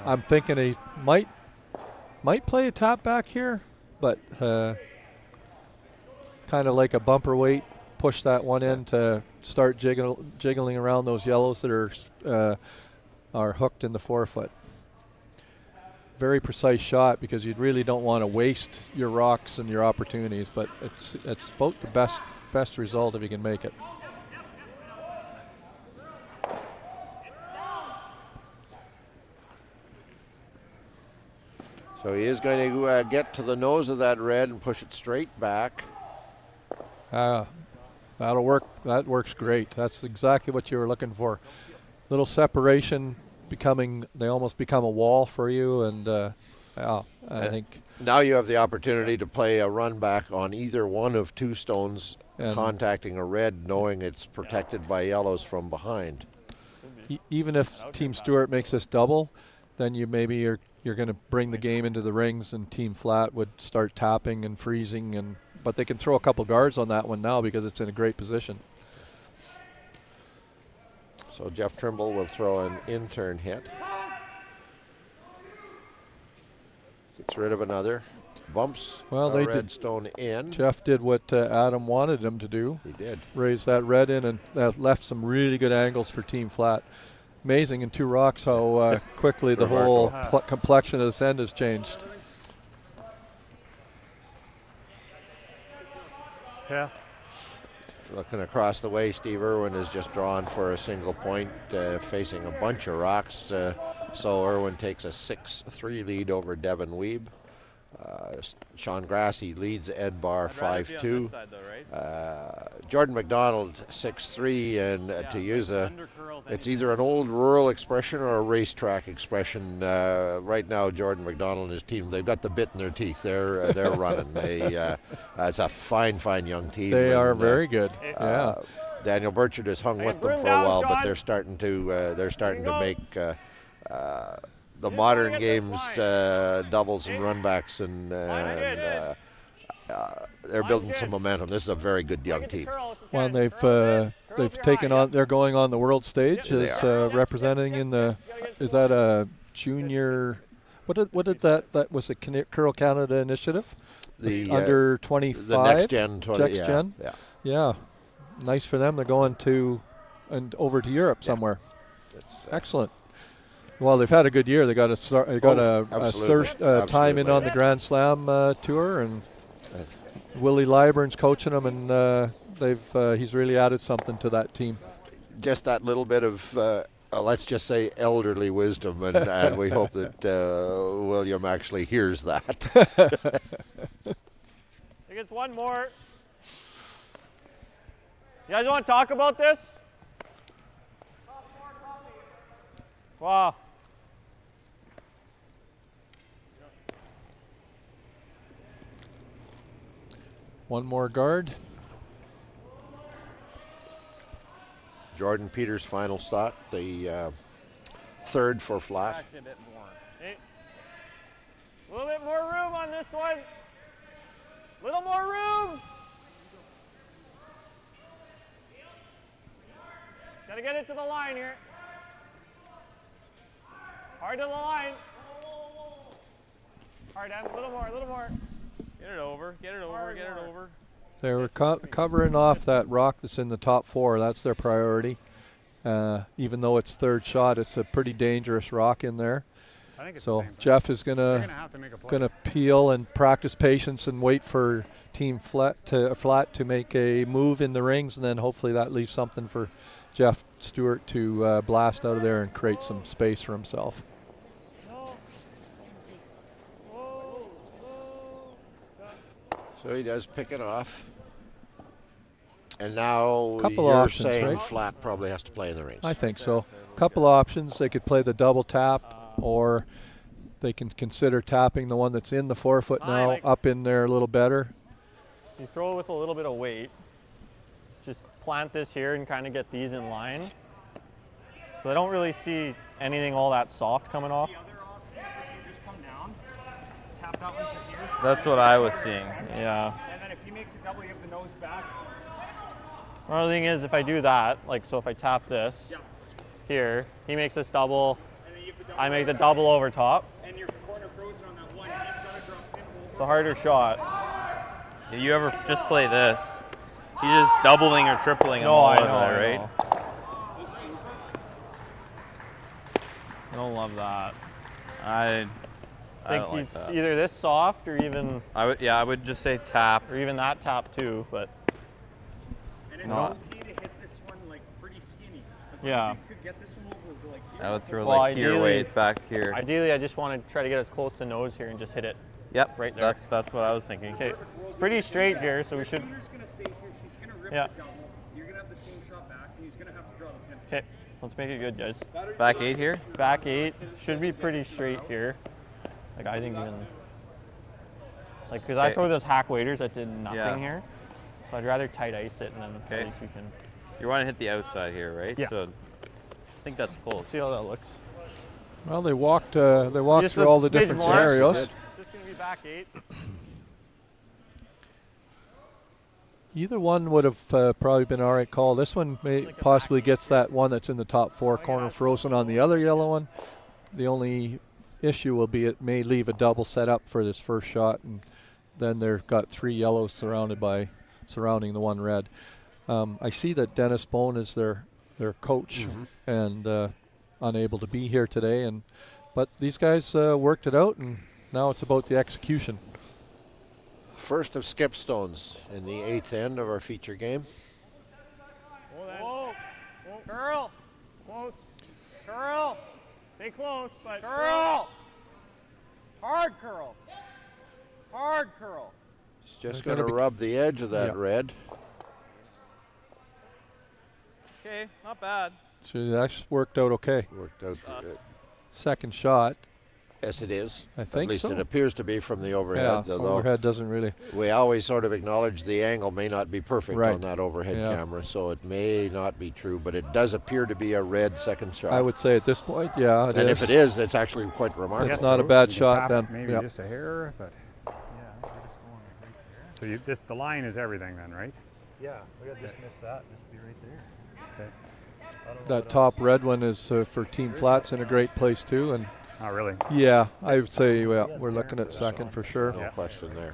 I'm thinking he might play a tap back here, but kind of like a bumper weight, push that one in to start jiggling around those yellows that are hooked in the 4-foot. Very precise shot because you really don't want to waste your rocks and your opportunities, but it's about the best result if you can make it. So he is going to get to the nose of that red and push it straight back. That'll work. That works great. That's exactly what you were looking for. Little separation, they almost become a wall for you, and I think now you have the opportunity to play a run back on either one of 2 stones, contacting a red, knowing it's protected by yellows from behind. Even if Team Stewart makes this double, then you're going to bring the game into the rings, and Team Flat would start tapping and freezing, but they can throw a couple guards on that one now because it's in a great position. So Jeff Trimble will throw an in-turn hit. Gets rid of another. Bumps they red stone in. Jeff did what Adam wanted him to do. He did. Raise that red in and left some really good angles for Team Flat. Amazing in 2 rocks how quickly the whole complexion of this end has changed. Yeah. Looking across the way, Steve Irwin is just drawn for a single point, facing a bunch of rocks. So Irwin takes a 6-3 lead over Devin Weeb. Sean Grassi leads Ed Barr 5-2. Jordan McDonald 6-3, and to use it's either an old rural expression or a racetrack expression. Right now, Jordan McDonald and his team, they've got the bit in their teeth. They're running. It's a fine young team. They are very good. Daniel Burchard has hung with them for a while, but they're starting to make the the modern game's doubles and runbacks, and they're building some momentum. This is a very good young team. Well, they've taken on. They're going on the world stage as representing in the. Is that a junior? What did that was a Curl Canada initiative? The under 25. The next gen. Yeah. Nice for them. They're going to over to Europe somewhere. Excellent. Well, they've had a good year. They got a time in on the Grand Slam tour, and Willie Liburn's coaching them, and he's really added something to that team. Just that little bit of let's just say elderly wisdom, and we hope that William actually hears that. I think it's one more. You guys want to talk about this? Wow. One more guard. Jordan Peters' final stop, the third for flat. Actually a bit more. Hey. A little bit more room on this one. Little more room. Gotta get it to the line here. Hard to the line. Hard, Em. A little more. Get it over, get it over. They were covering off that rock that's in the top 4. That's their priority. Even though it's third shot, it's a pretty dangerous rock in there. I think it's so the same Jeff is gonna peel and practice patience and wait for team flat to make a move in the rings, and then hopefully that leaves something for Jeff Stewart to blast out of there and create some space for himself. So he does pick it off. And now couple you're options, saying right? flat probably has to play in the rings. I think so. Couple options. They could play the double tap, or they can consider tapping the one that's in the forefoot now up in there a little better. You throw it with a little bit of weight. Just plant this here and kind of get these in line. So I don't really see anything all that soft coming off. Just come down, tap that one to here. That's what I was seeing. Yeah. And then if he makes a double, you have the nose back. Another thing is if I do that, like so if I tap this here, he makes this double, I make the double over top. And your corner frozen on that one. He's got to drop pinball. It's a harder shot. If you ever just play this, he's just doubling or tripling them all in there, right? I don't love that. I think don't like it's that. either this soft or even. I would just say tap. Or even that tap too, but. And it's okay to hit this one like pretty skinny. As long as you could get this one over like. I would throw like here weight back here. Ideally, I just want to try to get as close to nose here and just hit it. Yep, right there. That's what I was thinking. Okay, it's pretty straight here, so we should. Shooter's gonna stay here. He's gonna rip the double. You're gonna have the same shot back, and he's gonna have to draw the pin. Okay, let's make it good, guys. Back 8 here. Back 8 should be pretty straight here. Like I think even. Like because I throw those hack waders that did nothing here, so I'd rather tight ice it and then at least we can. You want to hit the outside here, right? Yeah. So I think that's close. See how that looks. Well, they walked through all the different scenarios. Just gonna be back 8. Either one would have probably been all right call. This one possibly gets that one that's in the top 4 corner frozen on the other yellow one. The only issue will be it may leave a double set up for this first shot, and then they've got 3 yellows surrounding the one red. I see that Dennis Bone is their coach and unable to be here today, but these guys worked it out, and now it's about the execution. First of skipstones in the 8th end of our feature game. Whoa. Curl. Close. Curl. Stay close, but curl. Hard curl. Hard curl. It's just going to rub the edge of that red. Okay, not bad. So that's worked out okay. Worked out good. Second shot. Yes, it is. I think At least so. it appears to be from the overhead. Yeah, although overhead doesn't really. We always sort of acknowledge the angle may not be perfect Right. on that overhead Yeah. camera, so it may not be true, but it does appear to be a red second shot. I would say at this point, yeah, it and is. if it is, it's actually quite remarkable. It's not a bad You shot tap then. it maybe Yep. just a hair, but. So the line is everything then, right? Yeah, we gotta just miss that. Just be right there. Okay. I don't know That what top else. red one is for team flats in a great place too, and. Oh, really? Yeah, I would say we're looking at second for sure. No question there.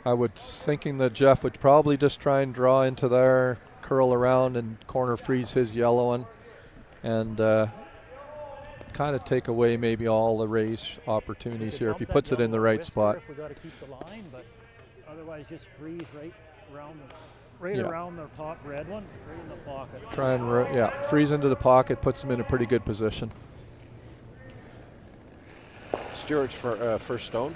I was thinking that Jeff would probably just try and draw into there, curl around and corner freeze his yellow one, and kind of take away maybe all the raise opportunities here if he puts it in the right spot. If we got to keep the line, but otherwise just freeze right around Yeah. around the top red one, right in the pocket. Try and freeze into the pocket, puts him in a pretty good position. Stewart's for first stone.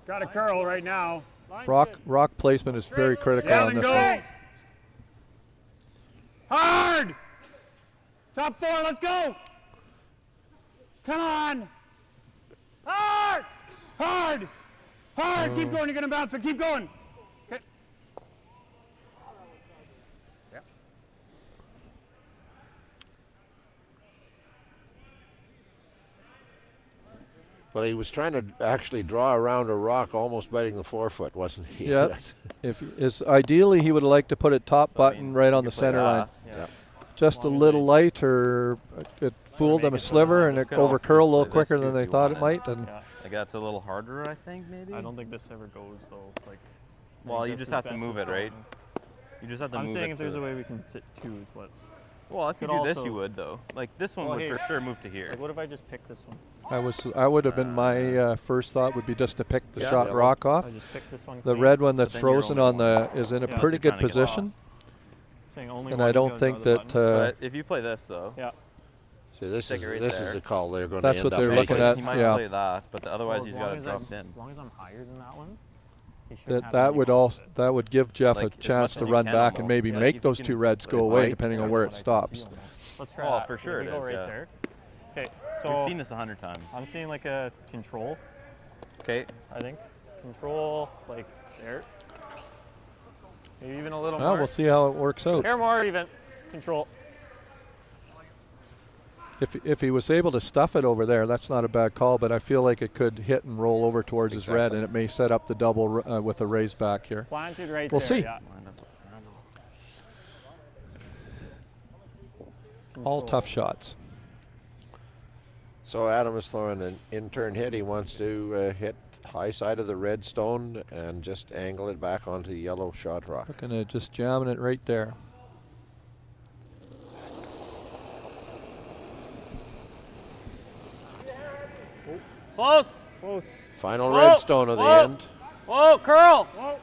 Got a curl right now. Rock placement is very critical Down on and this go. one. Hard! Top 4, let's go! Come on! Hard! Hard! Hard! Keep going, you're gonna bounce, but keep going. Okay. Yeah. Well, he was trying to actually draw around a rock, almost biting the forefoot, wasn't he? Yeah. Ideally he would like to put it top button right on the center line. Yeah. Just a little light, or it fooled them a sliver, and it over curled a little quicker than they thought it might. And Like that's a little harder, I think, maybe. I don't think this ever goes though. Like, Well, you just have to move it, right? You just have to I'm move saying it if there's to- a way we can sit two is what. Well, if you Could do this, also- you would though. Like this one Well, would here. for sure move to here. Like, what if I just pick this one? I would have been my first thought would be just to pick the Yeah. shot Yeah. rock off. I just pick this one The clean, red one but that's then you're frozen only on one. the is in a Yeah, pretty so good trying to get position. Saying only And one I don't goes think out of the that. But if you play this though, Yeah. So this Stick is it right this there. is the call they're going to That's end what up they're making. looking at. he might yeah. play that, but otherwise Well, he's as got long it as dropped I'm- in. As long as I'm higher than that one. he shouldn't have That any would problems. that would give Jeff Like, a as chance much to as you run can back and almost. maybe Like, make if those you two can- reds go It away might. depending on That's where what it I can stops. see almost. Let's try Oh, that. for sure We it go is, right yeah. there. Okay, We've so seen this 100 times. I'm seeing like a control. Okay. I think control like there. Maybe even a little Well, more. we'll see how it works out. Here more even. Control. If he was able to stuff it over there, that's not a bad call. But I feel like it could hit and roll over towards his red, and it may set up the double with a raise back here. Planted right We'll there. see. Yeah. All tough shots. So Adam is throwing an in-turn hit. He wants to hit high side of the red stone and just angle it back onto the yellow shot rock. Looking at just jamming it right there. Close. Close. Final Whoa, red stone of the whoa, end. Whoa, curl. Whoa.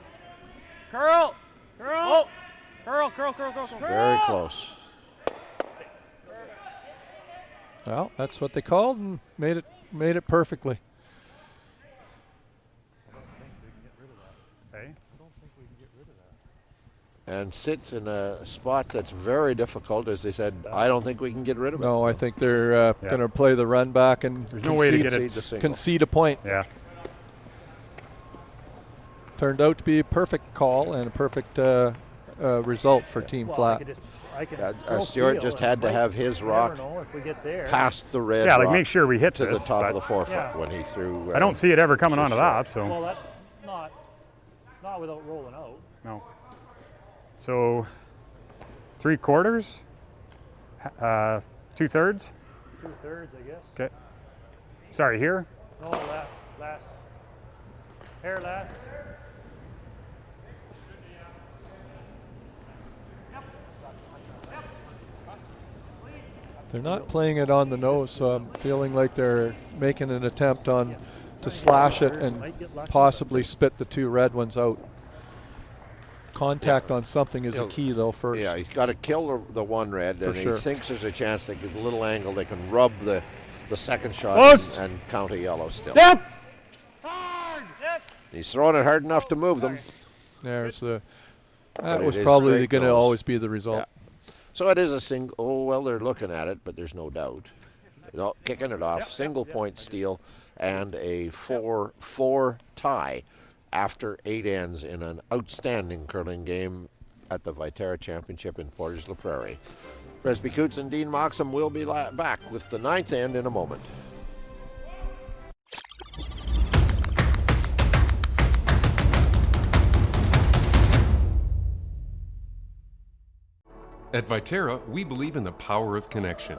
Curl. Curl. Curl, curl, curl, curl, curl. Very close. Well, that's what they called and made it perfectly. Okay. And sits in a spot that's very difficult. As they said, I don't think we can get rid of it. No, I think they're going to play the run back and There's no way to get it. concede a point. Yeah. Turned out to be a perfect call and a perfect result for Team Flat. Stewart just had to have his rock past the red. Yeah, like rock make sure we hit to this, the top but- of the forefoot Yeah. when he threw. I don't see it ever coming his onto shot. that, so. Well, that's not without rolling out. No. So 3/4, 2/3. 2/3, I guess. Okay. Sorry, here. No, last. Hair last. They're not playing it on the nose, so I'm feeling like they're making an attempt on to slash it and possibly spit the two red ones out. Contact on something is the key, though, first. Yeah, he's got to kill the one red, For and sure. he thinks there's a chance they get a little angle. They can rub the second shot Close. and count a yellow still. Yep. He's throwing it hard enough to move them. There's the That but was it is probably straight going to nose. always be the result. Yeah. So it is a single. Oh, well, they're looking at it, but there's no doubt. Kicking it off, single point steal, and a 4-4 tie after 8 ends in an outstanding curling game at the Viterra Championship in Portage la Prairie. Presby Coots and Dean Moxham will be back with the 9th end in a moment. At Viterra, we believe in the power of connection.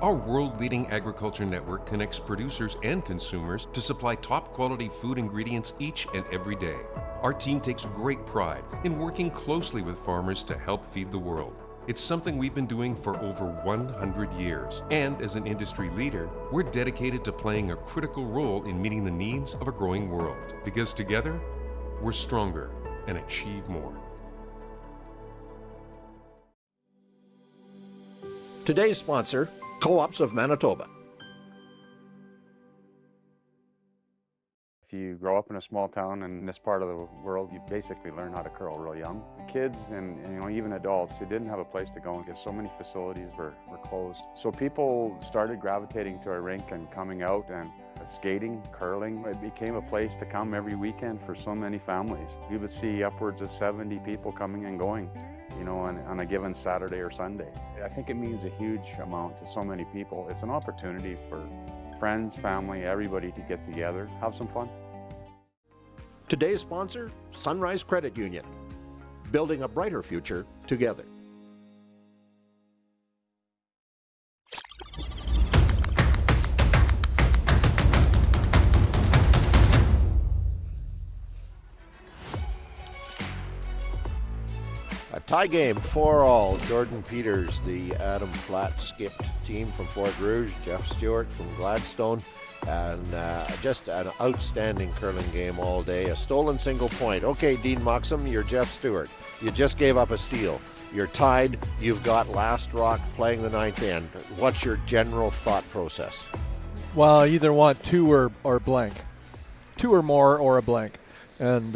Our world-leading agriculture network connects producers and consumers to supply top-quality food ingredients each and every day. Our team takes great pride in working closely with farmers to help feed the world. It's something we've been doing for over 100 years. And as an industry leader, we're dedicated to playing a critical role in meeting the needs of a growing world. Because together, we're stronger and achieve more. Today's sponsor, Co-ops of Manitoba. If you grow up in a small town in this part of the world, you basically learn how to curl real young. Kids and even adults who didn't have a place to go because so many facilities were closed. So people started gravitating to our rink and coming out and skating, curling. It became a place to come every weekend for so many families. We would see upwards of 70 people coming and going, on a given Saturday or Sunday. I think it means a huge amount to so many people. It's an opportunity for friends, family, everybody to get together, have some fun. Today's sponsor, Sunrise Credit Union. Building a brighter future together. A tie game, 4-all. Jordan Peters, the Adam Flat skipped team from Fort Rouge, Jeff Stewart from Gladstone, and just an outstanding curling game all day. A stolen single point. Okay, Dean Moxham, you're Jeff Stewart. You just gave up a steal. You're tied. You've got Last Rock playing the 9th end. What's your general thought process? Well, I either want 2 or blank. 2 or more or a blank. And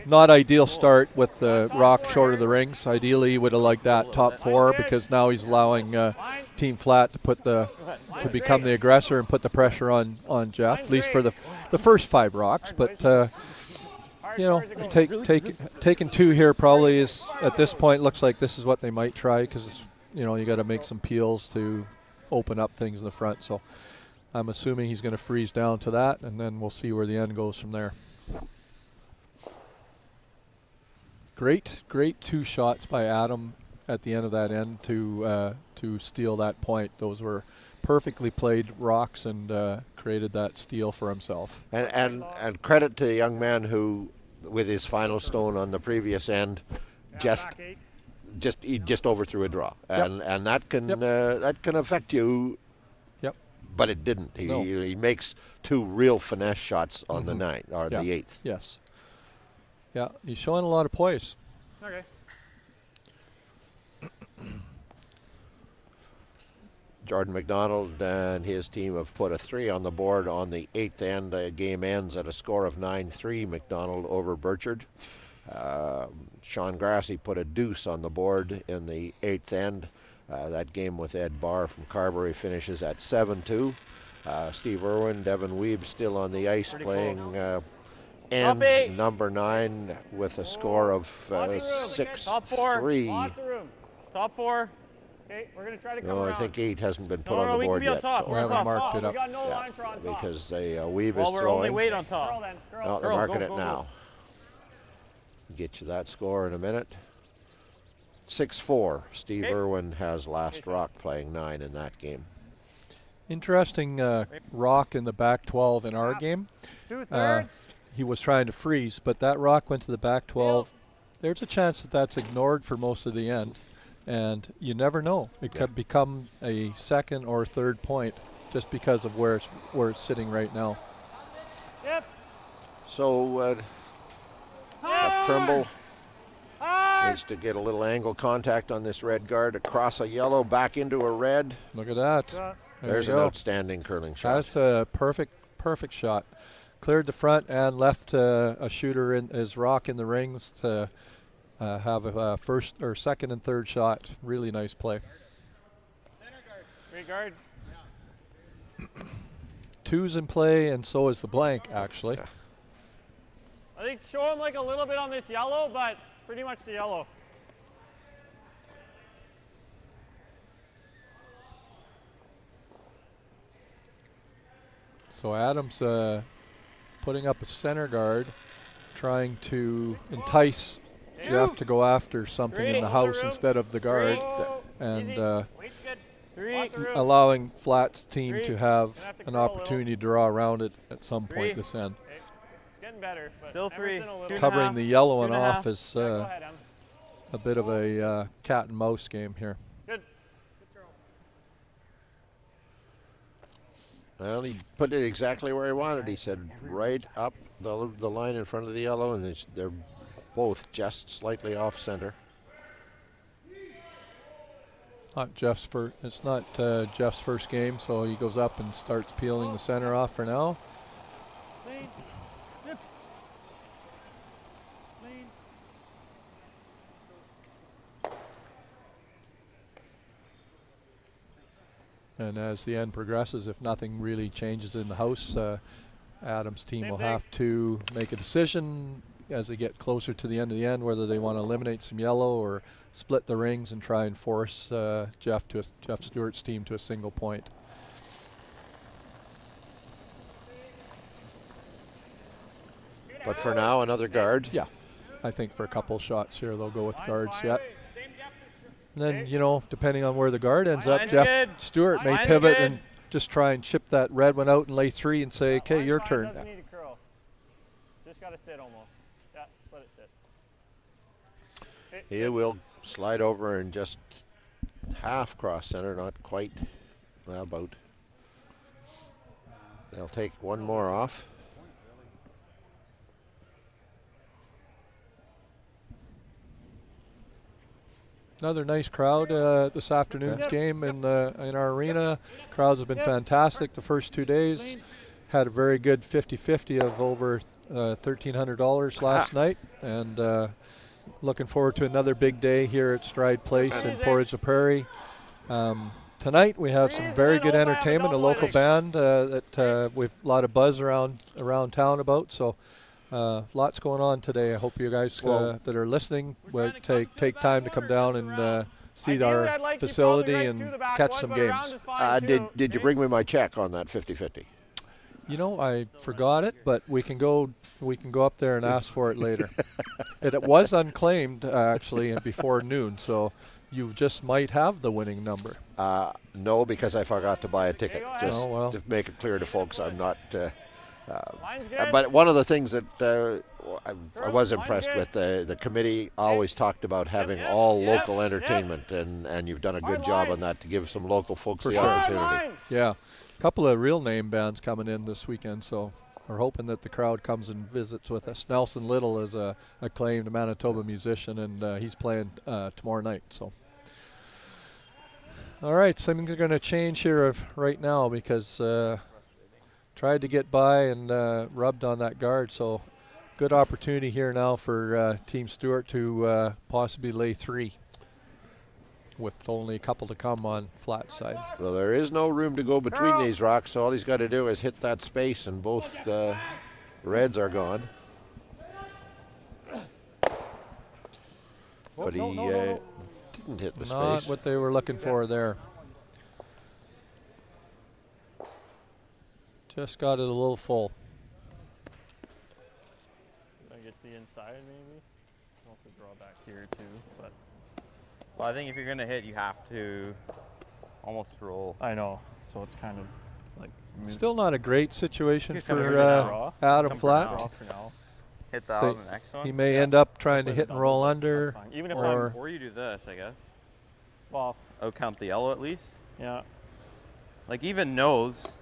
not ideal start with the Rock short of the rings. Ideally, would have liked that top 4 because now he's allowing Team Flat to become the aggressor and put the pressure on Jeff, at least for the first 5 rocks. But taking 2 here probably is at this point looks like this is what they might try because you got to make some peels to open up things in the front. So I'm assuming he's going to freeze down to that, and then we'll see where the end goes from there. Great 2 shots by Adam at the end of that end to steal that point. Those were perfectly played rocks and created that steal for himself. And credit to a young man who, with his final stone on the previous end, he just overthrew a draw, and that can affect you. Yep. But it didn't. He makes 2 real finesse shots on the 9th or the 8th. Yes. Yeah, he's showing a lot of poise. Okay. Jordan McDonald and his team have put a 3 on the board on the 8th end. The game ends at a score of 9-3, McDonald over Burchard. Sean Grassi put a deuce on the board in the 8th end. That game with Ed Barr from Carberry finishes at 7-2. Steve Irwin, Devin Weeb still on the ice playing end number 9 with a score of 6-3. Top 4. Okay, we're going to try to come around. I think 8 hasn't been put on the board yet. So we haven't marked it up. We got no line for on top. Because Weeb is throwing. We're only weight on top. No, they're marking it now. Get you that score in a minute. 6-4. Steve Irwin has Last Rock playing 9 in that game. Interesting rock in the back 12 in our game. 2/3. He was trying to freeze, but that rock went to the back 12. There's a chance that that's ignored for most of the end, and you never know. It could become a 2nd or 3rd point just because of where it's sitting right now. Yep. So Trimble needs to get a little angle contact on this red guard, across a yellow, back into a red. Look at that. There's an outstanding curling shot. That's a perfect shot. Cleared the front and left a shooter in his rock in the rings to have a first or second and third shot. Really nice play. Great guard. Two's in play, and so is the blank, actually. I think show him like a little bit on this yellow, but pretty much the yellow. So Adams putting up a center guard, trying to entice Jeff to go after something in the house instead of the guard, and allowing Flat's team to have an opportunity to draw around it at some point this end. Getting better, but still 3. Covering the yellow one off is a bit of a cat and mouse game here. Good. Well, he put it exactly where he wanted. He said right up the line in front of the yellow, and they're both just slightly off center. It's not Jeff's first game, so he goes up and starts peeling the center off for now. And as the end progresses, if nothing really changes in the house, Adams' team will have to make a decision as they get closer to the end, whether they want to eliminate some yellow or split the rings and try and force Jeff Stewart's team to a single point. But for now, another guard. Yeah, I think for a couple shots here, they'll go with guards yet. And then, you know, depending on where the guard ends up, Jeff Stewart may pivot and just try and chip that red one out and lay 3 and say, okay, your turn. Doesn't need to curl. Just got to sit almost. Yeah, let it sit. He will slide over and just half cross center, not quite, well, about. They'll take one more off. Another nice crowd this afternoon's game in our arena. Crowds have been fantastic the first 2 days. Had a very good 50-50 of over $1,300 last night, and looking forward to another big day here at Stride Place in Portage-la-Prairie. Tonight we have some very good entertainment, a local band that we've a lot of buzz around town about. So lots going on today. I hope you guys that are listening will take time to come down and see our facility and catch some games. Did you bring me my check on that 50-50? You know, I forgot it, but we can go up there and ask for it later. It was unclaimed actually before noon, so you just might have the winning number. No, because I forgot to buy a ticket. Just to make it clear to folks, I'm not. But one of the things that I was impressed with, the committee always talked about having all local entertainment, and you've done a good job on that to give some local folks the opportunity. Yeah, a couple of real name bands coming in this weekend, so we're hoping that the crowd comes and visits with us. Nelson Little is a acclaimed Manitoba musician, and he's playing tomorrow night. So, all right, something's going to change here right now because tried to get by and rubbed on that guard. So, good opportunity here now for Team Stewart to possibly lay 3. With only a couple to come on flat side. Well, there is no room to go between these rocks, so all he's got to do is hit that space, and both reds are gone. But he didn't hit the space. Not what they were looking for there. Just got it a little full. I get the inside maybe. I'll also draw back here too, but. Well, I think if you're going to hit, you have to almost roll. I know, so it's kind of like... Still not a great situation for Adam Flat. Hit that on the next one. He may end up trying to hit and roll under. Even if or you do this, I guess. Well, count the yellow at least. Yeah. Like even nose,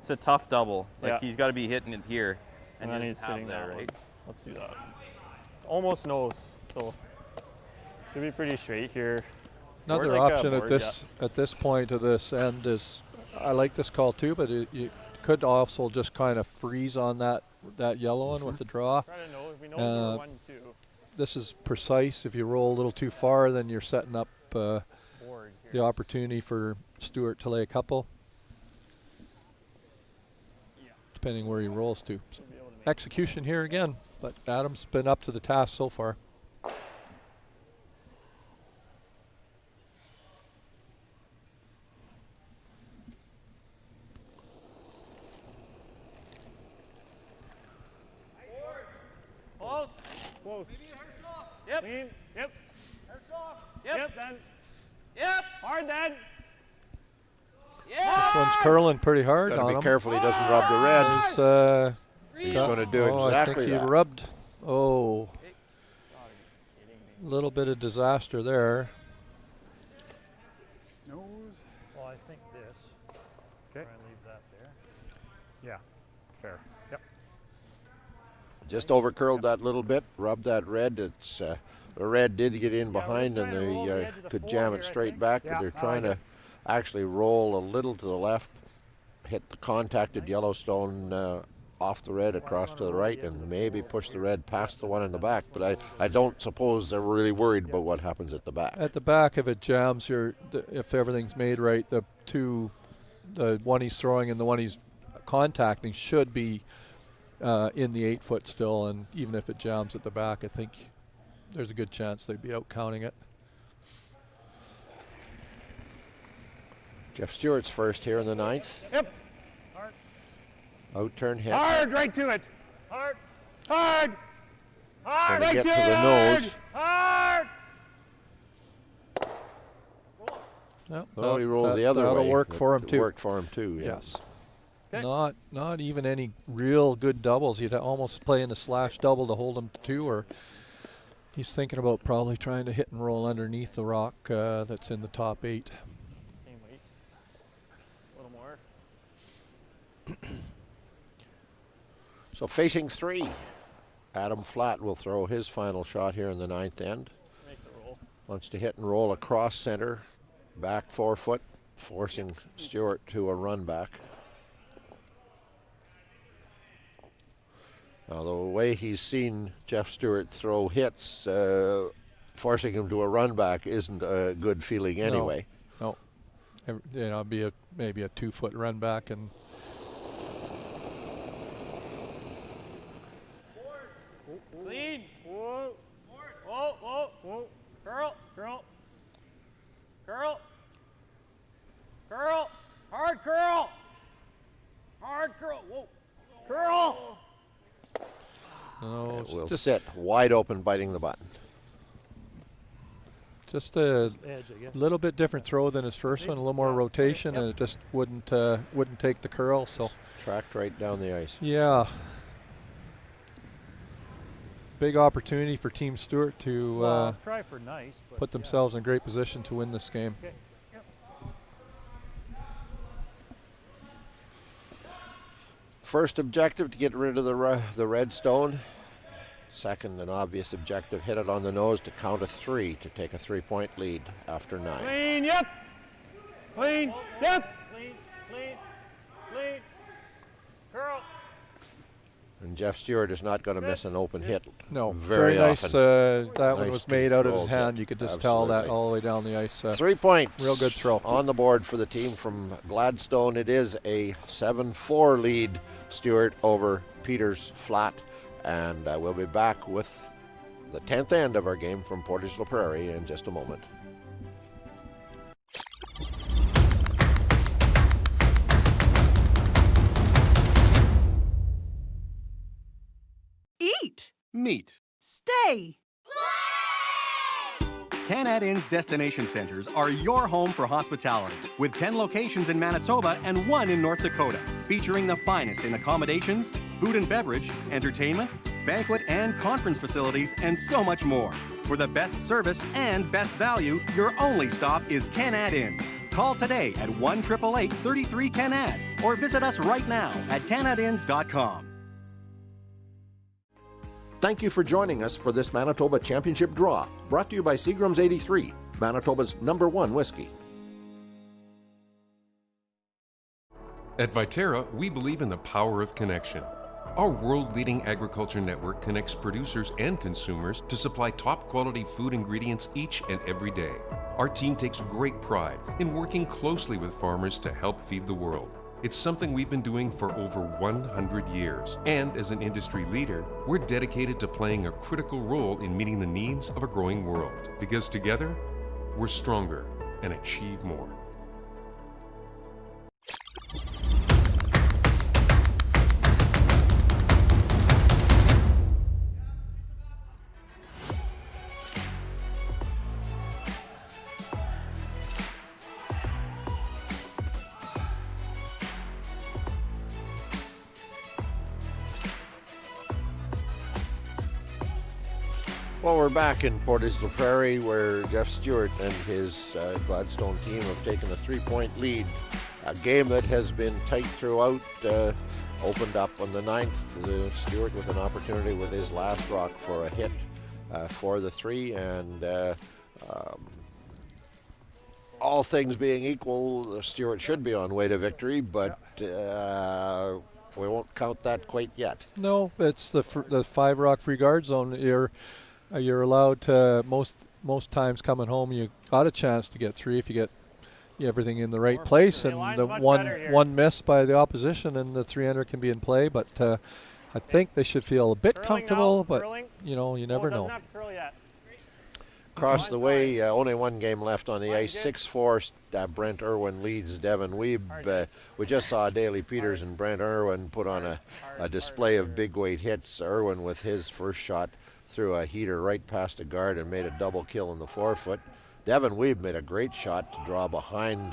it's a tough double. Like he's got to be hitting it here. And then he's hitting there, that right? Let's do that. Almost nose, so... Should be pretty straight here. Another option at this point of this end is, I like this call too, but you could also just kind of freeze on that yellow one with the draw. this is precise. If you roll a little too far, then you're setting up the opportunity for Stewart to lay a couple, depending where he rolls to. So execution here again, but Adam's been up to the task so far. Close. Close. Yep. Clean. Yep. Yep. Then. Yep. Hard then. This one's curling pretty hard on him. Gotta be careful he doesn't rub the red. He's going to do exactly I think that. he rubbed. Oh. A little bit of disaster there. Nose. Well, I think this. Okay. Try and leave that there. Yeah. Fair. Yep. Just over curled that little bit, rubbed that red. It's the red did get in behind, and they could jam it straight back. But they're trying to actually roll a little to the left, hit the contacted Yellowstone off the red across to the right, and maybe push the red past the one in the back. But I don't suppose they're really worried about what happens at the back. At the back, if it jams, if everything's made right, the one he's throwing and the one he's contacting should be in the 8-foot still, and even if it jams at the back, I think there's a good chance they'd be out counting it. Jeff Stewart's first here in the 9th. Yep. Out-turn hit. Hard right to it. Hard. Hard. Hard Gonna right get to to it. the nose. Hard. Nope, Well, he rolls the other way. That'll work for him too. Worked for him too. Yeah. Yes. Okay. Not even any real good doubles. You'd almost play in a slash double to hold him to 2, or he's thinking about probably trying to hit and roll underneath the rock that's in the top 8. Same weight. A little more. So facing 3, Adam Flatt will throw his final shot here in the 9th end. Make the roll. Wants to hit and roll across center, back 4 foot, forcing Stewart to a run back. Now, the way he's seen Jeff Stewart throw hits, forcing him to a run back isn't a good feeling anyway. No. It'd be maybe a 2-foot run back, and Clean. Whoa. Whoa. Whoa. Whoa. Curl. Curl. Curl. Curl. Hard curl. Hard curl. Whoa. Curl. no, It will just sit wide open, biting the button. Just a Edge, I guess. little bit different throw than his first one, a little more rotation, and it just wouldn't take the curl. So Tracked right down the ice. yeah, big opportunity for Team Stewart to Well, try for nice, but put themselves in great position to win this game. Okay. Yep. First objective, to get rid of the red stone. Second, an obvious objective, hit it on the nose to count a 3 to take a 3-point lead after 9. Clean. Yep. Clean. Yep. Clean. Clean. Clean. Curl. And Jeff Stewart is not going to miss an open hit. No, very nice. often. That one was made out of his controlled hand. hit. You could just tell that Absolutely. all the way down the ice. 3 points. Real good throw. On the board for the team from Gladstone. It is a 7-4 lead, Stewart over Peters Flat. And we'll be back with the 10th end of our game from Portage La Prairie in just a moment. Eat. Meet. Stay. Canad Inn's destination centers are your home for hospitality, with 10 locations in Manitoba and 1 in North Dakota, featuring the finest in accommodations, food and beverage, entertainment, banquet and conference facilities, and so much more. For the best service and best value, your only stop is Canad Inns. Call today at 1-888-33-CANAD or visit us right now at canadinns.com. Thank you for joining us for this Manitoba Championship draw, brought to you by Seagram's 83, Manitoba's #1 whiskey. At Viterra, we believe in the power of connection. Our world-leading agriculture network connects producers and consumers to supply top-quality food ingredients each and every day. Our team takes great pride in working closely with farmers to help feed the world. It's something we've been doing for over 100 years. And as an industry leader, we're dedicated to playing a critical role in meeting the needs of a growing world. Because together, we're stronger and achieve more. Well, we're back in Portage la Prairie where Jeff Stewart and his Gladstone team have taken a 3-point lead. A game that has been tight throughout, opened up on the 9th. Stewart with an opportunity with his last rock for a hit for the 3, and all things being equal, Stewart should be on way to victory, but we won't count that quite yet. No, it's the 5 rock free guard zone. You're allowed to, most times coming home, you got a chance to get 3 if you get everything in the right place, and the one miss by the opposition and the 3-under can be in play. But I think they should feel a bit comfortable, but you never know. Across the way, only one game left on the ice. 6-4, Brent Irwin leads Devin Weeb. We just saw Daley Peters and Brent Irwin put on a display of big weight hits. Irwin with his first shot threw a heater right past a guard and made a double kill in the forefoot. Devin Weeb made a great shot to draw behind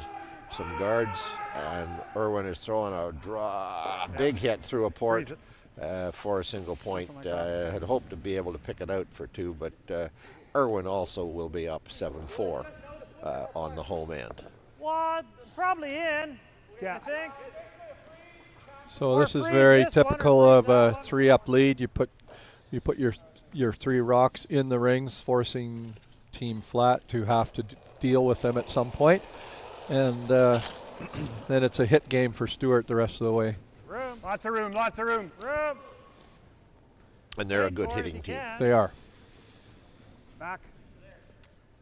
some guards, and Irwin is throwing a big hit through a port for a single point. Had hoped to be able to pick it out for 2, but Irwin also will be up 7-4 on the home end. Well, probably in, I think. So this is very typical of a 3-up lead. You put your 3 rocks in the rings, forcing Team Flat to have to deal with them at some point. And then it's a hit game for Stewart the rest of the way. Room, lots of room, lots of room. Room. And they're a good hitting team. They are. Back.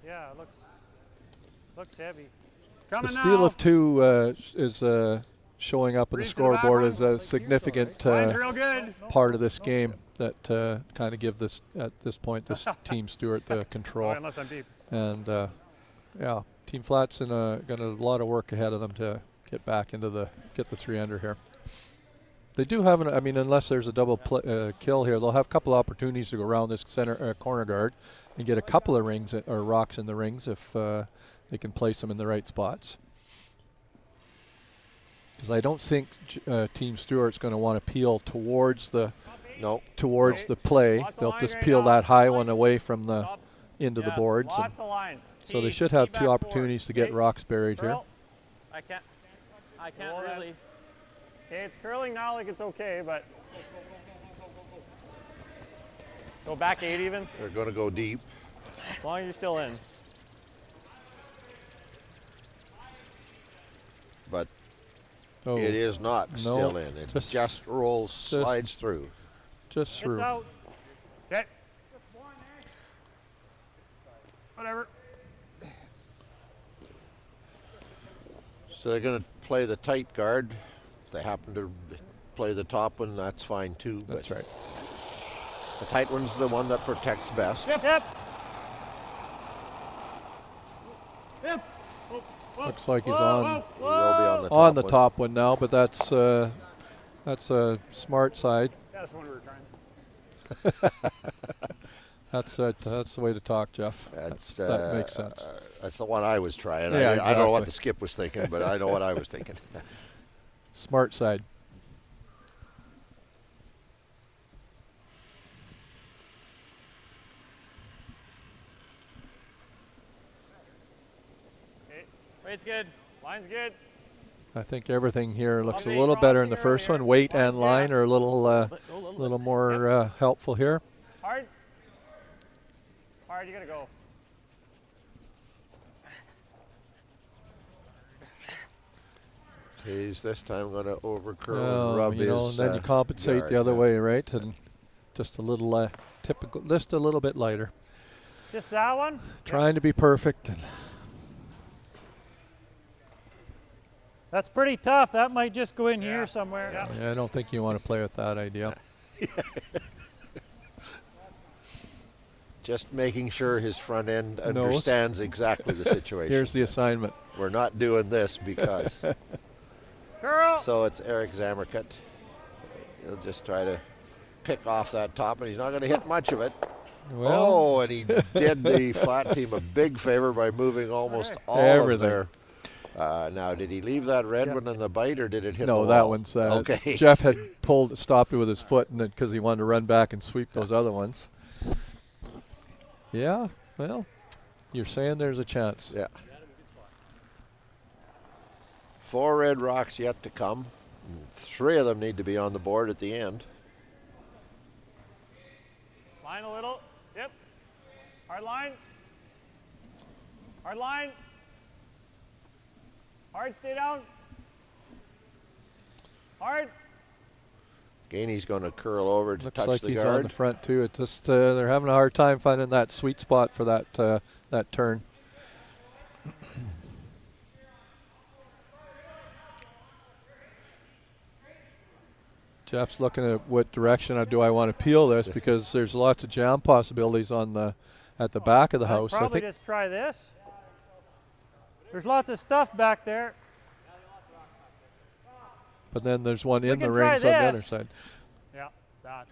Yeah, it looks heavy. The steal of 2 is showing up on the scoreboard as a significant part of this game that kind of give this, at this point, this Team Stewart the control. Unless I'm deep. And yeah, Team Flat's got a lot of work ahead of them to get back into get the 3-under here. They do have unless there's a double kill here, they'll have a couple opportunities to go around this center corner guard and get a couple of rings or rocks in the rings if they can place them in the right spots. Because I don't think Team Stewart's going to want to peel towards the play. They'll just peel that high one away from the into the boards. So they should have 2 opportunities to get rocks buried here. I can't really. Okay, it's curling now like it's okay, but go back 8 even. They're going to go deep. As long as you're still in. But it is not still in. It just rolls, slides through. Just through. It's out. Okay. Whatever. So they're going to play the tight guard. If they happen to play the top one, that's fine too. That's right. The tight one's the one that protects best. Yep. Looks like he's on. He will be on the top one now, but that's a smart side. Yeah, that's the one we were trying. That's the way to talk, Jeff. That makes sense. That's the one I was trying. Yeah, I don't know what the skip was thinking, but I know what I was thinking. Smart side. Okay. Weight's good. Line's good. I think everything here looks a little better in the first one. Weight and line are a little more helpful here. Hard. Hard, you gotta go. He's this time going to overcurl Oh, and rub you know, his and then you compensate guard, the other yeah. way, right? And just a little typical, just a little bit lighter. Just that one? Trying to be perfect. And That's pretty tough. That might just go in here somewhere. yeah, I don't think you want to play with that idea. Just making sure his front end understands exactly the situation. Here's the assignment. We're not doing this because. Girl. So it's Eric Zamerkut. He'll just try to pick off that top, and he's not going to hit much of it. Well. And he did the flat team a big favor by moving almost all Everything. of their. Now, did he leave that red one in the bite, or did it hit the No, wall? that one's okay. Jeff had stopped it with his foot, and because he wanted to run back and sweep those other ones. Yeah, well, you're saying there's a chance. Yeah. 4 red rocks yet to come. 3 of them need to be on the board at the end. Line a little. Yep. Hard line. Hard line. Hard, stay down. Hard. Gainey's going to curl over to Looks touch like the he's guard. on the front too. It just they're having a hard time finding that sweet spot for that turn. Jeff's looking at what direction do I want to peel this because there's lots of jam possibilities at the back of the house. Probably I think just try this. There's lots of stuff back there. but then there's one in can the try rings on the other this. side. Yeah, that.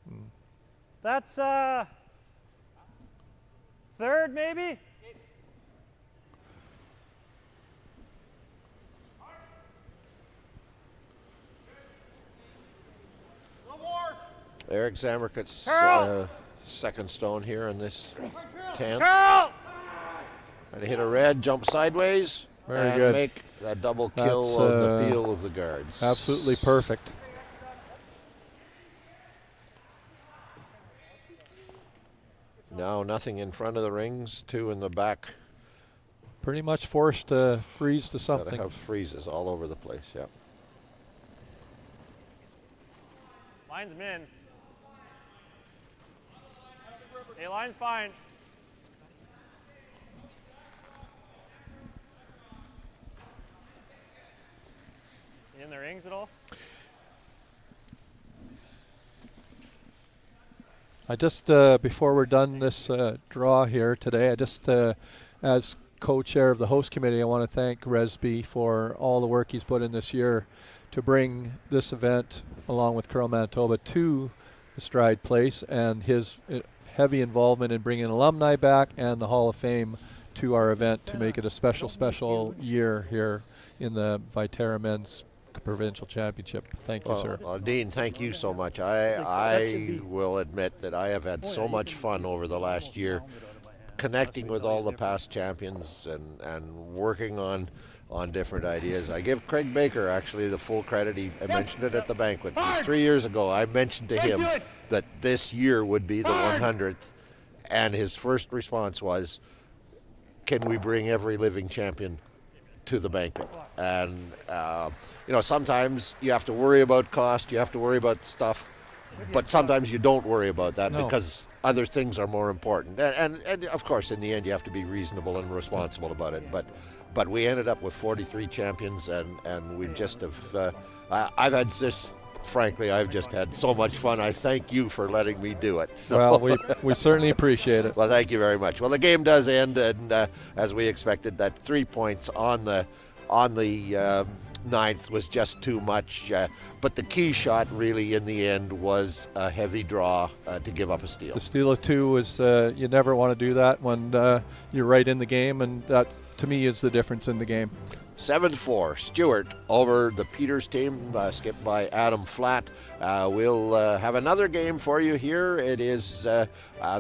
Hmm. That's third maybe? Eric Zamerkut's second stone here in this 10th. Curl! Trying to hit a red, jump sideways, Very and good. make a double kill on the peel of the guards. Absolutely perfect. Now nothing in front of the rings, 2 in the back. Pretty much forced to freeze to Gotta something. have freezes all over the place, yeah. Line's min. Hey, line's fine. You in the rings at all? I just, before we're done this draw here today, I just, as co-chair of the host committee, I want to thank Resby for all the work he's put in this year to bring this event, along with Curl Manitoba, to the Stride Place, and his heavy involvement in bringing alumni back and the Hall of Fame to our event to make it a special year here in the Viterra Men's Provincial Championship. Thank you, sir. Well, Dean, thank you so much. I will admit that I have had so much fun over the last year connecting with all the past champions and working on different ideas. I give Craig Baker actually the full credit. I mentioned it at the banquet. 3 years ago, I mentioned to him that this year would be the 100th, and his first response was, can we bring every living champion to the banquet? And sometimes you have to worry about cost, you have to worry about stuff, but sometimes you don't worry about that because other things are more important. And of course, in the end, you have to be reasonable and responsible about it. But we ended up with 43 champions, and we just have. I've just had so much fun. I thank you for letting me do it. So. Well, we certainly appreciate it. Well, thank you very much. Well, the game does end, and as we expected, that 3 points on the 9th was just too much. But the key shot, really, in the end, was a heavy draw to give up a steal. The steal of 2 was you never want to do that when you're right in the game, and that to me is the difference in the game. 7-4, Stewart over the Peters team, skipped by Adam Flatt. We'll have another game for you here. It is the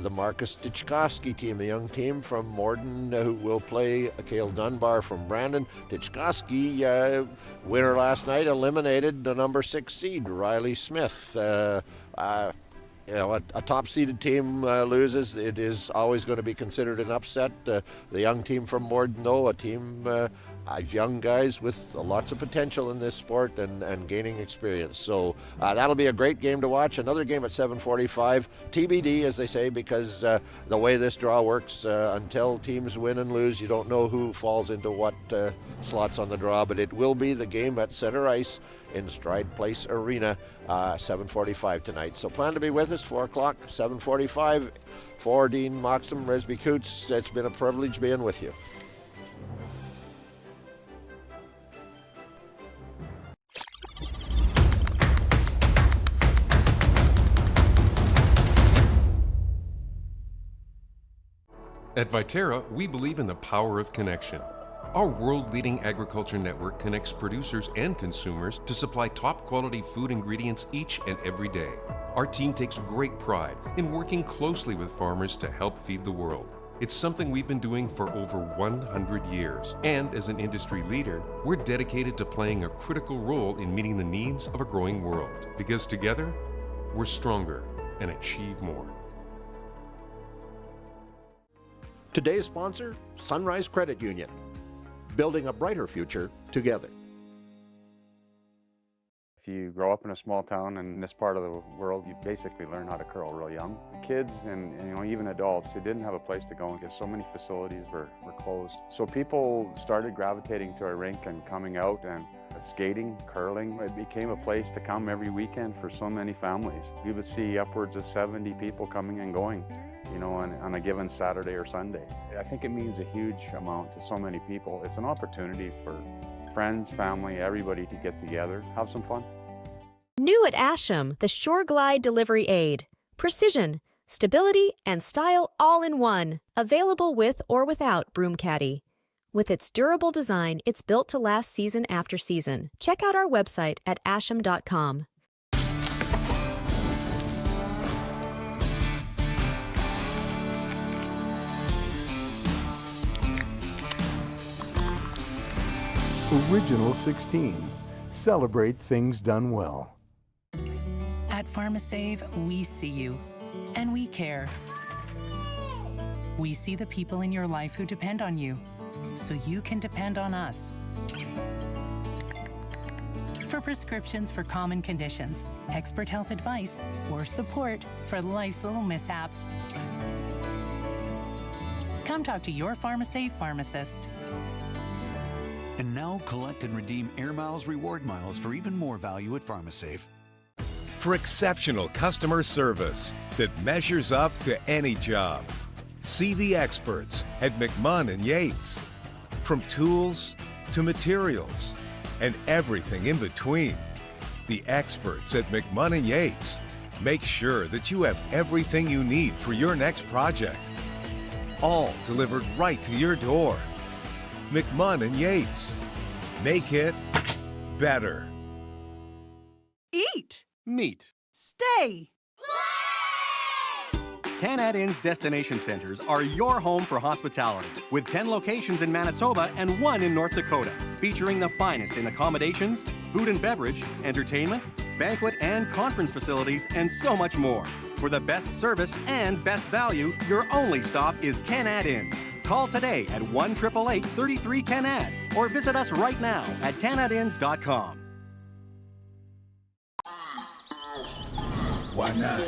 Marcus Tichkowski team, a young team from Morden, who will play Cale Dunbar from Brandon. Tichkowski, winner last night, eliminated the number 6 seed, Riley Smith. A top-seeded team loses. It is always going to be considered an upset. The young team from Morden, though, a team young guys with lots of potential in this sport and gaining experience. So that'll be a great game to watch. Another game at 7:45, TBD as they say, because the way this draw works, until teams win and lose, you don't know who falls into what slots on the draw, but it will be the game at center ice in Stride Place Arena, 7:45 tonight. So plan to be with us, 4 o'clock, 7:45. For Dean Moxham, Resby Coots, it's been a privilege being with you. At Viterra, we believe in the power of connection. Our world-leading agriculture network connects producers and consumers to supply top-quality food ingredients each and every day. Our team takes great pride in working closely with farmers to help feed the world. It's something we've been doing for over 100 years. And as an industry leader, we're dedicated to playing a critical role in meeting the needs of a growing world. Because together, we're stronger and achieve more. Today's sponsor, Sunrise Credit Union. Building a brighter future together. If you grow up in a small town in this part of the world, you basically learn how to curl real young. The kids and even adults, they didn't have a place to go because so many facilities were closed. So people started gravitating to a rink and coming out and skating, curling. It became a place to come every weekend for so many families. We would see upwards of 70 people coming and going, on a given Saturday or Sunday. I think it means a huge amount to so many people. It's an opportunity for friends, family, everybody to get together, have some fun. New at Asham, the Shore Glide Delivery Aid. Precision, stability, and style all in one. Available with or without Broom Caddy. With its durable design, it's built to last season after season. Check out our website at asham.com. Original 16. Celebrate things done well. At PharmaSave, we see you, and we care. We see the people in your life who depend on you, so you can depend on us. For prescriptions for common conditions, expert health advice, or support for life's little mishaps, come talk to your PharmaSave pharmacist. And now collect and redeem Air Miles reward miles for even more value at PharmaSave. For exceptional customer service that measures up to any job, see the experts at McMahon and Yates. From tools to materials and everything in between, the experts at McMahon and Yates make sure that you have everything you need for your next project. All delivered right to your door. McMahon and Yates. Make it better. Eat. Meet. Stay. Canad Inn's destination centers are your home for hospitality, with 10 locations in Manitoba and 1 in North Dakota, featuring the finest in accommodations, food and beverage, entertainment, banquet and conference facilities, and so much more. For the best service and best value, your only stop is Canad Inns. Call today at 1-888-33-CANAD or visit us right now at canadinns.com. Why not?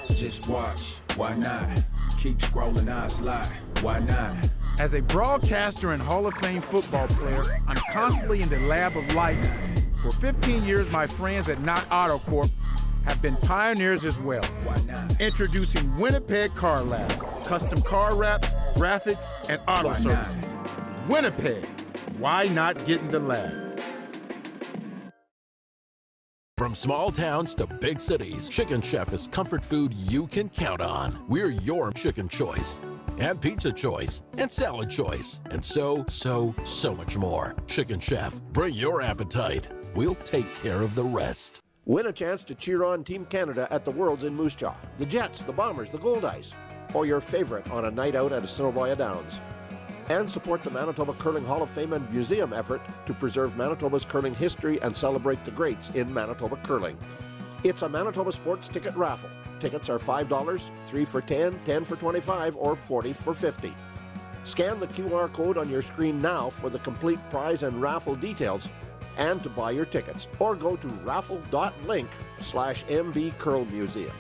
Just watch. Why not? Keep scrolling, I slide. Why not? As a broadcaster and Hall of Fame football player, I'm constantly in the lab of life. For 15 years, my friends at Not Auto Corp have been pioneers as well. Why not? Introducing Winnipeg Car Lab, custom car wraps, graphics, and auto Why services. not? Winnipeg, why not get in the lab? From small towns to big cities, Chicken Chef is comfort food you can count on. We're your chicken choice. And pizza choice. And salad choice. And so much more. Chicken Chef, bring your appetite. We'll take care of the rest. Win a chance to cheer on Team Canada at the Worlds in Moose Jaw, the Jets, the Bombers, the Gold Ice, or your favorite on a night out at Assiniboia Downs. And support the Manitoba Curling Hall of Fame and Museum effort to preserve Manitoba's curling history and celebrate the greats in Manitoba curling. It's a Manitoba sports ticket raffle. Tickets are $5, 3 for $10, 10 for $25, or 40 for $50. Scan the QR code on your screen now for the complete prize and raffle details and to buy your tickets, or go to raffle.link/MB Curl Museum.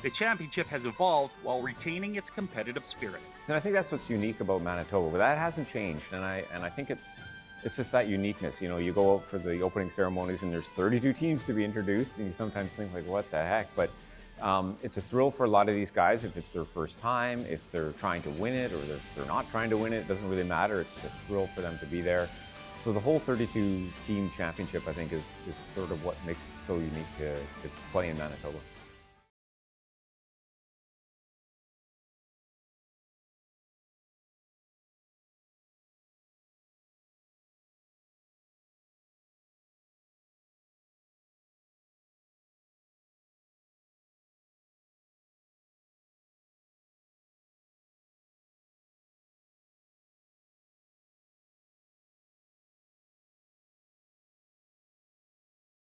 The championship has evolved while retaining its competitive spirit. And I think that's what's unique about Manitoba, but that hasn't changed. And I think it's just that uniqueness. You know, you go out for the opening ceremonies and there's 32 teams to be introduced, and you sometimes think like, what the heck? But it's a thrill for a lot of these guys if it's their first time, if they're trying to win it, or if they're not trying to win it. It doesn't really matter. It's a thrill for them to be there. So the whole 32 team championship, I think, is sort of what makes it so unique to play in Manitoba.